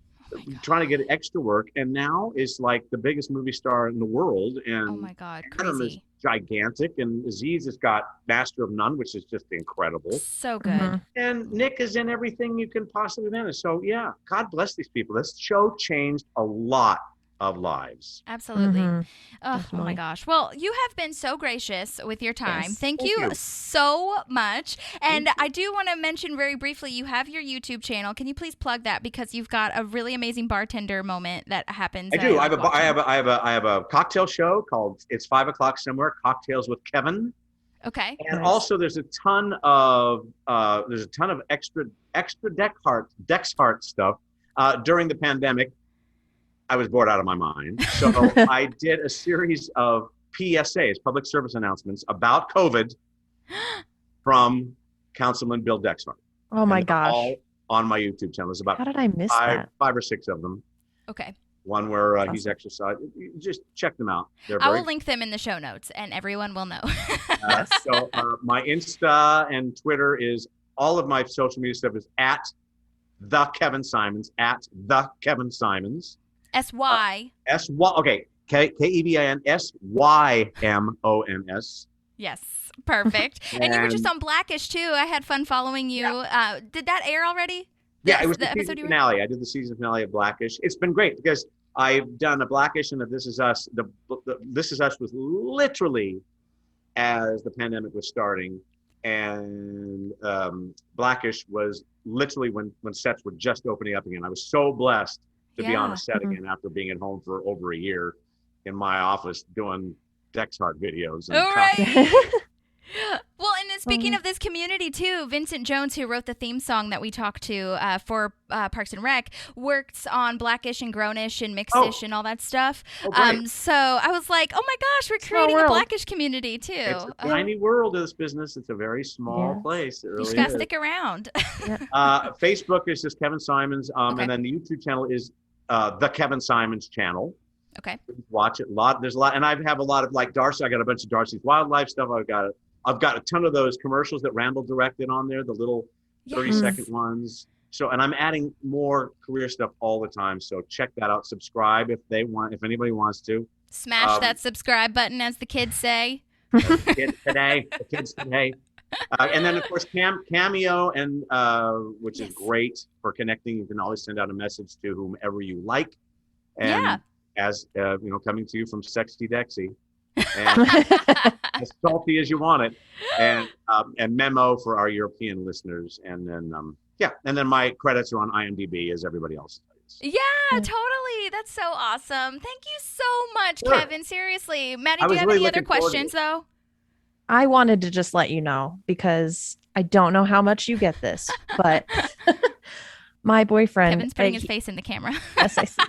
trying to get extra work, and now is like the biggest movie star in the world. And oh my God, Adam is gigantic, and Aziz has got Master of None, which is just incredible. So good. And Nick is in everything you can possibly manage. So yeah, God bless these people. This show changed a lot of lives. Absolutely. Oh my gosh. Well, you have been so gracious with your time. Yes. Thank you so much. And I do want to mention very briefly, you have your YouTube channel. Can you please plug that, because you've got a really amazing bartender moment that happens? I do. I have a cocktail show called It's 5 o'clock Somewhere, Cocktails with Kevin. Okay. And also there's a ton of extra Dexhart stuff during the pandemic. I was bored out of my mind. So I did a series of PSAs, public service announcements, about COVID from Councilman Bill Dexhart. Oh my gosh. All on my YouTube channel. There's about how did I miss that? 5 or 6 of them. Okay. one where he's exercising. Just check them out. I will link them in the show notes, and everyone will know. So my Insta and Twitter is, all of my social media stuff is at the Kevin Symons, at the Kevin Symons. SY. SY. Okay. KEVINSYMONS. Yes. Perfect. And you were just on Blackish too. I had fun following you. Yeah. Did that air already? Yeah, it was the season finale. I did the season finale of Blackish. It's been great because I've done a Blackish and a This Is Us. The This Is Us was literally as the pandemic was starting, and Blackish was literally when sets were just opening up again. I was so blessed to be on a set again after being at home for over a year in my office doing Dexhart videos. And Well, and then speaking of this community too, Vincent Jones, who wrote the theme song that we talked to for Parks and Rec, works on Blackish and Grownish and Mixish and all that stuff. So I was like, oh my gosh, we're creating a Blackish community too. It's a tiny world of this business. It's a very small place. It really you just gotta stick around. Facebook is just Kevin Symons, and then the YouTube channel is the Kevin Symons channel. Okay. Watch it. There's a lot, and I have a lot of like Darcy. I got a bunch of Darcy's Wildlife stuff. I've got a ton of those commercials that Randall directed on there, the little 30-second ones. So, and I'm adding more career stuff all the time. So check that out. Subscribe if anybody wants to. Smash that subscribe button, as the kids say. The kids today. And then of course Cameo, and which is great for connecting. You can always send out a message to whomever you like. And as coming to you from Sexy Dexy. And as salty as you want it, and Memo for our European listeners, and then and then my credits are on IMDb as everybody else does. Yeah, totally. That's so awesome. Thank you so much, Kevin. Seriously, Maddie, do you have any other questions though? I wanted to just let you know, because I don't know how much you get this, but my boyfriend, Kevin's putting his face in the camera. Yes, I see.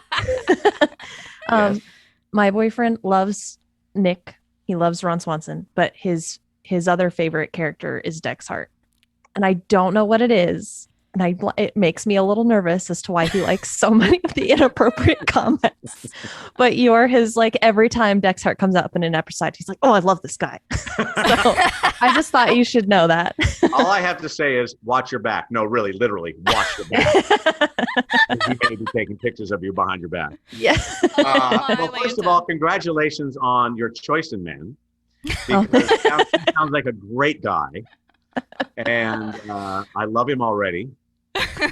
My boyfriend loves Nick. He loves Ron Swanson, but his other favorite character is Dexhart, and I don't know what it is, and it makes me a little nervous as to why he likes so many of the inappropriate comments. But you're his, like, every time Dexhart comes up in an episode, he's like, "Oh, I love this guy." So I just thought you should know that. All I have to say is watch your back. No, really, literally, watch your back. He may be taking pictures of you behind your back. Yeah. Well, first of all, congratulations on your choice in man. Because he sounds like a great guy, and I love him already. Thank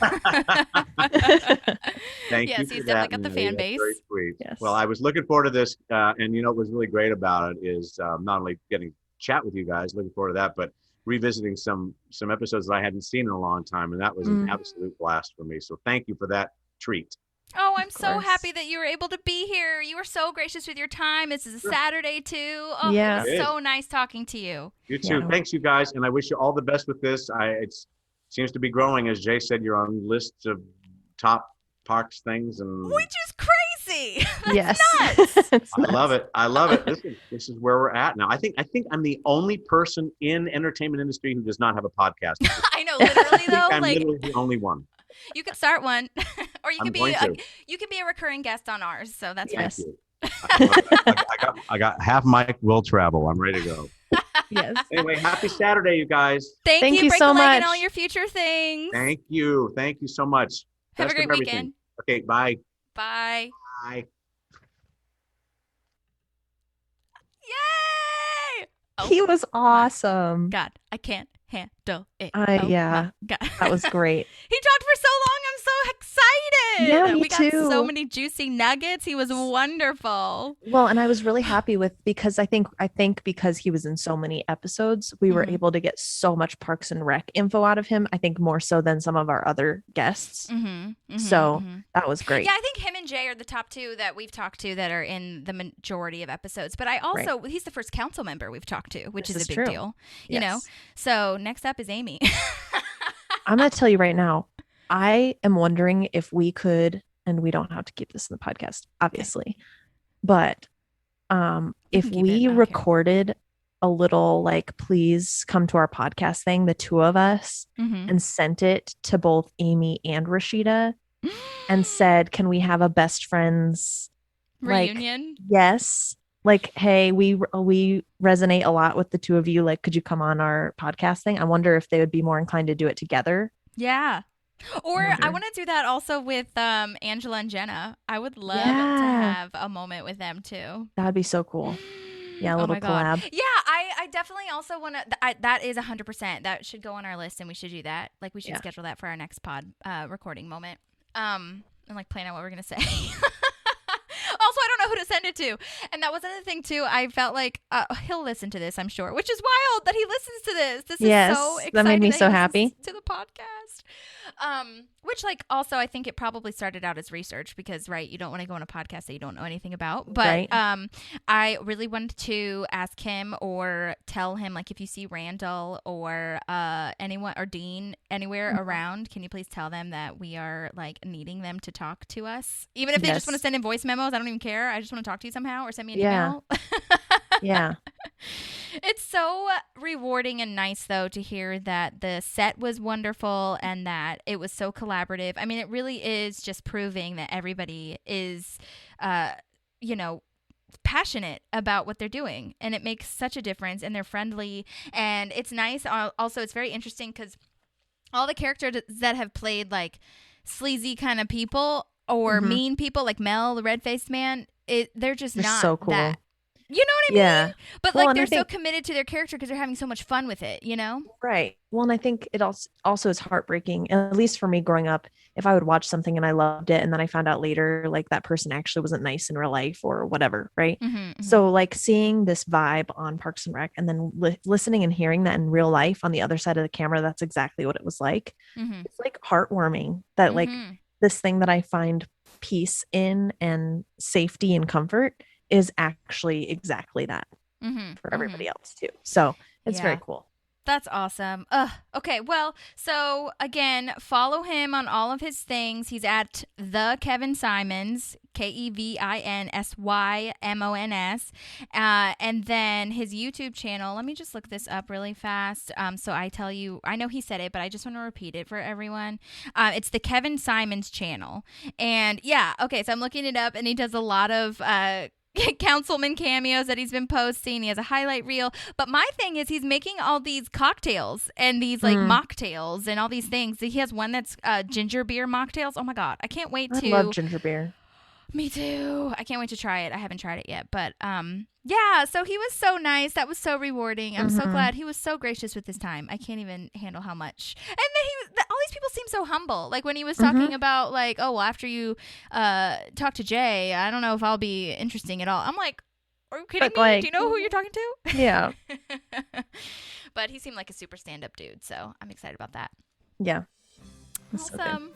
you. Yes, he's definitely got the fan base. Very sweet. Yes. Well, I was looking forward to this, and what was really great about it is not only getting to chat with you guys, looking forward to that, but revisiting some episodes that I hadn't seen in a long time, and that was an absolute blast for me. So thank you for that treat. Oh, I'm so happy that you were able to be here. You were so gracious with your time. This is a Saturday too. Oh, yeah. It was so nice talking to you. You too. Yeah. Thanks, you guys, and I wish you all the best with this. It seems to be growing. As Jay said, you're on lists of top parks things, and which is crazy. Yes. Nuts. I love it. I love it. This is where we're at now. I think I'm the only person in entertainment industry who does not have a podcast. I know, literally though. I'm literally the only one. You could start one, or you could be a recurring guest on ours. So that's yes. I got half mic will travel. I'm ready to go. Yes. Anyway, happy Saturday, you guys. Thank you Break so a leg much. and all your future things. Thank you so much. Have Best a great weekend. Okay, bye. Bye. Bye. Yay! Oh. He was awesome. God, I can't handle it. Yeah, God. That was great. He talked for so long. I'm so excited. Yeah, me we got too. so many juicy nuggets. He was wonderful. Well, and I was really happy because I think because he was in so many episodes, we were able to get so much Parks and Rec info out of him. I think more so than some of our other guests. So that was great. Yeah, I think him and Jay are the top two that we've talked to that are in the majority of episodes. But I also, he's the first council member we've talked to, which is a big deal. You know? So next up is Amy. I'm going to tell you right now, I am wondering if we could, and we don't have to keep this in the podcast, obviously, but if we recorded a little, like, please come to our podcast thing, the two of us, and sent it to both Amy and Rashida, and said, "Can we have a best friends Reunion. Yes. Like, hey, we resonate a lot with the two of you. Like, could you come on our podcast thing?" I wonder if they would be more inclined to do it together. Yeah. Or I wonder. want to do that also with Angela and Jenna. I would love to Yeah. have a moment with them too. That'd be so cool. Yeah, a Oh little my God. collab. Yeah, I definitely also want to. That is 100%. That should go on our list, and we should do that. Like, we should Yeah. schedule that for our next pod recording moment. And like plan out what we're gonna say. Also, I don't know who to send it to, and that was another thing too. I felt like he'll listen to this, I'm sure, which is wild that he listens to this. This Yes, is so exciting. that made me he so listens happy. to the podcast. Which, like, also I think it probably started out as research because, right, you don't want to go on a podcast that you don't know anything about. But Right. I really wanted to ask him or tell him, like, if you see Randall or anyone or Dean anywhere around, can you please tell them that we are, like, needing them to talk to us? Even if they just Yes. want to send in voice memos, I don't even care. I just want to talk to you somehow or send me an Yeah. email. Yeah. It's so rewarding and nice, though, to hear that the set was wonderful and that it was so collaborative. I mean, it really is just proving that everybody is, passionate about what they're doing. And it makes such a difference. And they're friendly. And it's nice. Also, it's very interesting because all the characters that have played, like, sleazy kind of people or Mhm. mean people, like Mel, the red-faced man, they're just They're not so cool. that. You know what I mean? Yeah. But Well, like and I they're so think- committed to their character because they're having so much fun with it, you know? Right. Well, and I think it also is heartbreaking, at least for me growing up, if I would watch something and I loved it and then I found out later like that person actually wasn't nice in real life or whatever, right? Mm-hmm, So like seeing this vibe on Parks and Rec and then listening and hearing that in real life on the other side of the camera, that's exactly what it was like. mm-hmm, It's like heartwarming that like this thing that I find peace in and safety and comfort is actually exactly that for everybody else too. So it's very Yeah. cool. That's awesome. Okay, well, so again, follow him on all of his things. He's at the Kevin Symons, KevinSymons, and then his YouTube channel. Let me just look this up really fast. So I tell you, I know he said it, but I just want to repeat it for everyone. It's the Kevin Symons channel, and yeah, okay. So I'm looking it up, and he does a lot of councilman cameos that he's been posting. He has a highlight reel. But my thing is he's making all these cocktails and these like mocktails and all these things. He has one that's ginger beer mocktails. Oh my God. I can't wait I to. love ginger beer. Me too. I can't wait to try it. I haven't tried it yet. But yeah, so he was so nice. That was so rewarding. I'm so glad. He was so gracious with his time. I can't even handle how much. And then all these people seem so humble. Like when he was talking about like, oh, well, after you talk to Jay, I don't know if I'll be interesting at all. I'm like, are you kidding But, me? like- Do you know who you're talking to? Yeah. But he seemed like a super stand-up dude. So I'm excited about that. Yeah. That's so good. Awesome.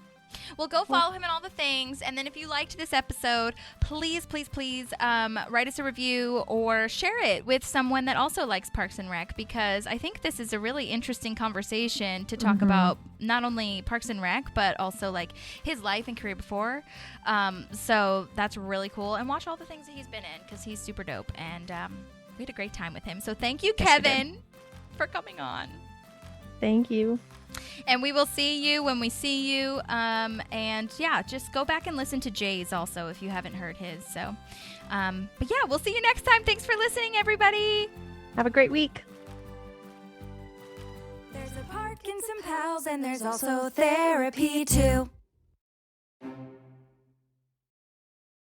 Well, go follow him and all the things. And then if you liked this episode, please, please, please write us a review or share it with someone that also likes Parks and Rec, because I think this is a really interesting conversation to talk about not only Parks and Rec, but also like his life and career before. So that's really cool. And watch all the things that he's been in because he's super dope. And we had a great time with him. So thank you, Yes, we did. Kevin, for coming on. Thank you. And we will see you when we see you. And yeah, just go back and listen to Jay's also if you haven't heard his. So, but yeah, we'll see you next time. Thanks for listening, everybody. Have a great week. There's a park and some pals, and there's also therapy too.